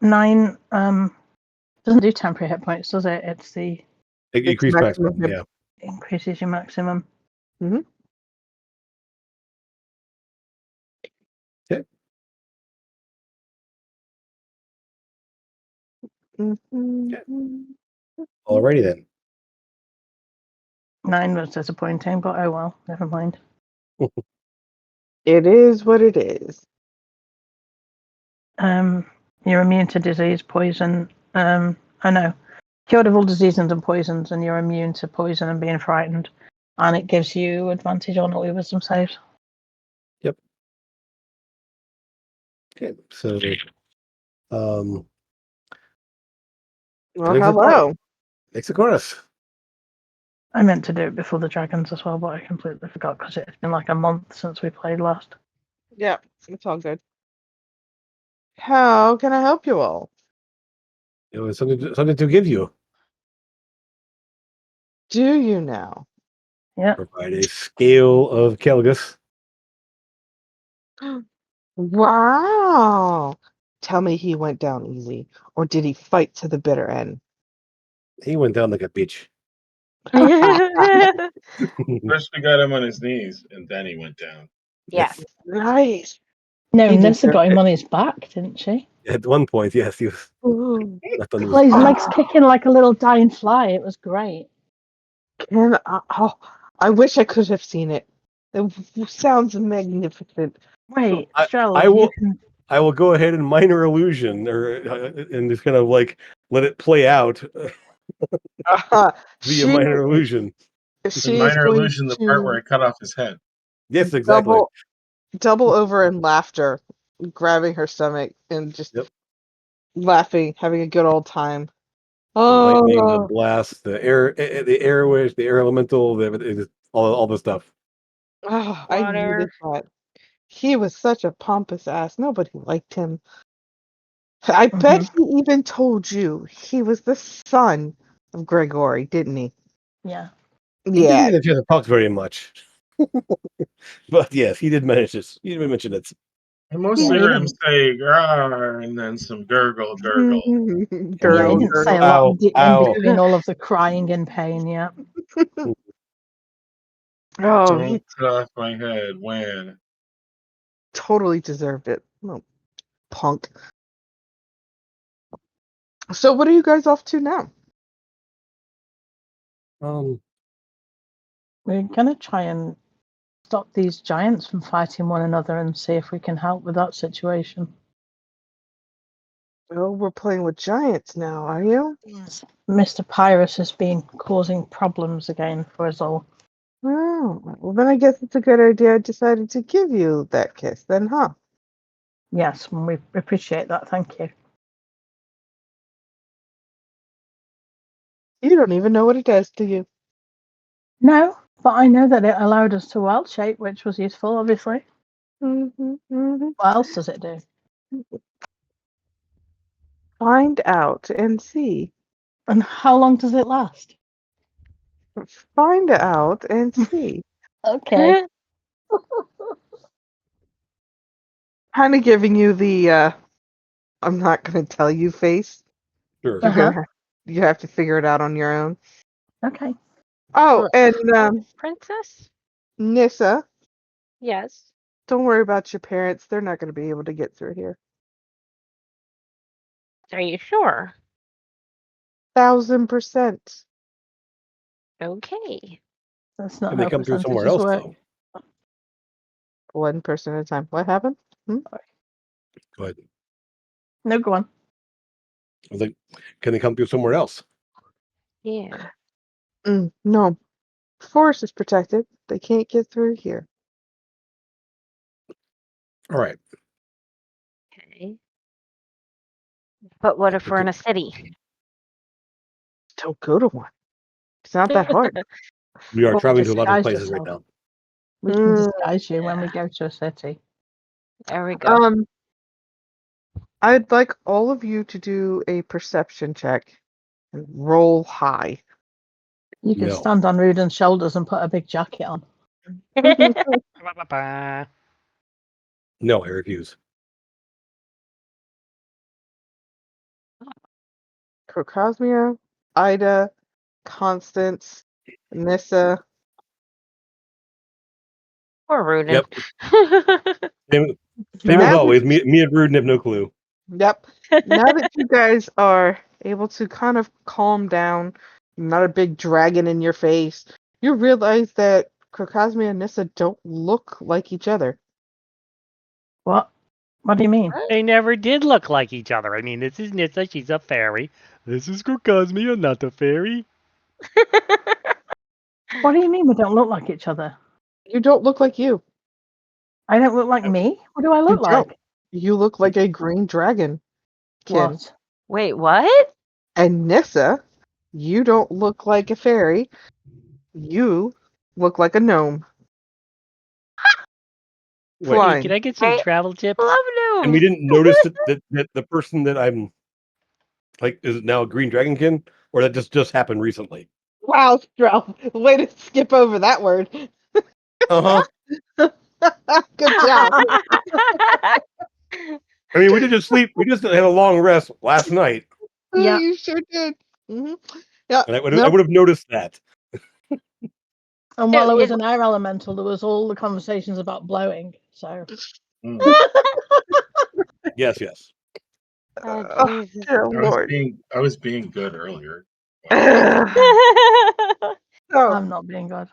9, doesn't do temporary hit points, does it? It's the It It's increased maximum maximum, hit- yeah. increases your maximum. Mhm. Alrighty then. 9 was disappointing, but oh well, never mind. It is what it is. You're immune to disease, poison. I know. Cured of all diseases and poisons, and you're immune to poison and being frightened. And it gives you advantage on all your wisdom saves. Okay, so Well, Thanks for hello. next to chorus. I meant to do it before the dragons as well, but I completely forgot because it's been like a month since we played last. Yeah, it's all good. How can I help you all? It was something to give you. Do you now? Yeah. Provide a scale of Kelgus. Wow. Tell me he went down easy, or did he fight to the bitter end? He went down like a bitch. First, we got him on his knees, and then he went down. Yes. Nice. No, He Nessa got deserved him it. on his back, didn't she? At one point, yes, he was Ooh. left on his Well, his Ah. legs kicking like a little dying fly. It was great. I wish I could have seen it. It sounds magnificent. Wait, I- Strel, I you will- can. I will go ahead and minor illusion, and just kind of like let it play out via She, minor illusion. she In is minor going illusion, the part where to I cut off his head. Yes, exactly. double over in laughter, grabbing her stomach and just Yep. laughing, having a good old time. The lightning, the Oh, blast, the air wish, the air elemental, all the stuff. I Water. needed that. He was such a pompous ass. Nobody liked him. I bet he even told you he was the son of Gregory, didn't he? Yeah. He didn't Yeah. get a chance to talk very much. But yes, he did manage this. He did mention it. I mostly he heard him didn't- say "Grr," and then some gurgle. Yeah, Gurgle, he didn't say a gurgle. lot Ow, in ow. between all of the crying and pain. Yeah. Oh, he Don't cut off my head. When? totally deserved it. Oh, punk. So what are you guys off to now? We're gonna try and stop these giants from fighting one another and see if we can help with that situation. Oh, we're playing with giants now, are you? Yes. Mr. Pyrus has been causing problems again for us all. Oh, well, then I guess it's a good idea I decided to give you that kiss, then, huh? Yes, and we appreciate that. Thank you. You don't even know what it does to you. No, but I know that it allowed us to wild shape, which was useful, obviously. Mm-hmm, mm-hmm. What else does it do? Find out and see. And how long does it last? Find out and see. Okay. Kind of giving you the I'm not going to tell you face. Sure. You're Uh-huh. gonna you have to figure it out on your own. Okay. Oh, and Princess? Nissa, Yes. don't worry about your parents. They're not going to be able to get through here. Are you sure? 1000%. Okay. That's not And they how come through somewhere percentages else, work. though. One person at a time. What happened? Go ahead. No, go on. I was like, can they come through somewhere else? Yeah. No. Forest is protected. They can't get through here. All right. Okay. But what if But we're in do- a city? Don't go to one. It's not that hard. We are Well, traveling to a lot of disguise places right yourself. now. We can disguise you when we go to a city. There we go. I'd like all of you to do a perception check and roll high. You can No. stand on Ruden's shoulders and put a big jacket on. Ba-ba-ba. No, I refuse. Crocosmia, Ida, Constance, Nissa. Poor Rudin. Yep. Same as Now always. Me and Ruden have no clue. Yep. Now that you guys are able to kind of calm down, not a big dragon in your face, you realize that Crocosmia and Nissa don't look like each other. What? What do you mean? They never did look like each other. I mean, this is Nissa, she's a fairy. This is Crocosmia, not a fairy. What do you mean we don't look like each other? You don't look like you. I don't look like me? What do I You look don't. like? You look like a green dragon. Kin. What? Wait, what? And Nissa, you don't look like a fairy. You look like a gnome. Wait, Hey, Flying. can I get some Hey, travel tips? Love and gnomes. we didn't notice that the person that I'm like is it now a green dragonkin, or that just happened recently. Wow, Strelf. Way to skip over that word. Uh huh. Good job. I mean, we did just sleep. We just had a long rest last night, Yeah. You sure did. Hmm. Yeah. and I would Nope. have noticed that. And while I was it- an air elemental, there was all the conversations about blowing. So Mm. Yes, yes. Oh, Oh, Jesus. dear Lord. I was being good earlier. So, I'm not being good.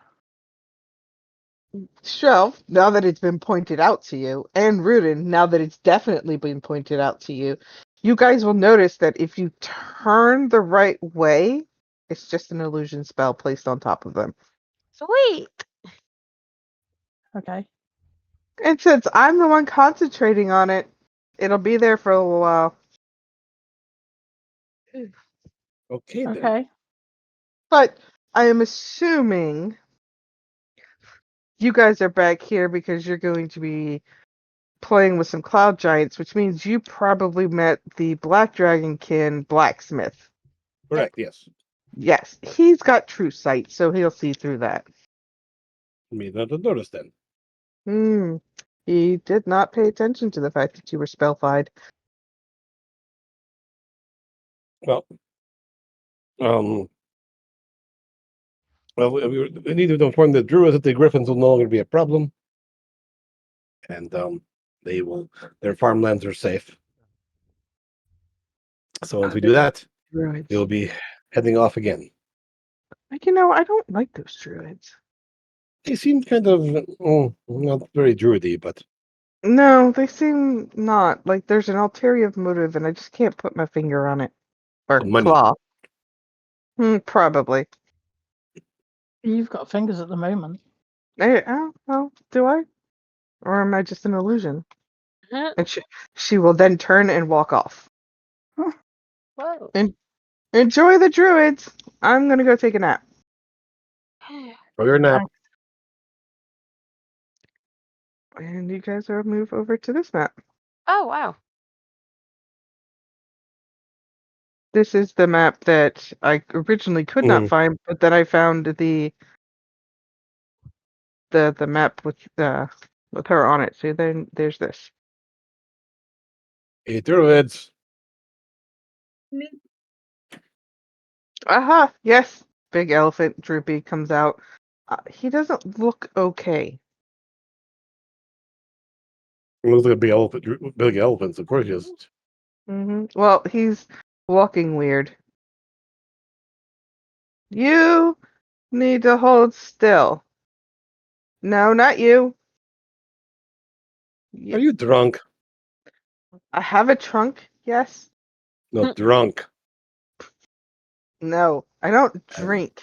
Shelf, now that it's been pointed out to you, and Rudin, now that it's definitely been pointed out to you, you guys will notice that if you turn the right way, it's just an illusion spell placed on top of them. Sweet. Okay. And since I'm the one concentrating on it, it'll be there for a little while. Okay. Then. Okay. But I am assuming you guys are back here because you're going to be playing with some cloud giants, which means you probably met the Black Dragonkin blacksmith. Correct. Yes. Yes, he's got true sight, so he'll see through that. Me not have noticed then. He did not pay attention to the fact that you were spellfied. Well, well, we need to inform the druids that the griffins will no longer be a problem, and their farmlands are safe. So once we do that, Druids. we'll be heading off again. You know, I don't like those druids. They seem kind of not very druidy, but No, they seem not. Like there's an ulterior motive, and I just can't put my finger on it. Or Money. claw. Probably. You've got fingers at the moment. Oh, do I? Or am I just an illusion? Huh? And she will then turn and walk off. Whoa. Enjoy the druids. I'm gonna go take a nap. for your nap. And you guys will move over to this map. Oh, wow. This is the map that I originally could not Mm. find, but then I found the map with her on it. So then there's this. Hey, druids. Aha! Yes, big elephant Droopy comes out. He doesn't look okay. It looks like a big elephant. Big elephants, of course, yes. Well, he's walking weird. You need to hold still. No, not you. Are you drunk? I have a trunk. Yes. No, drunk. No, I don't drink.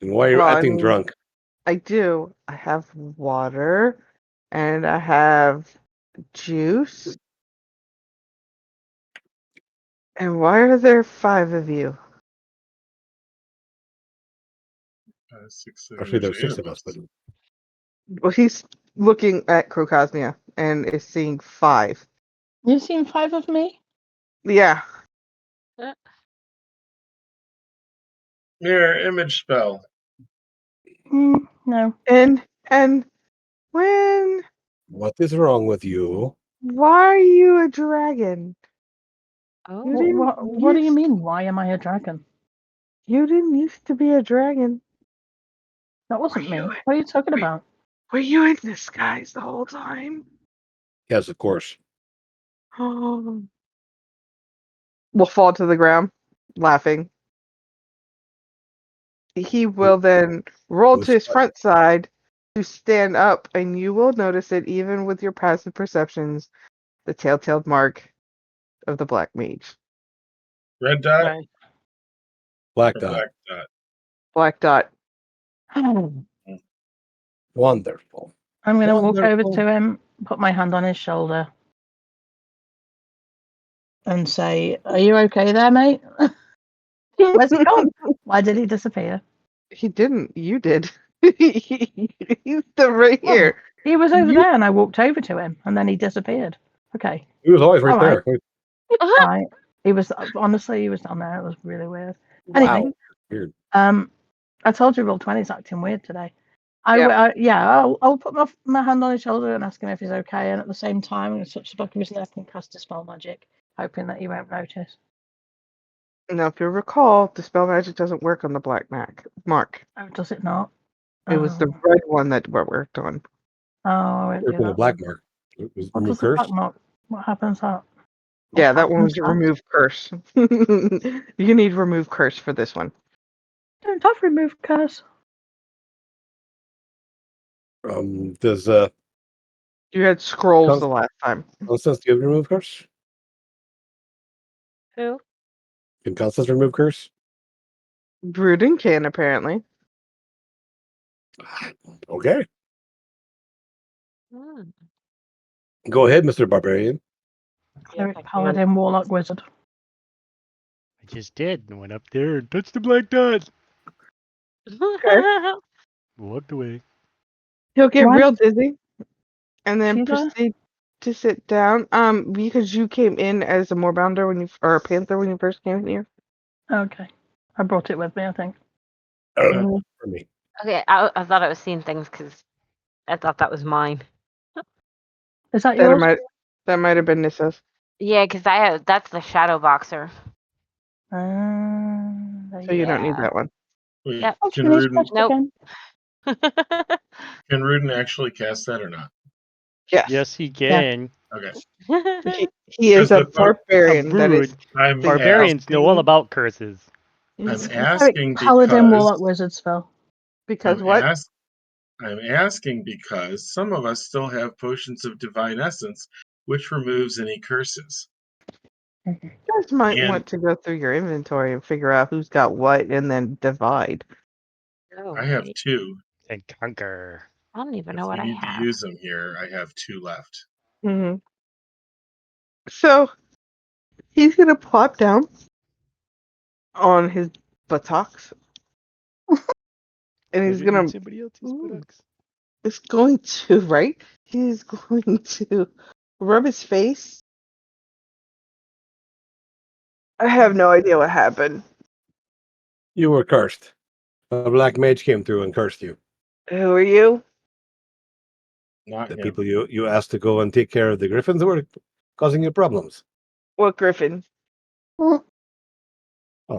And why are you Well, I acting mean, drunk? I do. I have water and I have juice. And why are there 5 of you? 6, Actually, there's 6 8 of us, but Well, he's looking at Crocosmia and is seeing 5. You've seen 5 of me? Yeah. Mirror image spell. No. And when what is wrong with you? why are you a dragon? Oh, You didn't What do you used- mean? Why am I a dragon? You didn't used to be a dragon. That wasn't Are me. you- What are you talking wait. about? Were you in disguise the whole time? Yes, of course. Oh. Will fall to the ground, laughing. He will then roll Who's to his that? front side to stand up, and you will notice it even with your passive perceptions, the telltale mark of the black mage. Red dot Right. Black or dot. black dot? Black dot. Wonderful. I'm going to walk over Wonderful. to him, put my hand on his shoulder, and say, "Are you okay there, mate? Where's he gone? Why did he disappear?" He didn't. You did. He's still right Well, here. he was over You- there, and I walked over to him, and then he disappeared. Okay, He was always right All right. there. right. He was honestly, he was down there. It was really weird. Anyway, Wow. Weird. I told you Roll20's acting weird today. I'll put my hand on his shoulder and ask him if he's okay, and at the same time, I'm going to touch the back of his neck and cast Dispel Magic, hoping that he won't notice. Now, if you recall, the spell magic doesn't work on the black mark. Oh, does it not? It was the red one that we worked on. I won't do From the that black then. mark. It was What remove does the black curse. mark? What happens that? Yeah, What that one was happens that? remove curse. You need remove curse for this one. Don't have remove curse. Does You had scrolls Cons- the last time. Constance give remove curse? who? Can Constance remove curse? Brooding can, apparently. Okay. Hmm. Go ahead, Mr. Barbarian. Cleric, I can. Paladin, Warlock, Wizard. I just did and went up there and touched the black dot. Walked away. He'll get Why? real dizzy and then Sheila? proceed to sit down. Because you came in as a Moorbounder or a Panther when you first came here. Okay. I brought it with me, I think. Mhm. For me. Okay, I thought I was seeing things because I thought that was mine. Is that That yours? might have been Nissa's. Yeah, because that's the Shadow Boxer. So you don't need that one. Wait, Yep. Oh, can she needs Rudin touched Nope. again. can Rudin actually cast that or not? Yes. Yes, he can. Okay. He is a Because the barbarian. That is. I'm Barbarians know all asking- about curses. I'm Cleric, asking Paladin, because Warlock, Wizard spell. Because I'm what? I'm asking because some of us still have potions of divine essence, which removes any curses. You guys might And want to go through your inventory and figure out who's got what and then divide. Oh, I have right. 2. And conquer. I don't even If know what we I need to have. use them here, I have 2 left. Mm-hmm. So he's gonna plop down on his buttocks, and he's Better than gonna. somebody else's Ooh. buttocks. Is going to right. He's going to rub his face. I have no idea what happened. You were cursed. A black mage came through and cursed you. Who are you? Not The him. people you asked to go and take care of the griffins were causing you problems. What Griffin? Oh,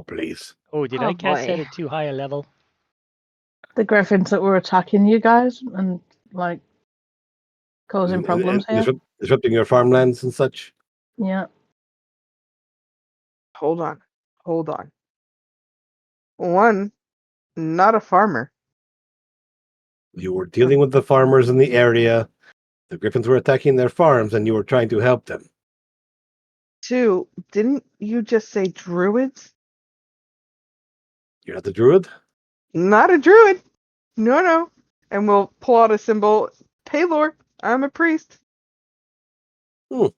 please. Oh, did Oh, I cast that boy. at too high a level? The griffins that were attacking you guys and like causing problems here. Disrupting your farmlands and such. Yeah. Hold on. One, not a farmer. You were dealing with the farmers in the area. The griffins were attacking their farms, and you were trying to help them. Two, didn't you just say druids? You're not the druid? Not a druid. No. And we'll pull out a symbol. Paylor, I'm a priest. Mm.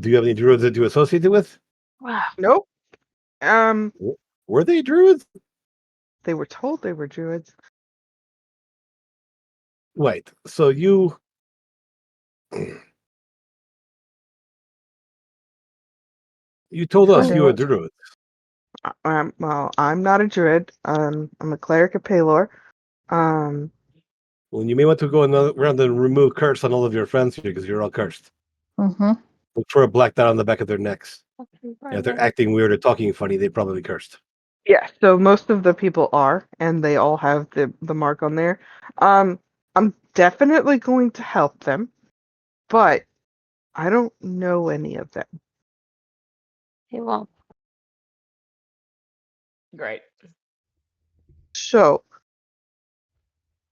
Do you have any druids that you associated with? Wow. Nope. Were they druids? They were told they were druids. Wait, so you... You told us you were druids. Well, I'm not a druid. I'm a cleric of Paylor. Well, you may want to go around and remove curse on all of your friends here because you're all cursed. Mm-hmm. Look for a black dot on the back of their necks. And if they're acting weird or talking funny, they probably cursed. Yeah, so most of the people are, and they all have the mark on there. I'm definitely going to help them, but I don't know any of them. He won't. Great. So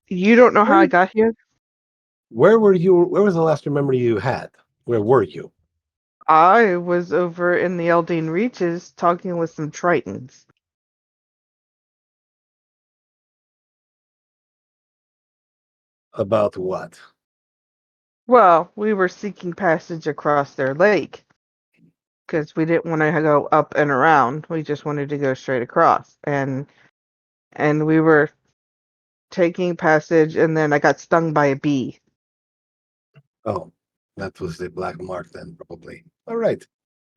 you don't know how I got here? Where were you? Where was the last memory you had? Where were you? I was over in the Eldine Reaches talking with some Tritons. About what? Well, we were seeking passage across their lake because we didn't want to go up and around. We just wanted to go straight across, and we were taking passage, and then I got stung by a bee. Oh, that was the black mark then, probably. All right.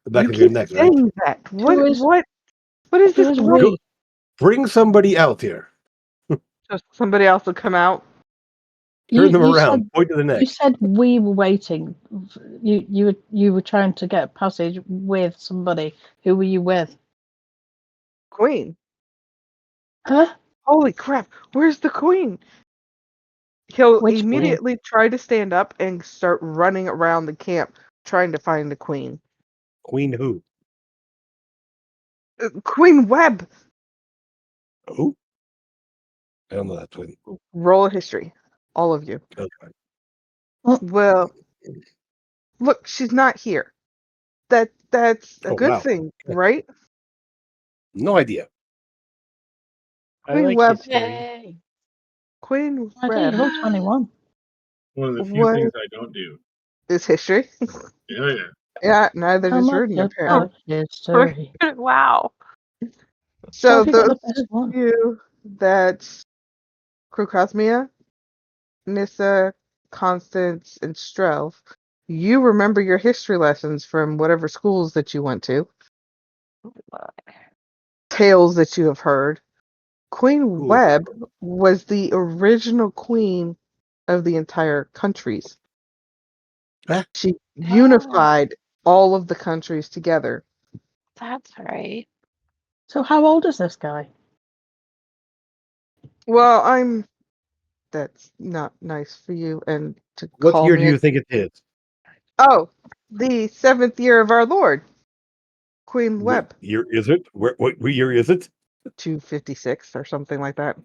The back You of your keep neck, right? saying that. What is Who this? is What? we? Bring somebody out here. So somebody else will come out. Turn them You around. said, Point to the neck. you said we were waiting. You were trying to get passage with somebody. Who were you with? Queen. Huh? Holy crap! Where's the queen? He'll Which queen? immediately try to stand up and start running around the camp trying to find the queen. Queen who? Queen Webb. Who? I don't know that twin. Roll a history, all of you. Okay. Well, look, she's not here. That's a Oh, good wow. thing, right? No idea. I Queen like Webb. history. Yay. Queen I Webb did roll 21. One of the few What? things I don't do. is history. Yeah. Yeah, neither How does much Ruden is apparently. history? Wow. So Have you got those the best one? of you that Krukosmia, Nissa, Constance, and Strelv, you remember your history lessons from whatever schools that you went to. Tales that you have heard. Queen Webb was the original queen of the entire countries. Huh? She unified all of the countries together. That's right. So how old is this guy? Well, that's not nice for you and to What call year me. do you think it is? Oh, the 7th year of our Lord, Queen Webb, What year is it? What year is it? 256 or something like that.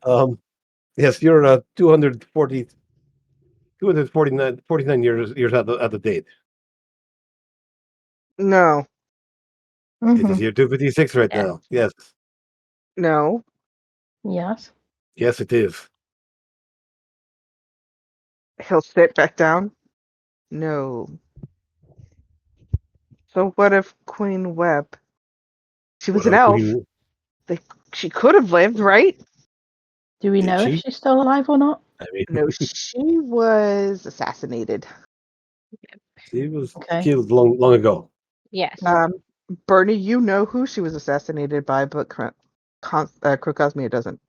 Yes, you're 249 years out the date. No, It Mhm. is year 256 right Yeah. now. Yes. no. Yes. Yes, it is. He'll sit back down. No. So what if Queen Web? She was an elf. She could have lived, right? Do we Did know she? if she's still alive or not? I mean, No, she was assassinated. she was Okay. killed long ago. Yes. Bernie, you know who she was assassinated by, but Crocosmia doesn't.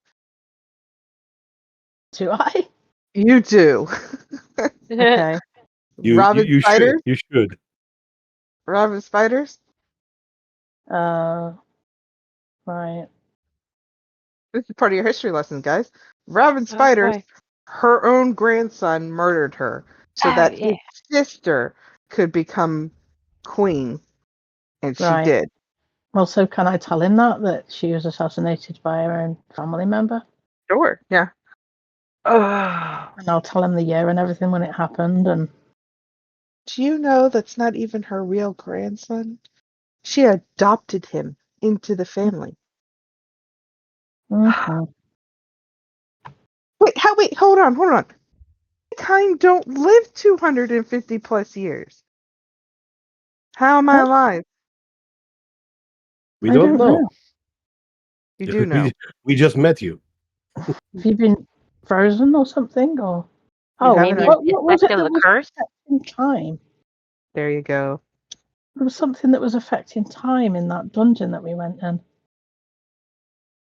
Do I? You do. Okay. Robin You should. Spiders? You should. Robin Spiders? Right. This is part of your history lesson, guys. Robin Spiders, Okay. her own grandson murdered her so Oh, that yeah. his sister could become queen. And she Right. did. Well, so can I tell him that she was assassinated by her own family member? Sure, yeah. Oh, And I'll tell him the year and everything when it happened. And do you know that's not even her real grandson? She adopted him into the family. Mhm. Wait, hold on. Kind don't live 250 plus years. How am I What? alive? We I don't don't know. know. You do know. We just met you. Have you been frozen or something? Or You oh, haven't- Maybe what was it effect of that the was curse. affecting time? There you go. There was something that was affecting time in that dungeon that we went in.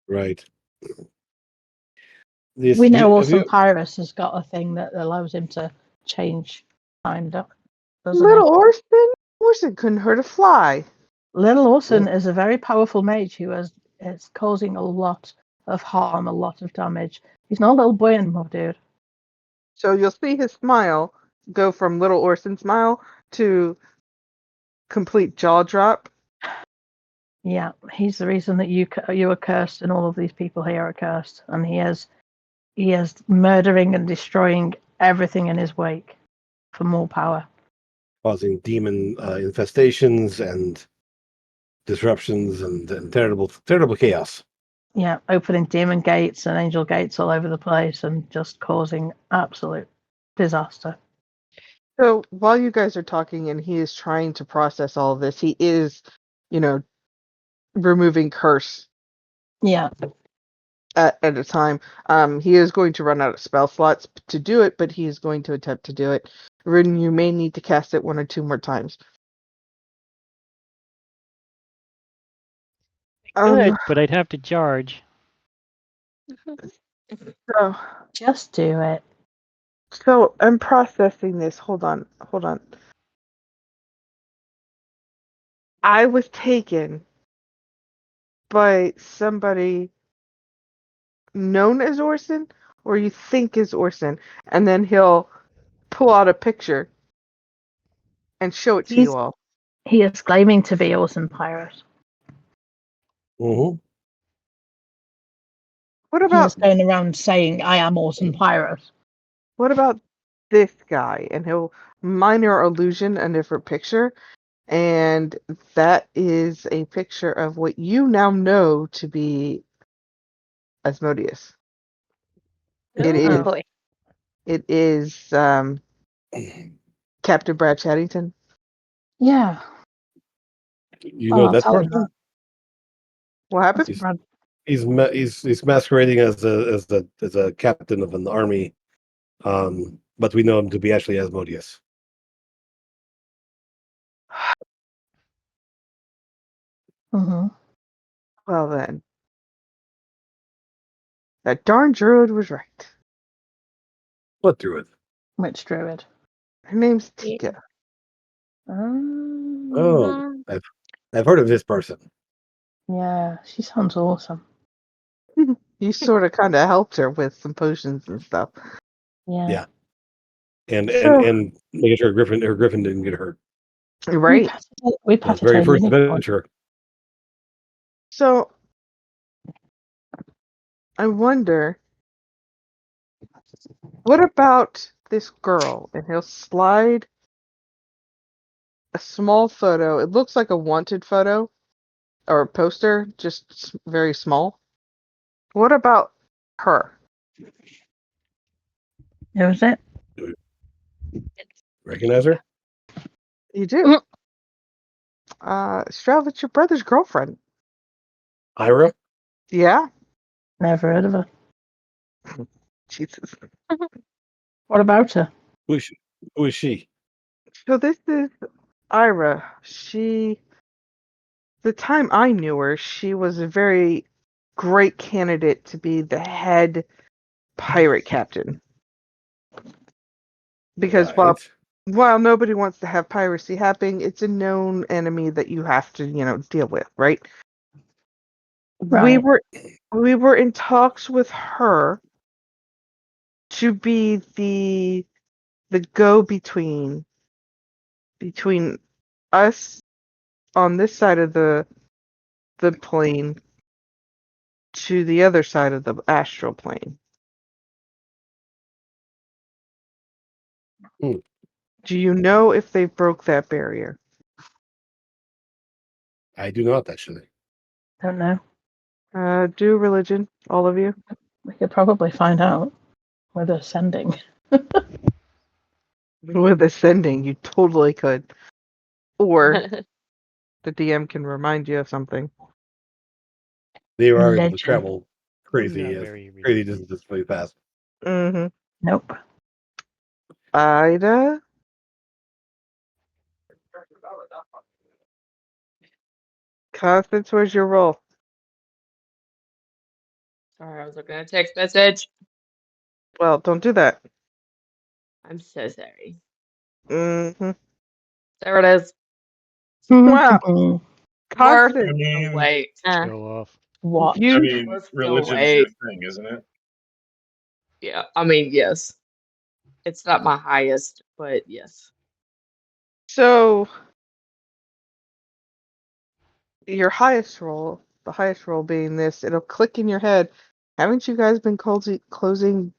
Right. We know Have you- Orson Pyrus has got a thing that allows him to change time, doesn't Little Orson? Orson couldn't hurt a fly. he? Little Orson is a very powerful mage who is causing a lot of harm, a lot of damage. He's not a little boy anymore, dude. So you'll see his smile go from Little Orson smile to complete jaw drop. Yeah, he's the reason that you are cursed, and all of these people here are cursed, and he is murdering and destroying everything in his wake for more power. causing demon infestations and disruptions and terrible chaos. Yeah, opening demon gates and angel gates all over the place, and just causing absolute disaster. So while you guys are talking and he is trying to process all of this, he is, removing curse Yeah, at a time. He is going to run out of spell slots to do it, but he is going to attempt to do it. Rin, you may need to cast it 1 or 2 more times. Good, Um, but I'd have to charge. just do it. So I'm processing this. Hold on. I was taken by somebody known as Orson, or you think is Orson, and then he'll pull out a picture and show it to He's- you all. He is claiming to be Orson Pyrus. Mm-hmm. What He about is going around saying, "I am Orson Pyrus." this guy? And he'll minor illusion a different picture, and that is a picture of what you now know to be Asmodeus. It Ooh, is. boy. It is Captain Brad Chaddington. Yeah. You know I'll that tell him person? What happened? That's Brad. He's masquerading as a captain of an army, but we know him to be actually Asmodeus. Mm-hmm. Well then, that darn druid was right. What druid? Which druid? Her name's Yeah. Tika. Oh, I've heard of this person. Yeah, she sounds awesome. You sort of kind of helped her with some potions and stuff. Yeah. Yeah. And So- and making sure her griffin didn't get hurt. Right. We The patted very her first unicorn. adventure. So I wonder What about this girl? And he'll slide a small photo. It looks like a wanted photo or a poster, just very small. What about her? Who was it? Recognize her? You do. Stroud, it's your brother's girlfriend. Ira? Yeah. Never heard of her. Jesus. What about her? Who is she? Who is she? So this is Ira. The time I knew her, she was a very great candidate to be the head pirate captain. Because Right. while nobody wants to have piracy happening, it's a known enemy that you have to, deal with, right? Right. We were in talks with her to be the go-between between us on this side of the plane to the other side of the astral plane. Hmm. Do you know if they broke that barrier? I do not actually. Don't know. Do religion, all of you. We could probably find out with her sending. With ascending, you totally could. Or the DM can remind you of something. They are able to Legend. travel crazy, Not yes, very crazy religious. distances really fast. Mm-hmm. Nope. Ida? Constance, where's your roll? Sorry, I was looking at a text message. Well, don't do that. I'm so sorry. Mm-hmm. There it is. Wow. Mm-hmm. I Constance, mean, Wait. Show off. What? I you mean, Let's go religion's your wait. thing, isn't it? Yeah, I mean, yes. It's not my highest, but yes. so your highest roll, the highest roll being this, it'll click in your head. Haven't you guys been closing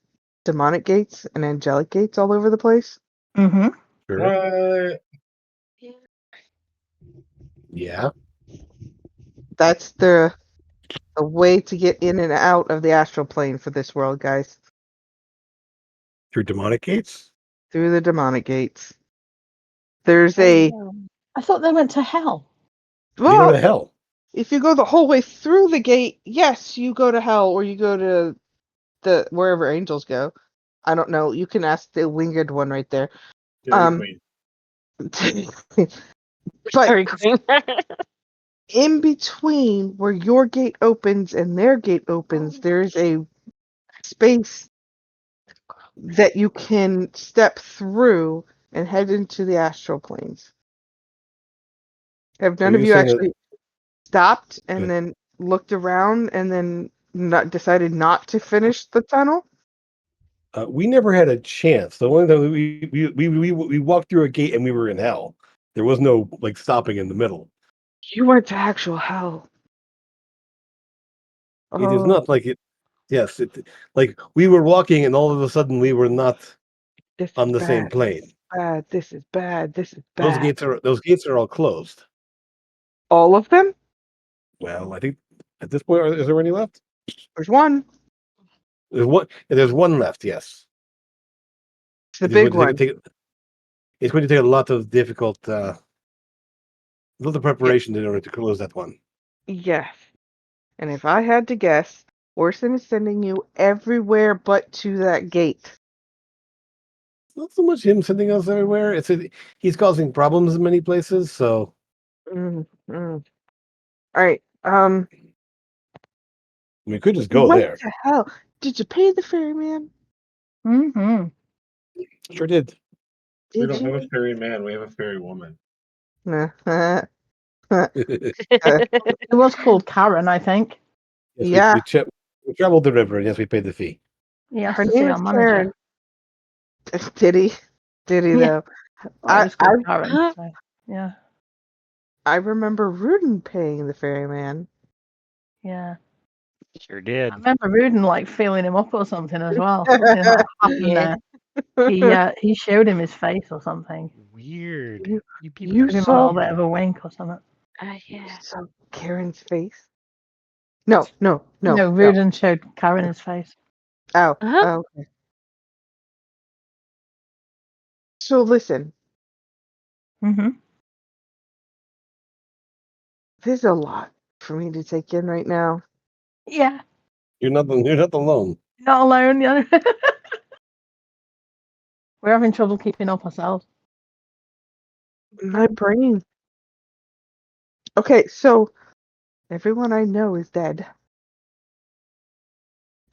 demonic gates and angelic gates all over the place? Mm-hmm. Sure. What? Yeah. That's the way to get in and out of the astral plane for this world, guys. Through demonic gates? Through the demonic gates. There's I thought they went to hell. You go well, to hell. if you go the whole way through the gate, yes, you go to hell, or you go to the wherever angels go. I don't know. You can ask the winged one right there. Dairy Queen. But Very Queen. in between where your gate opens and their gate opens, there's a space that you can step through and head into the astral planes. Have none of you're you saying that- actually stopped and Good. then looked around and then decided not to finish the tunnel? We never had a chance. The only time we walked through a gate and we were in hell. There was no like stopping in the middle. You went to actual hell. It is Oh, not like it. Yes, like we were walking and all of a sudden we were not this on is the same bad. plane. Bad. This is bad. This is Those bad. gates are all closed. All of them? Well, I think at this point, is there any left? There's one. There's one left. Yes, It's the It is going big to one. it's going to take a lot of difficult, a lot of preparation in order to close that one. Yes. And if I had to guess, Orson is sending you everywhere but to that gate. Not so much him sending us everywhere. He's causing problems in many places. So All right. we could just You go went there. to hell. Did you pay the ferryman? Mm-hmm. Sure did. We Did don't have you? a fairy man, we have a fairy woman. Nah. It was called Karen, I think. Yes, Yeah. we traveled the river. And yes, we paid the fee. He has Her to see name our is manager. Karen. Did he? Did he Yeah. though? Well, it was I called Karen. So, yeah. I remember Rudin paying the ferryman. Yeah. Sure did. I remember Rudin like feeling him up or something as well. Something like happened Yeah. there. He showed him his face or something. Weird. You- You people you are Gave him a saw- little bit of a wink or something. Yeah. So Karen's face. No. No, Rudin showed Karen his face. Oh, Uh-huh. okay. So listen, Mm-hmm. there's a lot for me to take in right now. Yeah, You're not alone. not alone. Yeah. We're having trouble keeping up ourselves. My brain. Okay, so everyone I know is dead.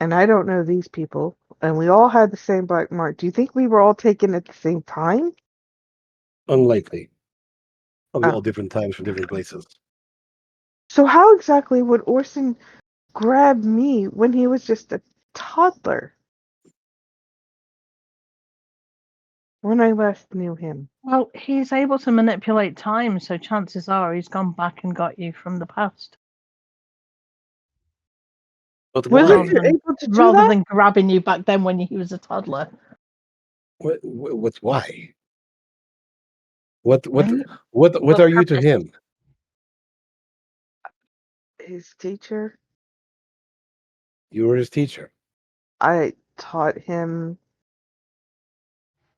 And I don't know these people. And we all had the same black mark. Do you think we were all taken at the same time? Unlikely. Probably Oh. all different times from different places. So how exactly would Orson grab me when he was just a toddler? When I last knew him. Well, he's able to manipulate time, so chances are he's gone back and got you from the past. But Was why? he able to do Rather that? than grabbing you back then when he was a toddler. What's why? What are you to him? His teacher. You were his teacher. I taught him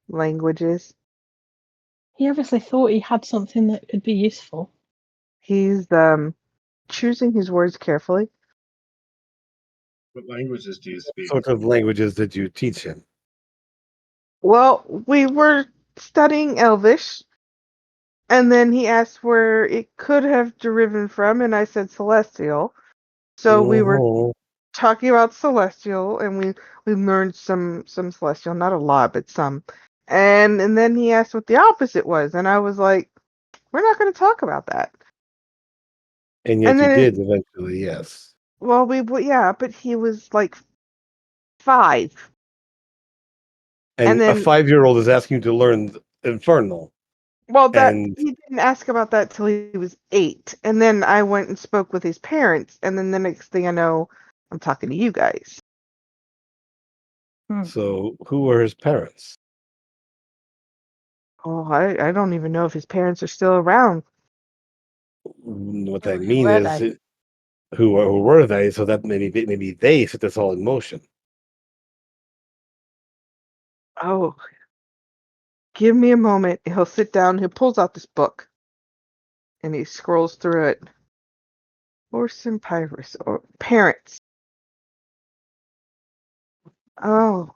languages. He obviously thought he had something that could be useful. He's choosing his words carefully. What languages do you What speak? sort of languages did you teach him? Well, we were studying Elvish, and then he asked where it could have deriven from, and I said Celestial. So we were Mhm. talking about Celestial, and we learned some Celestial, not a lot, but some. And then he asked what the opposite was, and I was like, we're not going to talk about that. And yet And you then did eventually, yes. well, yeah, but he was like 5. And And a then 5-year-old is asking you to learn Infernal. well, that And he didn't ask about that till he was 8, and then I went and spoke with his parents, and then the next thing I know, I'm talking to you guys. so who were his parents? Oh, I don't even know if his parents are still around. What Who I mean were is, they? who were they? So that maybe they set this all in motion. Oh, give me a moment. He'll sit down. He pulls out this book, and he scrolls through it. Orson Pyrus, or parents. Oh,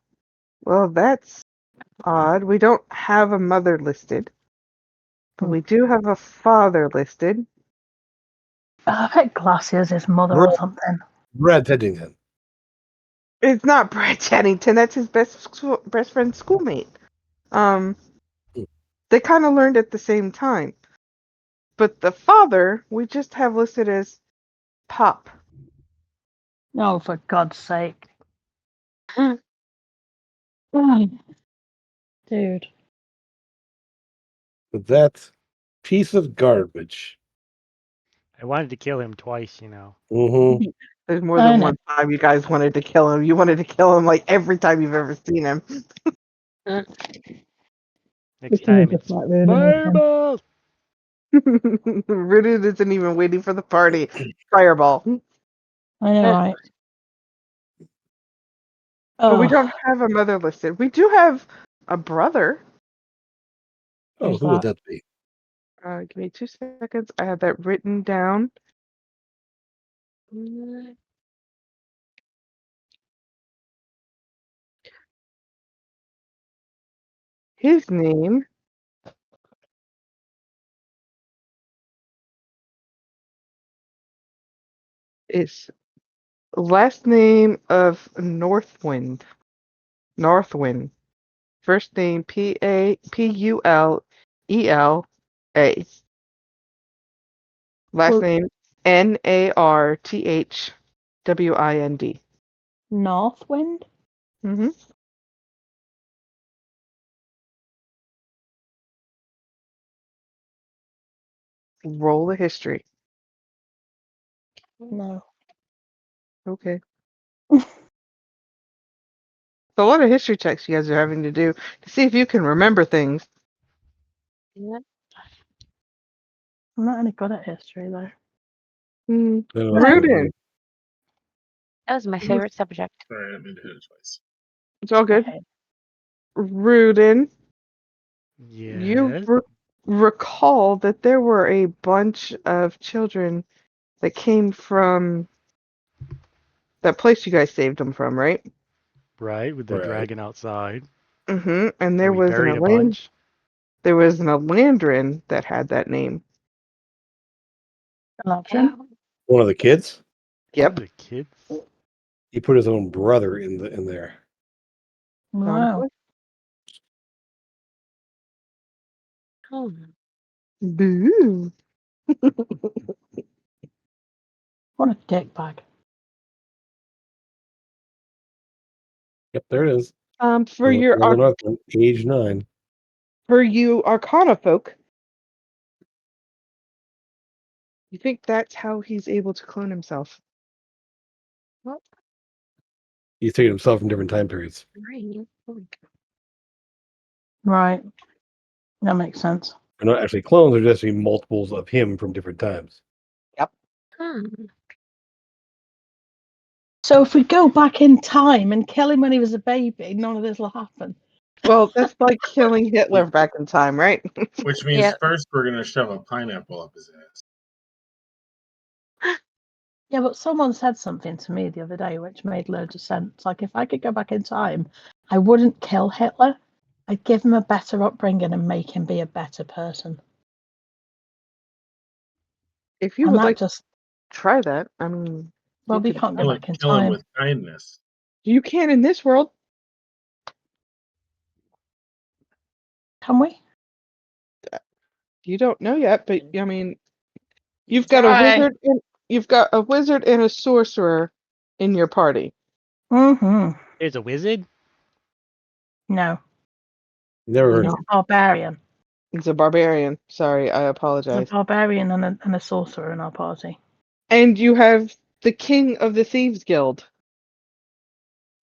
well, that's odd. We don't have a mother listed, but we do have a father listed. I bet Glacier's his mother or something. Brad Teddington. It's not Brad Jennington. That's his best friend's schoolmate. They kind of learned at the same time. But the father, we just have listed as Pop. Oh, for God's sake. Dude. But that piece of garbage. I wanted to kill him twice, you know. Mm-hmm. There's more I than know. one time you guys wanted to kill him. You wanted to kill him like every time you've ever seen him. Next time it's fireball. Rudy isn't even waiting for the party. Fireball. I know, right? But we Oh, don't have a mother listed. We do have a brother. Oh, Who's who would that? that be? Give me 2 seconds. I have that written down. His name is last name of Northwind. Northwind. First name Pulelea. Last Well- name Narthwind. Northwind? Mm-hmm. Roll the history. No. Okay. It's a lot of history checks you guys are having to do to see if you can remember things. Yeah. I'm not any good at history though. Hmm. I don't know No. what's going on. Rudin. That was my Mhm. favorite subject. Sorry, I didn't mean to hit it twice. It's all good. Okay. Rudin, you Yes. recall that there were a bunch of children that came from that place you guys saved them from, right? Right, with the Right. dragon outside. Mm-hmm. And And there we was buried a bunch. there was an Elandrin that had that name. Election. One of the kids, Yep. The kids. he put his own brother in there. Wow. Hmm. Boo. What a dick bag. Yep, there it is. For your Little Northman, age 9. for you Arcana folk, you think that's how he's able to clone himself? He's taking himself from different time periods. Right. That makes sense. They're not actually clones; they're just multiples of him from different times. Hmm. So if we go back in time and kill him when he was a baby, none of this will happen. Well, that's like killing Hitler back in time, right? Which means Yeah. first we're gonna shove a pineapple up his ass. Yeah, but someone said something to me the other day which made loads of sense. Like, if I could go back in time, I wouldn't kill Hitler. I'd give him a better upbringing and make him be a better person. If you And would that like just, to try that, I mean, well, you we could can't go Kill, back in kill him time. with kindness. you can in this world. Can we? You don't know yet, but I mean, you've got a Try. wizard and you've got a wizard and a sorcerer in your party. Mm-hmm. There's a wizard. No. Never heard He's of a barbarian. He's a barbarian. Sorry, I There's a apologize. barbarian and a sorcerer in our party. And you have the king of the Thieves Guild.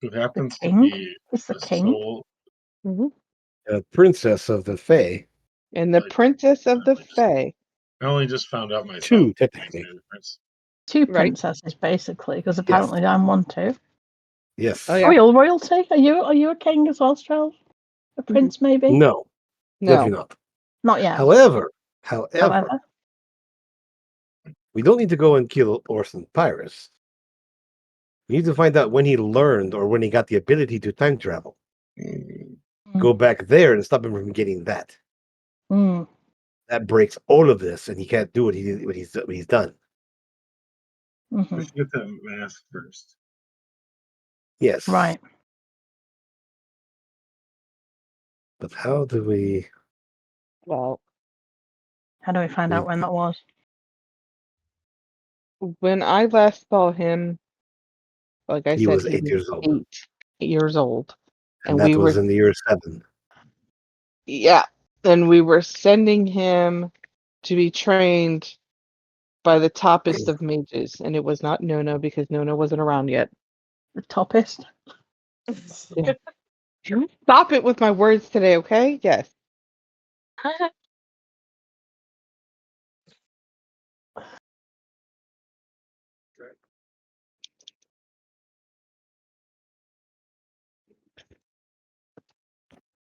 Who happens to king? be He's the a king. soul. a princess of the Fae. And the Like, princess of the like- Fae. I only just found out myself. Two, Makes technically. no difference. Two Right. princesses, basically, because apparently I'm one too. Yes. Oh, yeah. Are we all royalty? Are you a king as well, Strel? A prince, maybe? No, No. definitely not. Not yet. However, However. we don't need to go and kill Orson Pyrus. We need to find out when he learned or when he got the ability to time travel. Go back there and stop him from getting that. Mm. That breaks all of this, and he can't do what he's done. Mhm. We should get that mask first. Yes. Right. But how do we? Well, How do we find out when that was? when I last saw him, like I He said, was he 8 was years old, 8 years old. and we that was were, in the year 7. yeah, and we were sending him to be trained by the toppest of mages, and it was not Nona because Nona wasn't around yet. The toppest? Stop it with my words today, okay? Yes.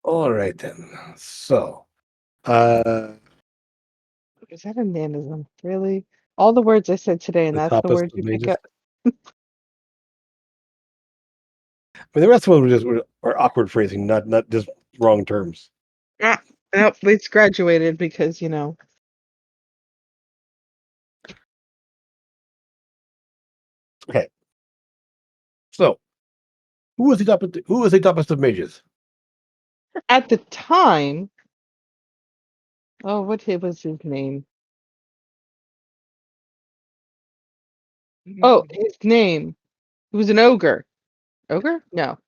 All right then. So, Is that a nanism? Really? All the words I said today, and the that's the toppest words of you pick mages. up. I mean, the rest of them were awkward phrasing, not just wrong terms. Nope, it's graduated because, you know. Okay. So, who was the toppest of mages? At the time, what was his name? Oh, his name. He was an ogre. Ogre? No.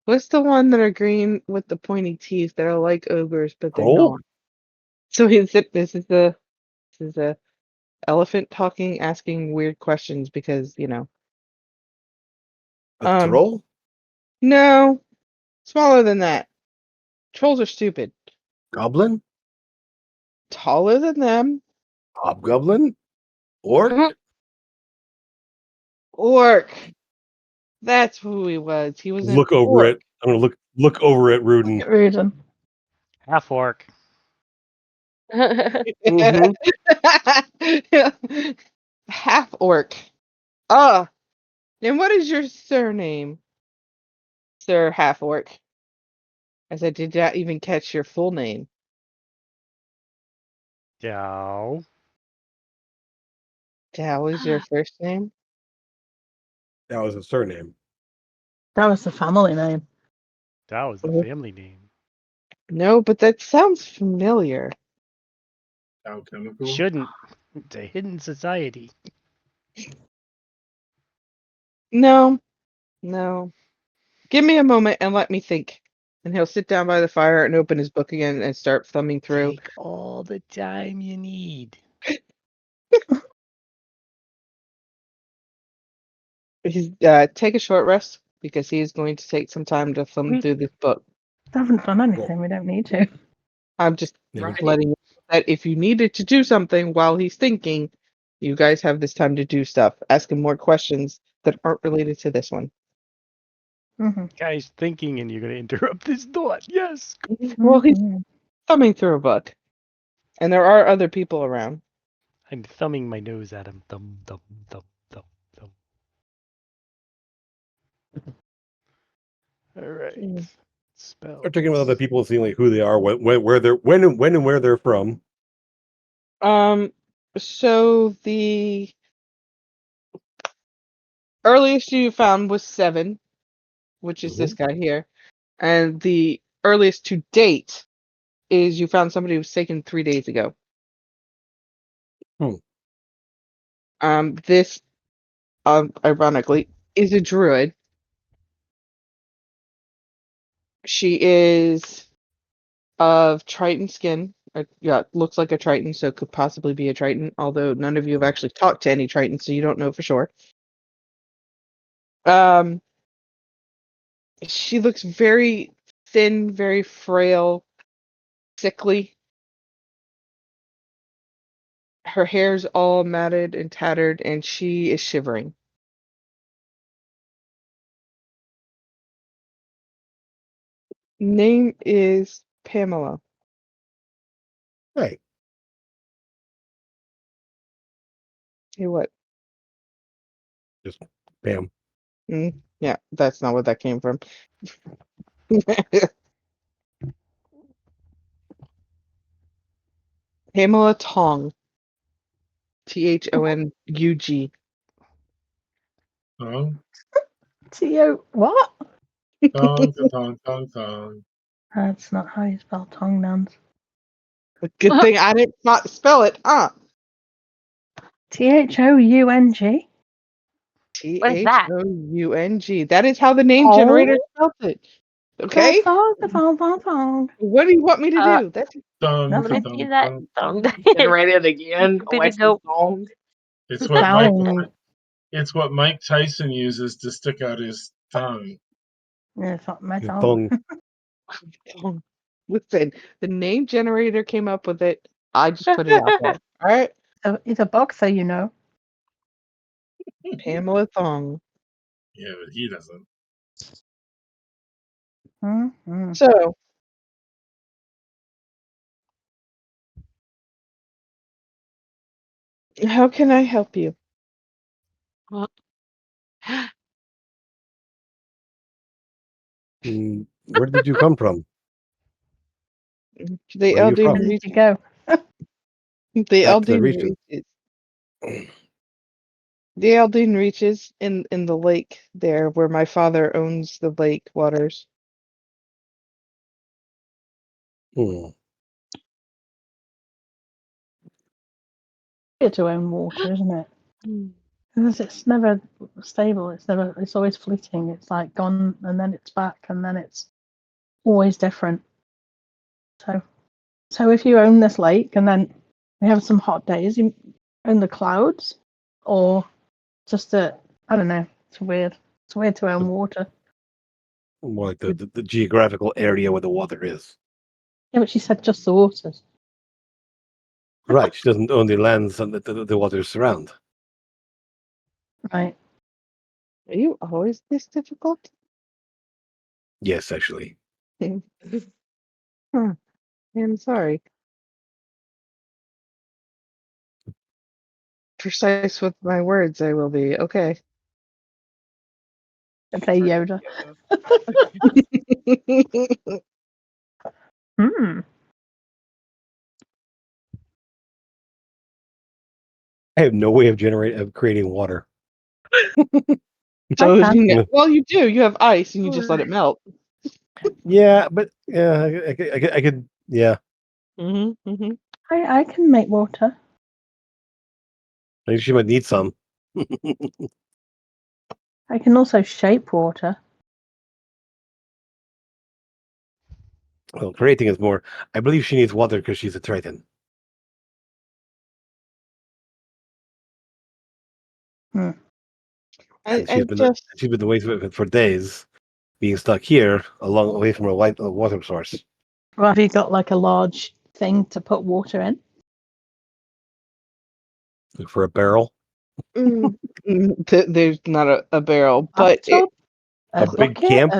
What's the one that are green with the pointy teeth that are like ogres, but they're Troll? not? So this is a elephant talking, asking weird questions because, you know. A troll? No, smaller than that. Trolls are stupid. Goblin? Taller than them. Hobgoblin? Orc? Mhm. Orc. That's who he was. He was an Look over orc. it. I'm gonna look over at Rudin. Get Rudin. Half orc. Mhm. Half orc. Ah. And what is your surname, Sir Half Orc? As I did not even catch your full name. Dow. That was your first name? That was a surname. That was the family name. Dow is the Mhm. family name. No, but that sounds familiar. Alchemical. Shouldn't. It's a hidden society. No. Give me a moment and let me think. And he'll sit down by the fire and open his book again and start thumbing through. Take all the time you need. He's take a short rest because he is going to take some time to thumb We- through this book. They haven't done anything. We don't need to. I'm just Right. letting you know that if you needed to do something while he's thinking, you guys have this time to do stuff. Ask him more questions that aren't related to this one. Mm-hmm. Guy's thinking and you're going to interrupt his thought. Yes. Well, he's Mhm. thumbing through a book. And there are other people around. I'm thumbing my nose at him. Thumb, thumb, thumb, thumb, thumb. All right. Mm. Spell. Start talking about other people and seeing like who they are, where they're when and where they're from. So the earliest you found was 7, which is this guy here. And the earliest to date is you found somebody who was taken 3 days ago. This ironically is a druid. She is of Triton skin. Yeah, looks like a Triton, so could possibly be a Triton, although none of you have actually talked to any Triton, so you don't know for sure. She looks very thin, very frail, sickly. Her hair's all matted and tattered, and she is shivering. Name is Pamela. Hey, Hey, what? Pam. Yeah, that's not what that came from. Pamela Tong. Thonug. Song, T-O what? song. That's not how you spell tongue, Nance. Good thing I didn't not spell it, huh? T-H-O-U-G. What is that? Thong. That is how the name Oh. generator spells it. Okay? Thong. What do you want me to Uh, do? That's Song, Nothing. Let's do that song. And read it again. Happy to Alexis go. song. It's what Mike. Sound. It's what Mike Tyson uses to stick out his tongue. Yeah, it's not metal. Thong. Thong. Listen, the name generator came up with it. I just put it out there. All right? He's a boxer, you know. Pamela Thong. Yeah, but he doesn't. Mm-hmm. So, how can I help you? Where did you come from? The Where are you Eldin from? Where did reaches. you go? The Back to the Eldin region. reaches. The Eldin reaches in the lake there where my father owns the lake waters. Hmm. It's to own water, isn't it? Because it's never stable. It's always fleeting. It's like gone and then it's back and then it's always different. So if you own this lake and then we have some hot days, you in the clouds, or just I don't know. It's weird. It's weird to own water. More like the geographical area where the water is. Yeah, but she said just the waters. Right. She doesn't own the lands and the waters surround. Right. Are you always this difficult? Yes, actually. Huh. I'm sorry. Precise with my words, I will be. Okay. I play Yoda. Hmm. I have no way of creating water. So can. well, you do. You have ice, and you just let it melt. Yeah, but yeah, I could. Yeah, Mm-hmm. Mm-hmm. I can make water. I think she might need some. I can also shape water. Well, creating is more. I believe she needs water because she's a Triton. And I just she's been away for days, being stuck here, away from a water source. Or have you got like a large thing to put water in? Look for a barrel, there's not a barrel, but Bathtub? a big bucket? camp,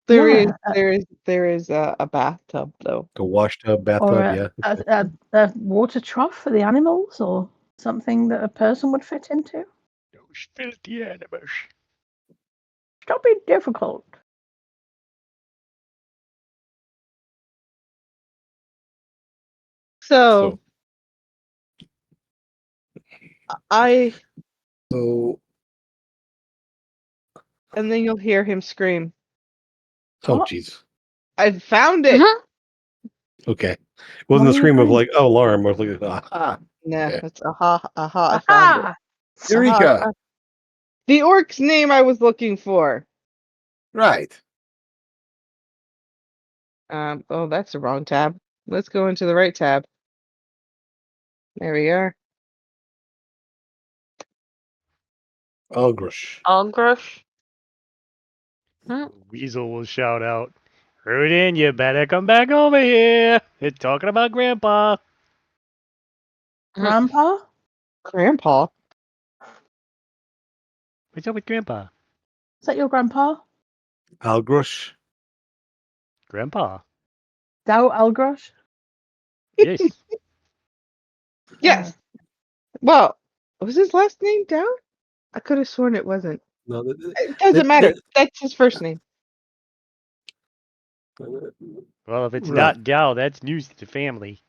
there is yeah, there is a bathtub though. a wash tub, or bathtub. Yeah, a water trough for the animals, or something that a person would fit into. Those filthy animals. Stop being difficult. So So, and then you'll hear him scream. oh What? jeez. I found it. Okay, it wasn't What a do you scream of find? like oh alarm. I was like aha, Nah, Yeah. it's aha. I found it. Aha! Eureka! The orc's name I was looking for. Right. Oh, that's the wrong tab. Let's go into the right tab. There we are. Algrush. Algrush. Weasel will shout out, Rudin, you better come back over here. They're talking about Grandpa. Grandpa? Grandpa. What's up with Grandpa? Is that your grandpa? Algrush. Grandpa. Dow Algrush? Yes. Yes. Well, was his last name Down? I could have sworn it wasn't. No, It doesn't matter. That's his first name. Well, if it's Right. not Dow, that's news to the family.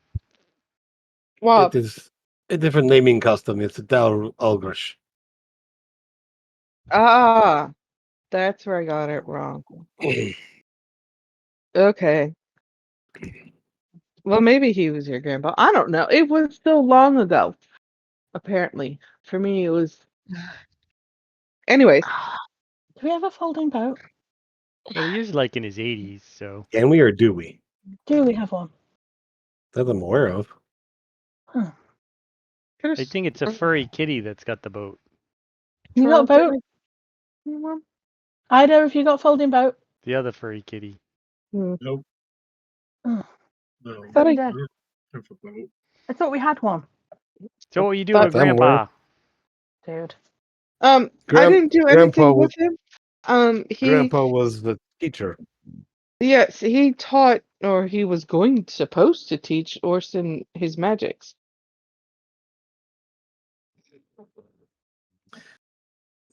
Well, It is a different naming custom. It's Dal Algrush. that's where I got it wrong. Okay. Well, maybe he was your grandpa. I don't know. It was so long ago. Apparently, for me, it was. Anyways, Do we have a folding boat? Well, he is like in his 80s, so. Can we or do we? Do we have one? That I'm aware of. Huh. I think it's a furry kitty that's got the boat. You got a boat? Anyone? Ida, have you got a folding boat? The other furry kitty. Nope. Oh, No. But I- I I don't have a boat. thought we had one. So what are you doing But with Grandpa? Dude. I didn't do Grandpa anything was- with him. Grandpa was the teacher. Yes, he taught, or he was supposed to teach Orson his magics.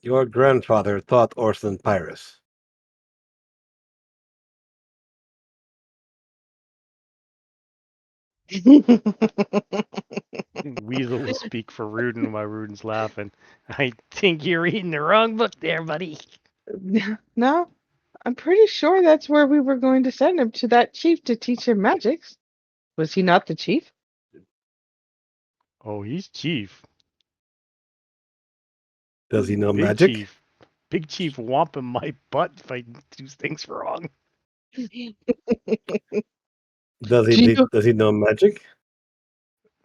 Your grandfather taught Orson Pyrus. Weasel will speak for Rudin while Rudin's laughing. I think you're reading the wrong book there, buddy. No, I'm pretty sure that's where we were going to send him, to that chief to teach him magics. Was he not the chief? Oh, he's chief. Does he know Big magic? chief. Big chief whomping my butt if I do things wrong. Does Do he you- does he know magic?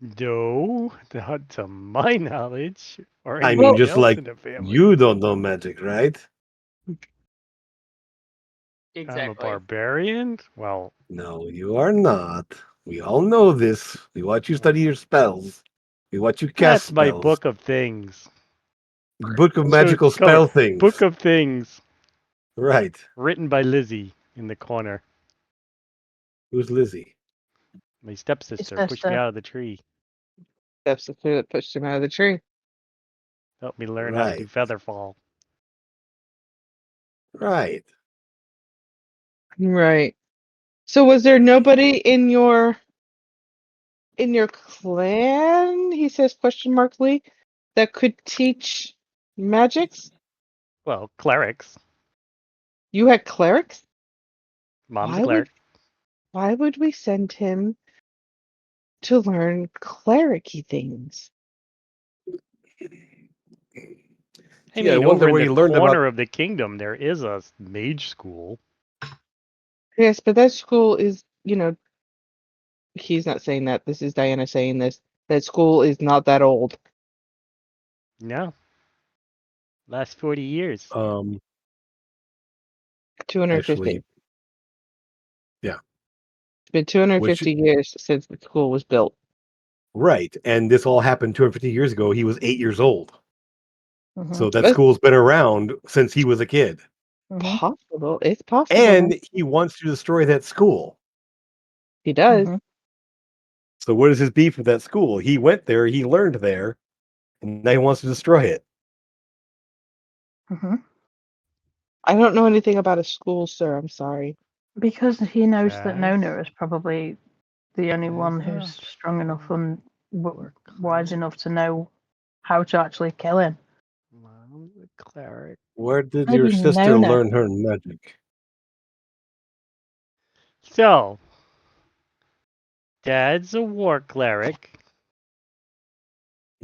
No, not to my knowledge, or I mean, anyone just else like in the family. you don't know magic, right? I'm a Exactly. barbarian. Well, No, you are not. We all know this. We watch you study your spells. We watch you cast that's my spells. book of things. Book of So magical it's called spell things. Book of Things, Right. written by Lizzie in the corner. Who's Lizzie? My stepsister pushed me sister. out of the tree. That's the food that pushed him out of the tree. Helped me learn how to do Right. featherfall. Right. Right. So was there nobody in your clan, he says question mark Lee, that could teach magics? Well, clerics. You had clerics? Mom's a Why cleric. Why would we send him to learn clericy things? I Yeah, I mean, wonder over in where the you learned corner about. of the kingdom, there is a mage school. Yes, but that school is, he's not saying that. This is Diana saying this. That school is not that old. No. Last 40 years. 250. Actually, yeah. It's been 250 years since the school was built. Right. And this all happened 250 years ago. He was 8 years old. Mhm, So that That's school's been around since he was a kid. mhm, possible. It's possible. And he wants to destroy that school. He does. mhm. So what is his beef with that school? He went there, he learned there, and now he wants to destroy it. Mhm. I don't know anything about a school, sir. I'm sorry. Because he knows that Yes. Nona is probably the only one There's who's strong enough and wise enough to know how to actually kill him. Mom's a cleric. Where did Maybe your sister Nona. learn her magic? So, Dad's a war cleric.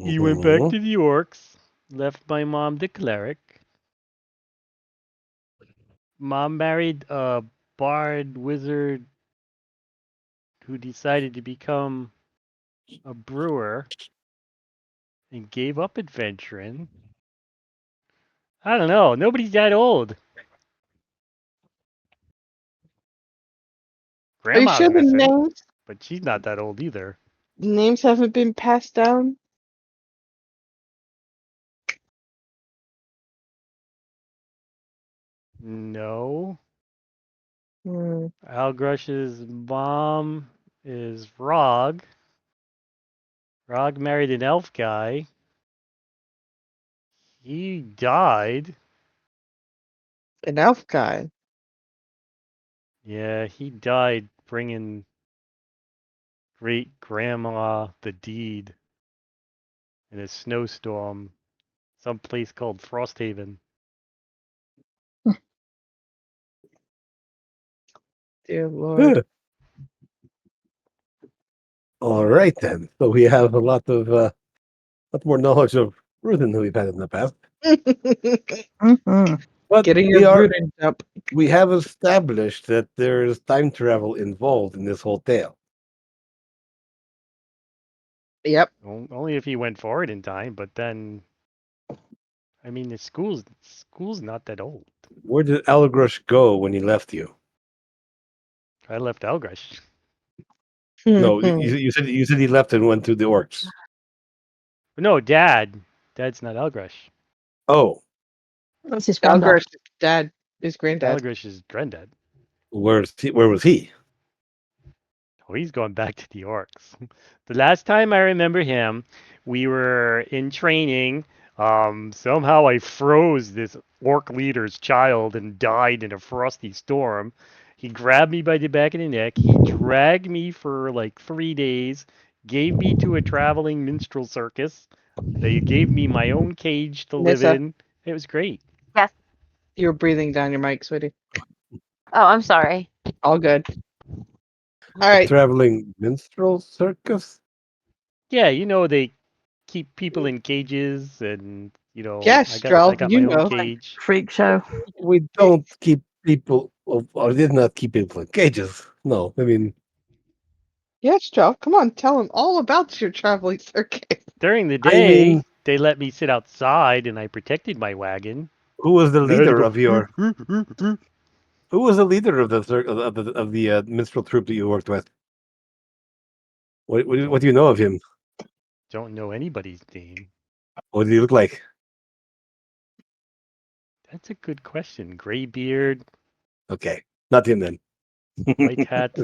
He went back Mhm. to the orcs, left my mom the cleric. Mom married a bard wizard who decided to become a brewer and gave up adventuring. I don't know. Nobody's that old. Are you Grandma's sure the missing, but she's not that old either. names haven't been passed down? No. Hmm. Algrush's mom is Rog. Rog married an elf guy. He died. An elf guy. Yeah, he died bringing great grandma the deed in a snowstorm, some place called Frosthaven. Dear Lord. All right then. So we have a lot more knowledge of Ruthen than we've had in the past. Mhm. But Getting we your are rooting up. we have established that there is time travel involved in this whole tale. Yep. Only if he went forward in time, but then, I mean, the school's not that old. Where did Algrush go when he left you? I left Algrush. No, you said he left and went to the orcs. No, Dad's not Algrush. Oh, That's his granddad. Algrush's dad, his granddad. Algrush is granddad. where was he? Oh, he's going back to the orcs. The last time I remember him, we were in training. Somehow I froze this orc leader's child and died in a frosty storm. He grabbed me by the back of the neck. He dragged me for like 3 days, gave me to a traveling minstrel circus. They gave me my own cage to live Nissa. in. It was great. Yes. You were breathing down your mic, sweetie. Oh, I'm sorry. All good. All right. Traveling minstrel circus? Yeah, they keep people in cages, and Yes, I Drell, got you my own know. cage. Freak show. We don't keep people, or did not keep people in cages. No, I mean, Yes, Joe. Come on, tell him all about your traveling circus. During the I day, mean- they let me sit outside and I protected my wagon. Who was the And I had to leader go, of your? Who was the leader of the minstrel troupe that you worked with? What do you know of him? Don't know anybody's name. What did he look like? That's a good question. Gray beard, Okay, not him then. white hat.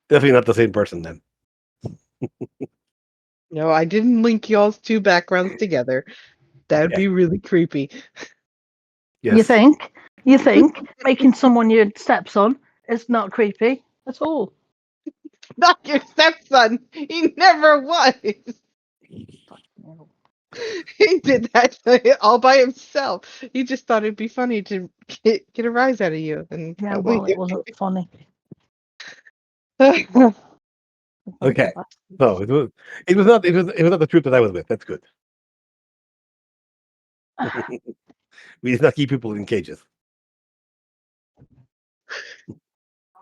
Definitely not the same person then. No, I didn't link y'all's two backgrounds together. That would Yeah. be really creepy. Yes. You think? You think making someone your stepson is not creepy at all? Not your stepson. He never was. He did that all by himself. He just thought it'd be funny to get a rise out of you. And Yeah, well, it wasn't funny. Okay. No, it was not the troupe that I was with. That's good. We did not keep people in cages,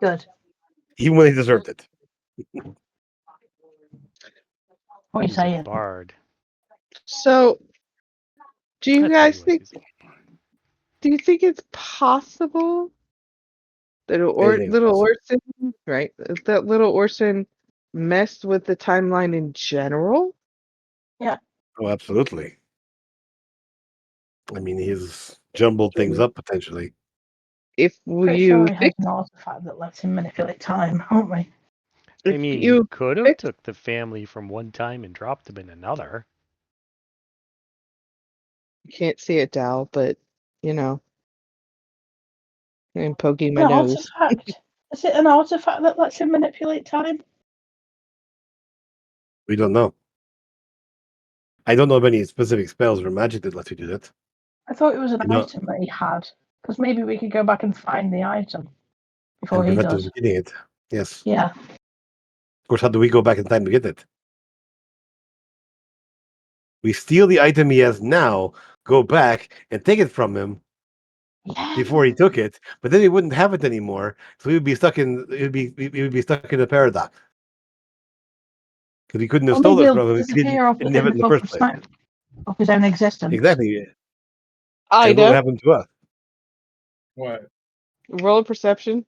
Good. even when they deserved it. What are you He's a saying? bard. So, do you That's what he guys was. think? He's a bard. Do you think it's possible that Anything's little possible. Orson, right? That little Orson messed with the timeline in general? Oh, absolutely. I mean, he's jumbled things up potentially. If Pretty you sure he has think, an artifact that lets him manipulate time, aren't we? I if mean, he you could have fix- took the family from one time and dropped them in another. you can't see it, Dal, but you know, I'm poking my An nose. artifact? Is it an artifact that lets him manipulate time? We don't know. I don't know of any specific spells or magic that lets you do that. I thought it was an No. item that he had. Because maybe we could go back and find the item before And he prevent us does. from getting it. Yes. Yeah. Of course, how do we go back in time to get it? We steal the item he has now, go back and take it from him before he took it, but then he wouldn't have it anymore. So we would be stuck in we would be stuck in a paradox. Because we couldn't have Or maybe stolen it he'll from him if he disappear off didn't have it in the first place. of his own existence. Exactly. And what Ida, happened to us? What? roll a perception.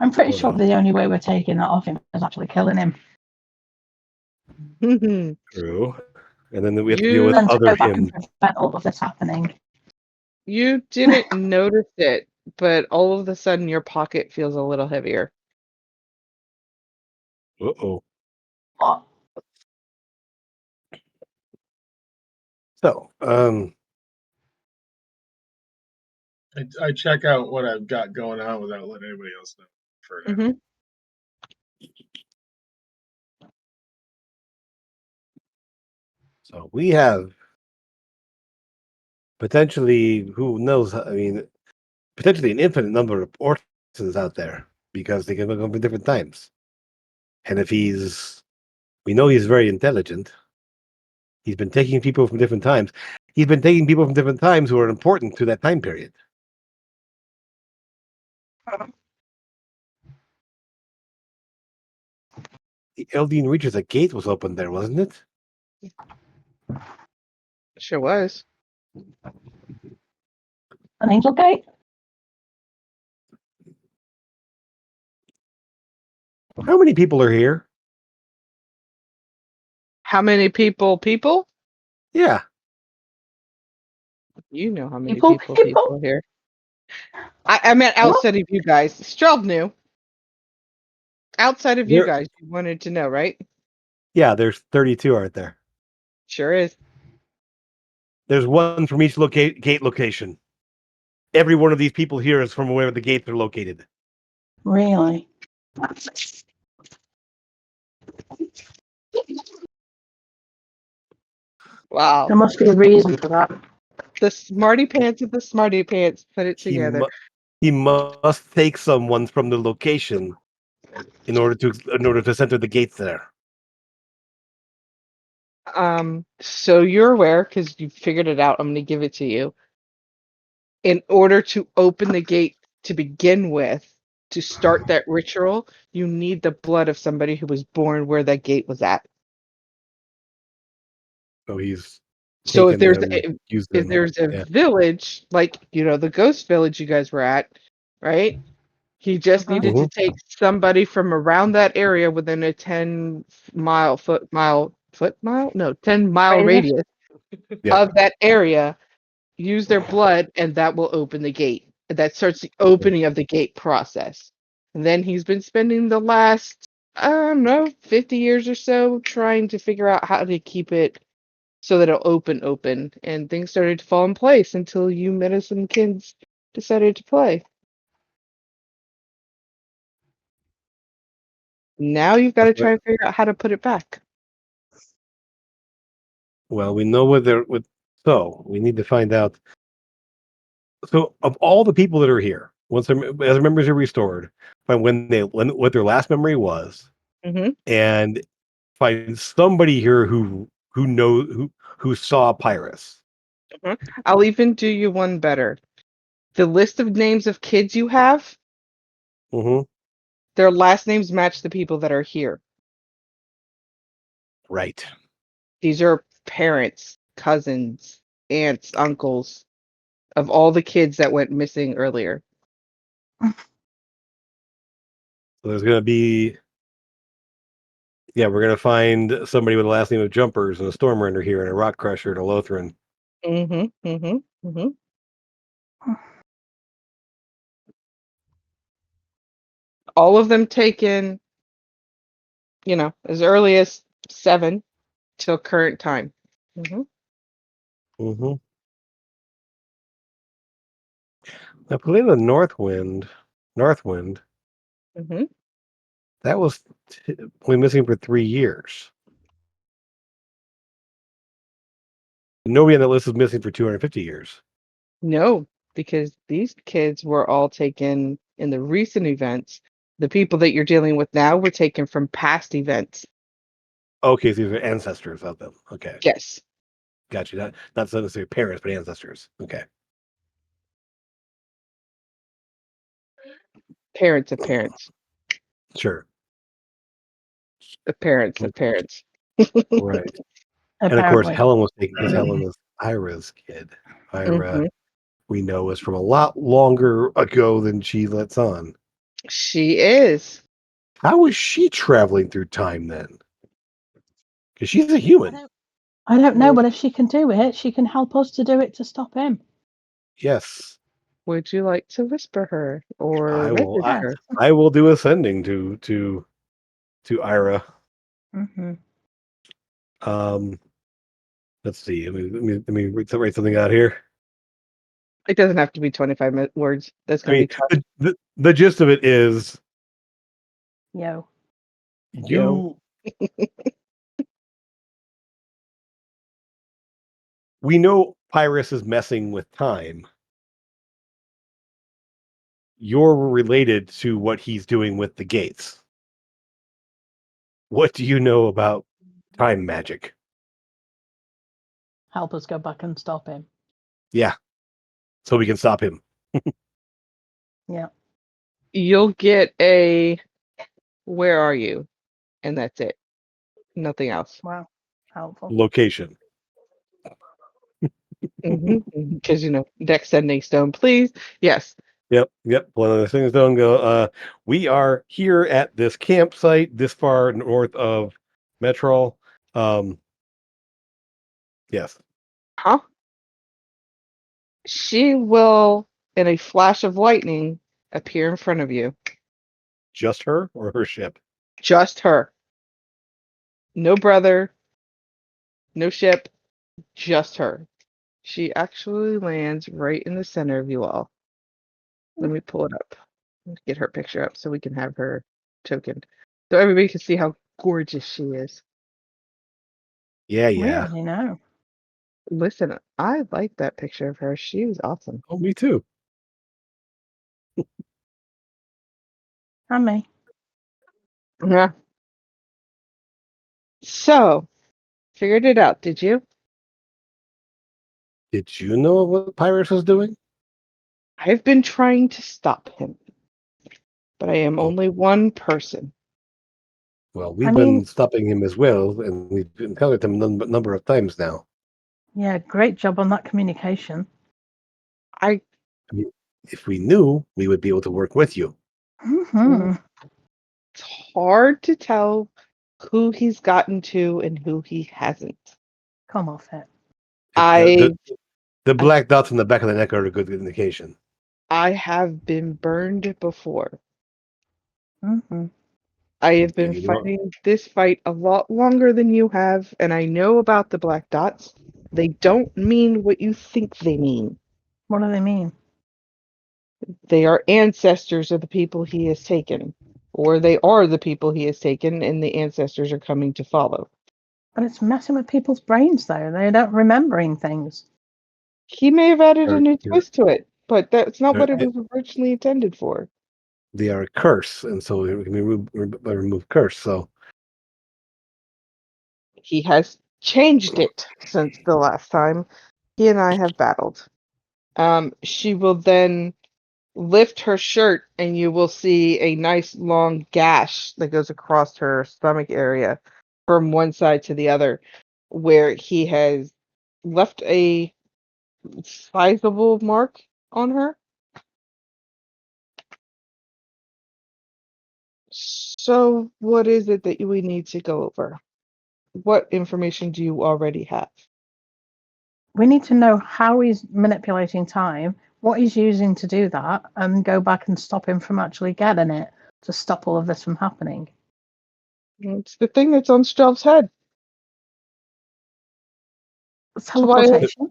I'm pretty Hold sure on. the only way we're taking that off him is actually killing him. You True. And then we have to deal with Then to other go back him. and prevent all of this happening. didn't notice it, but all of a sudden your pocket feels a little heavier. Uh-oh. What? So, I check out what I've got going on without letting anybody else know. For now. Mm-hmm. so we have potentially, who knows? I mean, potentially an infinite number of Orsons out there because they can come from different times. And if we know he's very intelligent. He's been taking people from different times. He's been taking people from different times who are important to that time period. The Eldine Reaches, a gate was open there, wasn't it? Sure was. An angel gate? How many people are here? How many people? Yeah. You know how many People? people are here. I meant outside of you guys. Streld knew. Outside of you There- guys, you wanted to know, right? Yeah, there's 32, aren't there? Sure is. There's one from each gate location. Every one of these people here is from where the gates are located. Really? Wow. There must be a reason for that. The smarty pants of the smarty pants put it He, together. he must take someone from the location in order to center the gates there. So you're aware, because you figured it out, I'm gonna give it to you. In order to open the gate to begin with, to start that ritual, you need the blood of somebody who was born where that gate was at. So he's So if taken there's them, used if them. there's a Yeah. village, like the ghost village you guys were at, right? He just Uh-huh. needed to take somebody from around that area within a 10 mile 10-mile Radius? radius Yeah. of that area, use their blood, and that will open the gate. That starts the opening of the gate process. And then he's been spending the last, I don't know, 50 years or so trying to figure out how to keep it so that it'll open. And things started to fall in place until you met us and kids decided to play. Now you've got to That's try and figure out how to put it back. Well, we know what they're with. So we need to find out. So of all the people that are here, once as their memories are restored, find what their last memory was, Mm-hmm. and find somebody here who saw Pyrus. I'll even do you one better. The list of names of kids you have, Mm-hmm. their last names match the people that are here. Right. These are parents, cousins, aunts, uncles of all the kids that went missing earlier. So there's gonna be. Yeah, we're gonna find somebody with the last name of Jumpers and a Stormrunner here, and a Rock Crusher and a Lothran. Mm-hmm. Mm-hmm. Mm-hmm. All of them taken, as early as 7 till current time. Mm-hmm. Mm-hmm. I believe the Northwind, Mm-hmm. that was only missing for 3 years. Nobody on that list is missing for 250 years. No, because these kids were all taken in the recent events. The people that you're dealing with now were taken from past events. Okay, so these are ancestors of them. Okay, Yes. got you. Not necessarily parents, but ancestors. Okay. Parents of parents. Sure. Of parents of parents. Right. And of course, Apparently. Helen was taken because Helen was Ira's kid. Ira, Mhm. we know, is from a lot longer ago than she lets on. She is. How is she traveling through time then? Because she's a human. I don't know, but if she can do it, she can help us to do it to stop him. Yes. Would you like to whisper her or I will. message her? I will do a sending to Ira. Mm-hmm. Let's see. Let me write something out here. It doesn't have to be 25 words. That's I going to mean, be tough. the gist of it is Yo. you. We know Pyrus is messing with time. You're related to what he's doing with the gates. What do you know about time magic? Help us go back and stop him. Yeah. So we can stop him. Yeah. You'll get a where are you? And that's it. Nothing else. Wow. Helpful. Location. Because, deck sending stone, please. Yes. Yep. One of the things don't go. We are here at this campsite this far north of Metrol. Yes. Huh? She will, in a flash of lightning, appear in front of you. Just her or her ship? Just her. No brother. No ship. Just her. She actually lands right in the center of you all. Let me pull it up. Let's get her picture up so we can have her token. So everybody can see how gorgeous she is. Yeah. Really? No. Listen, I like that picture of her. She was awesome. Oh, me too. And me. Yeah. So, figured it out, did you? Did you know what Pyrus was doing? I've been trying to stop him. but I am Oh. only one person. Well, we've I been mean- stopping him as well, and we've encountered him a number of times now. Yeah, great job on that communication. If we knew, we would be able to work with you. Hmm. It's hard to tell who he's gotten to and who he hasn't. Come off it. The black dots on the back of the neck are a good indication. I have been burned before. Hmm. I have been You know- fighting this fight a lot longer than you have, and I know about the black dots. They don't mean what you think they mean. What do they mean? They are ancestors of the people he has taken, or they are the people he has taken, and the ancestors are coming to follow. But it's messing with people's brains, though. They're not remembering things. He may have added a They're- new they're- twist to it, but that's not what it they're- was originally intended for. They are a curse, and so we can remove curse. So He has changed it since the last time he and I have battled. She will then lift her shirt, and you will see a nice long gash that goes across her stomach area from one side to the other, where he has left a sizable mark on her. So, what is it that we need to go over? What information do you already have? We need to know how he's manipulating time, what he's using to do that, and go back and stop him from actually getting it to stop all of this from happening. It's the thing that's on Strelv's head. why I- Teleportation.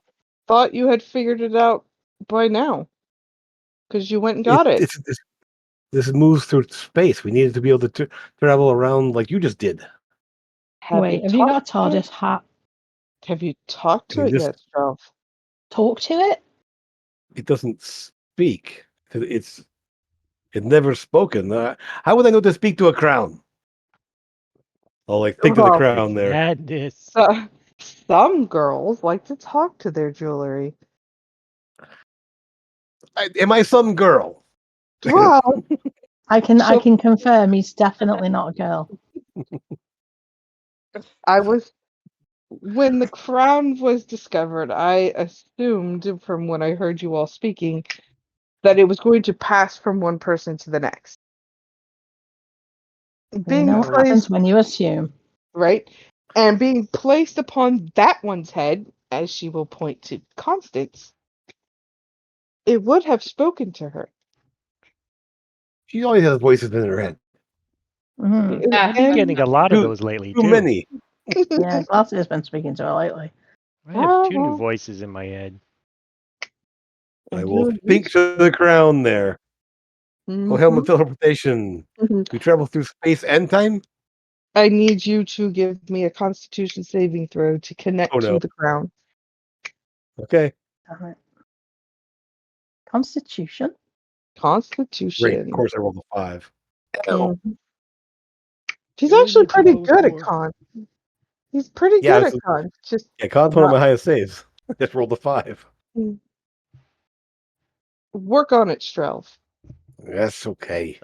Thought you had figured it out by now, because you went and got it. This moves through space. We needed to be able to travel around like you just did. Wait, have you got a talked to it? TARDIS hat? Have you talked to I mean, it this- yet, Strelv? Talk to it? It doesn't speak. It never spoken. How would I know to speak to a crown? I'll think to the Well, crown there. Madness. Some girls like to talk to their jewelry. Am I some girl? Well, I can So- confirm he's definitely not a girl. when the crown was discovered, I assumed from when I heard you all speaking that it was going to pass from one person to the next. You Being know what happens placed, when you assume. right? And being placed upon that one's head, as she will point to Constance, it would have spoken to her. She always has voices in her head. Mhm. I've been And- getting a lot of Too- those lately Too too. many. Yeah, Glassy has been speaking to her lately. I have two new well. voices in my head. I And will you- speak to the crown there. Oh, helmet Mhm. teleportation. Mhm. We travel through space and time? I need you to give me a Constitution saving throw to connect Oh, no. to the crown. Okay. Damn it. Constitution? Great. Constitution. Of course, I rolled a 5. Hell. Mhm. He's Really actually need to pretty roll a good at four. con. He's pretty Yeah, good it's at con. Just Yeah, Con's one of not- my highest saves. Just rolled a 5. work on it, Strelv. That's okay.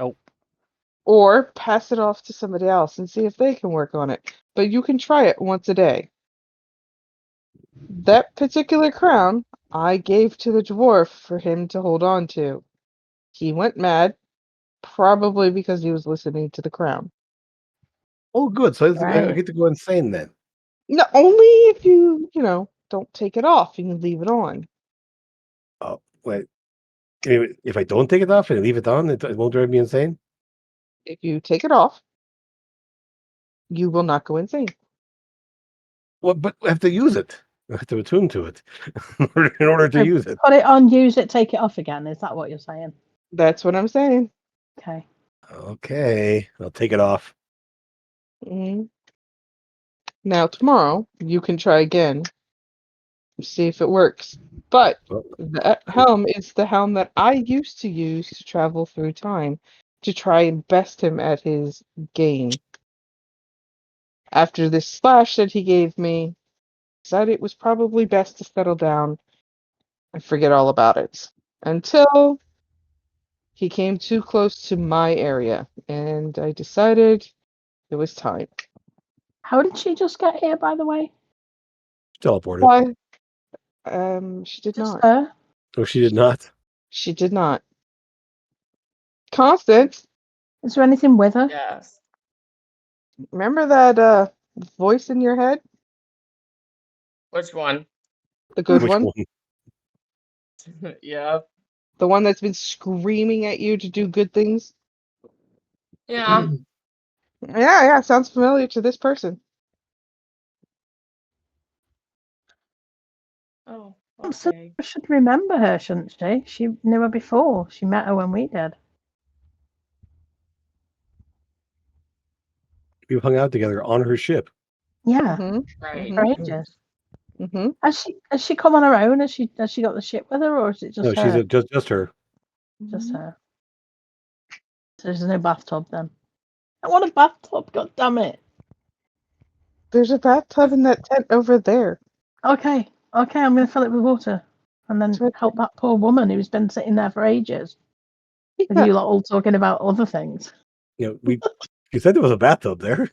Or pass it off to somebody else and see if they can work on it. But you can try it once a day. That particular crown I gave to the dwarf for him to hold on to. He went mad, probably because he was listening to the crown. Oh, good. So I Right. get to go insane then. No, only if you don't take it off and you leave it on. Oh, wait. If I don't take it off and leave it on, it won't drive me insane? If you take it off, you will not go insane. Well, but I have to use it. I have to attune to it in order to So use it. Put it on, use it, take it off again. Is that what you're saying? That's what I'm saying. Okay. Okay. I'll take it off. Mhm. Now, tomorrow, you can try again. See if it works. But Well, that helm is the helm that I used to use to travel through time to try and best him at his game. After this slash that he gave me, decided it was probably best to settle down and forget all about it until He came too close to my area, and I decided it was time. How did she just get here, by the way? Teleported. Why? She did Just not. her? Oh, she did not. She did not. Constance, Is there anything with her? Yes. remember that voice in your head? Which one? The good Which one? one? Yeah. The one that's been screaming at you to do good things? Yeah. Yeah, sounds familiar to this person. Oh, So okay. I should remember her, shouldn't she? She knew her before. She met her when we did. We hung out together on her ship. Yeah, Mm-hmm. Right. for ages. Mm-hmm. Has she come on her own? Has she got the ship with her, or is it just No, she's her? just her. Just her. So there's no bathtub then. I want a bathtub. God damn it. There's a bathtub in that tent over there. Okay, I'm gonna fill it with water, and then It's right help that poor woman who's been sitting there for ages. With Yeah, you lot all talking about other things. You know, you said there was a bathtub there.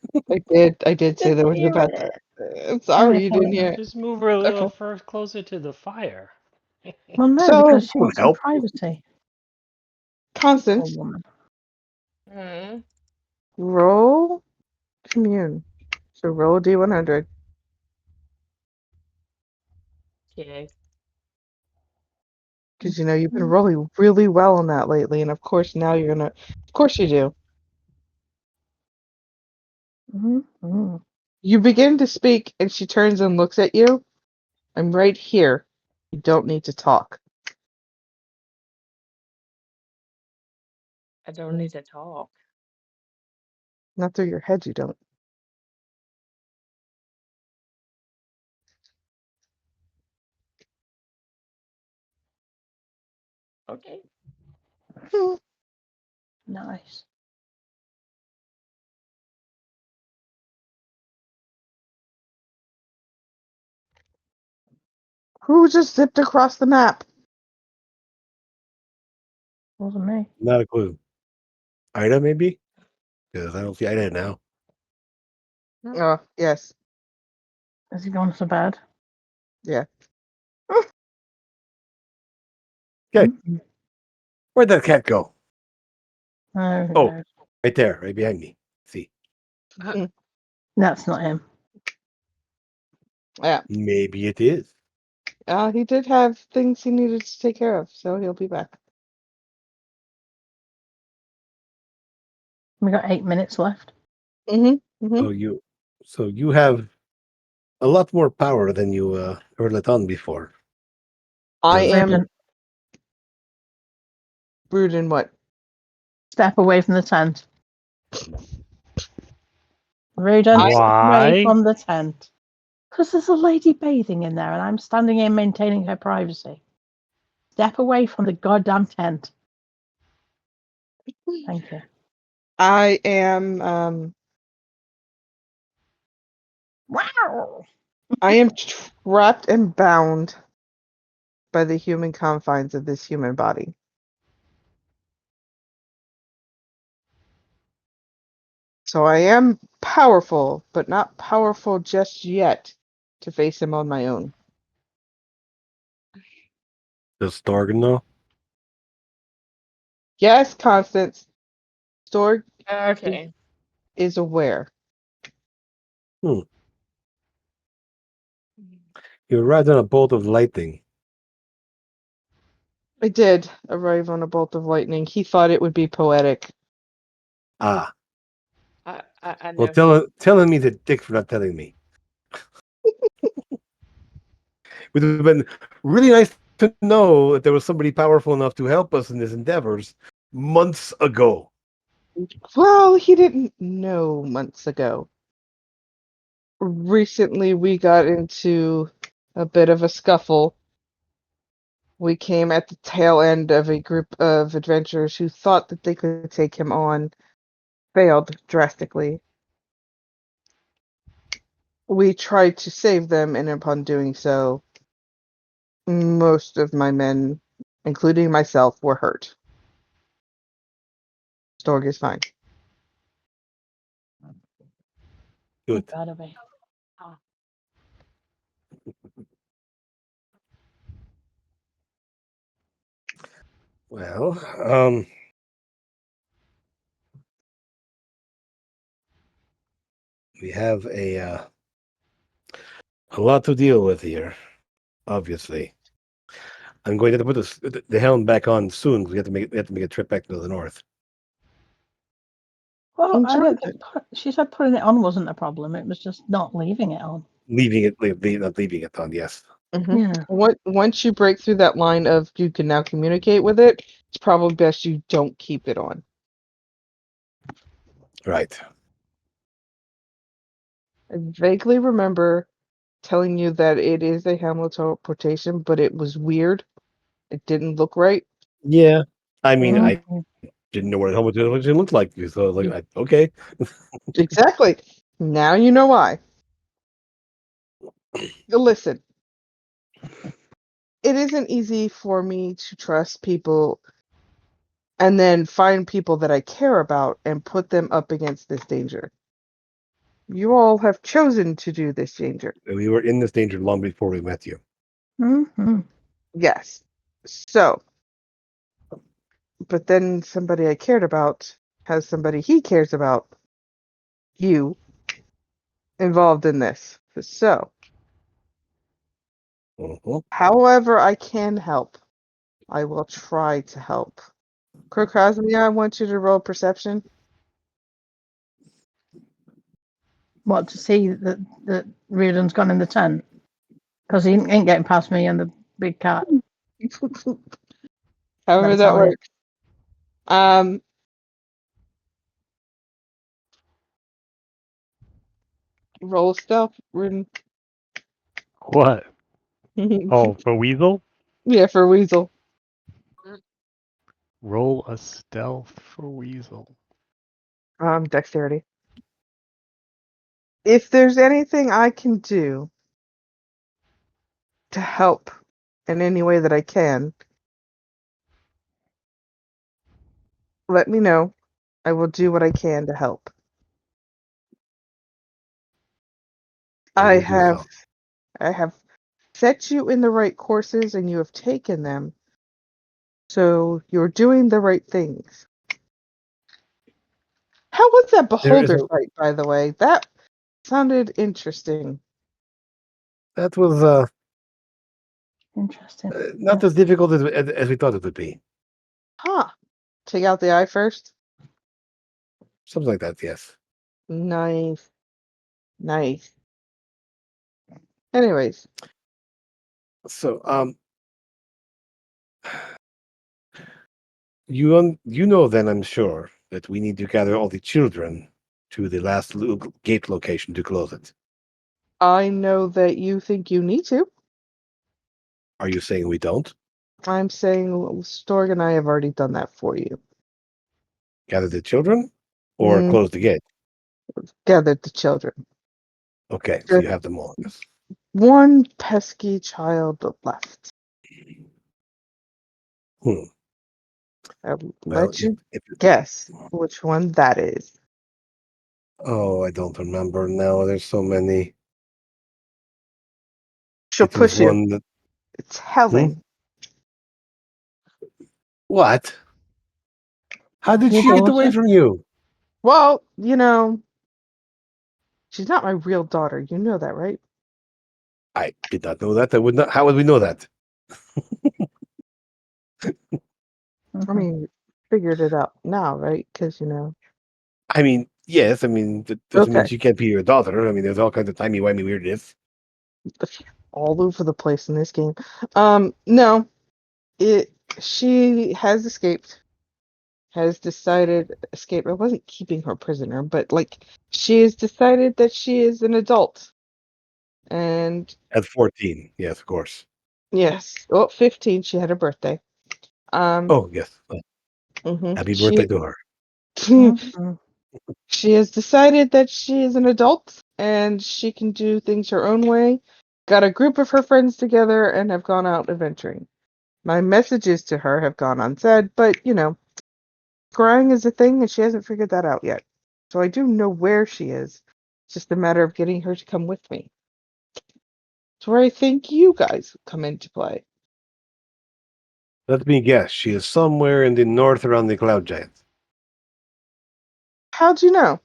I did say there was a Hear bathtub. it. I'm sorry you didn't apologize. hear it. Just move her a little Okay. further closer to the fire. Well, no, So- because she Would wants some help. privacy. Poor Constance, woman. Hmm. roll commune. So roll D100. Okay. Because you know you've been rolling really well on that lately, and of course now you're gonna. Of course you do. Mm-hmm. You begin to speak, and she turns and looks at you. I'm right here. You don't need to talk. I don't need to talk. Not through your head, you don't. Okay. Nice. Who just zipped across the map? Wasn't me. Not a clue. Ida, maybe? Because I don't see Ida now. Oh, yes. Has he gone to bed? Yeah. Okay. Mm-mm. Where'd that cat go? Oh, Oh. no. Right there, right behind me. See, That's not him. Yeah. maybe it is. He did have things he needed to take care of, so he'll be back. We got 8 minutes left. Mm-hmm. Mm-hmm. So you have a lot more power than you ever let on before. I Yes. am Urgent. brewed in what? Step away from the tent. Rudent, step away Why? from the tent. Because there's a lady bathing in there and I'm standing here maintaining her privacy. Step away from the goddamn tent. Thank you. I am Wow. I am trapped and bound by the human confines of this human body. So I am powerful, but not powerful just yet to face him on my own. Does Storgan know? Yes, Constance. Storg Okay. is aware. You arrived on a bolt of lightning. I did arrive on a bolt of lightning. He thought it would be poetic. Ah, I well, know. telling me the dick for not telling me. Would have been really nice to know that there was somebody powerful enough to help us in these endeavors months ago. Well, he didn't know months ago. Recently, we got into a bit of a scuffle. We came at the tail end of a group of adventurers who thought that they could take him on, failed drastically. We tried to save them, and upon doing so, most of my men, including myself, were hurt. Storg is fine. Good. Gotta be. Well, we have a lot to deal with here. Obviously, I'm going to put the helm back on soon because we have to make a trip back to the north. Well, I Enjoy don't it. think she said putting it on wasn't a problem. It was just not leaving it on. Not leaving it on. Yes. Mhm. Yeah. Once you break through that line of you can now communicate with it, it's probably best you don't keep it on. Right. I vaguely remember telling you that it is a Hamlet teleportation, but it was weird. It didn't look right. Yeah. I mean, I Mhm. didn't know what a helmet looked like, so okay. Exactly. Now you know why. Listen, it isn't easy for me to trust people and then find people that I care about and put them up against this danger. You all have chosen to do this danger. We were in this danger long before we met you. Mhm. Yes. So, but then somebody I cared about has somebody he cares about, you, involved in this. So, Mhm. however I can help, I will try to help. Krokosmia, I want you to roll perception. What, to see that Riordan's gone in the tent? Because he ain't getting past me and the big cat. However That's that all, yeah. works. Roll stealth. What? Oh, for Weasel? Yeah, for Weasel. Roll a stealth for Weasel. Dexterity. If there's anything I can do to help in any way that I can, let me know. I will do what I can to help. We I will do so. have set you in the right courses and you have taken them. So you're doing the right things. How was that There is beholder fight, by the way? That sounded interesting. that was Interesting. not as difficult as we thought it would be. Huh. Take out the eye first. Something like that. Yes. Nice. Nice. Anyways, So you know then, I'm sure, that we need to gather all the children to the last gate location to close it. I know that you think you need to. Are you saying we don't I'm saying Storg and I have already done that for you. gather the children or Mm, close the gate? gathered the children. Okay, so Just you have them all. Yes. one pesky child left. Hmm. I'll Well, let you if guess which one that is. oh, I don't remember now. There's so many. She'll It was push you. one that It's Helen. what? How did Your she get away daughter? from you? Well, she's not my real daughter. You know that, right? I did not know that. I would not. How would we know that? I mean, figured it out now, right? Because I mean, yes. I mean, that doesn't mean Okay, she can't be your daughter. I mean, there's all kinds of timey-wimey weirdness. all over the place in this game. No, she has escaped. Has decided escape. I wasn't keeping her prisoner, but she has decided that she is an adult. And At 14, yes, of course. yes, well, 15, she had her birthday. Oh, yes. Happy birthday She to her. Mhm. she has decided that she is an adult and she can do things her own way. Got a group of her friends together and have gone out adventuring. My messages to her have gone unsaid, but scrying is a thing, and she hasn't figured that out yet. So I do know where she is. It's just a matter of getting her to come with me. It's where I think you guys come into play. Let me guess. She is somewhere in the north around the Cloud Giants. How'd you know?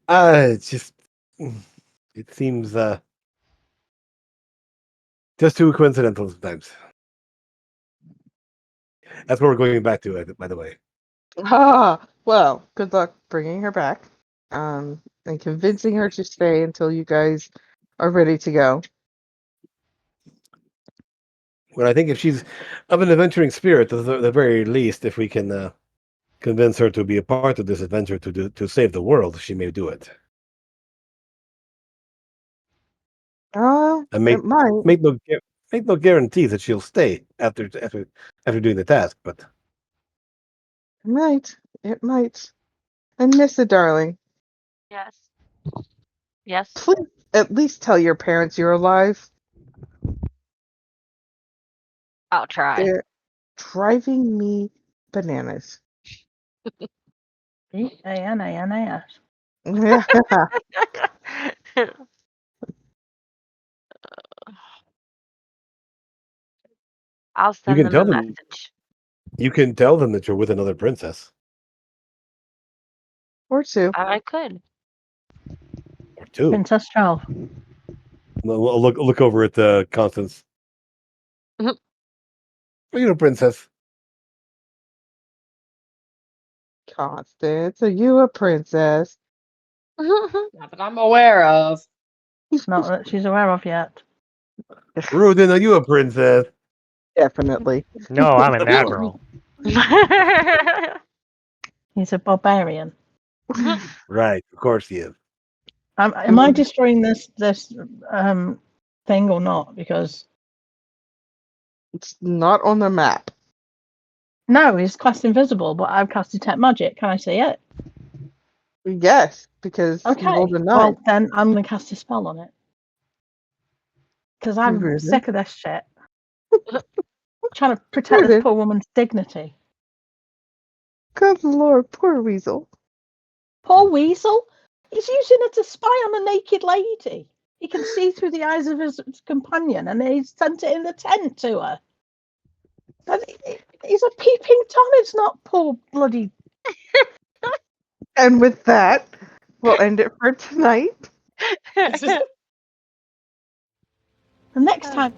It's just, it seems just too coincidental sometimes. That's what we're going back to, by the way. Ah, well, good luck bringing her back, and convincing her to stay until you guys are ready to go. Well, I think if she's of an adventuring spirit, at the very least, if we can convince her to be a part of this adventure to save the world, she may do it. And It might. make no guarantees that she'll stay after doing the task, but It might. It might. And Nissa, darling, Yes. Yes. please at least tell your parents you're alive. I'll try. They're driving me bananas. Bananas. Yeah. I'll you send can them tell a them message. you can tell them that you're with another princess Or two. I could. or two. Princess 12. Look over at Constance. Mhm. Are you a princess? Constance, are you a princess? Not that I'm aware of. Not that she's aware of yet. Rudin, are you a princess? Definitely. No, I'm an admiral. He's a barbarian. Right, of course he is. Am I destroying this thing or not? Because It's not on the map. no, he's cast invisible, but I've cast detect magic. Can I see it? Yes, because Okay. you rolled a 9. Well, then I'm gonna cast a spell on it. Because I'm Really? sick of this shit. Trying to protect Really? this poor woman's dignity. Good lord, poor weasel. Poor weasel. He's using it to spy on a naked lady. He can see through the eyes of his companion, and he's sent it in the tent to her. But he's a peeping Tom. It's not poor bloody. And with that, we'll end it for tonight. The next time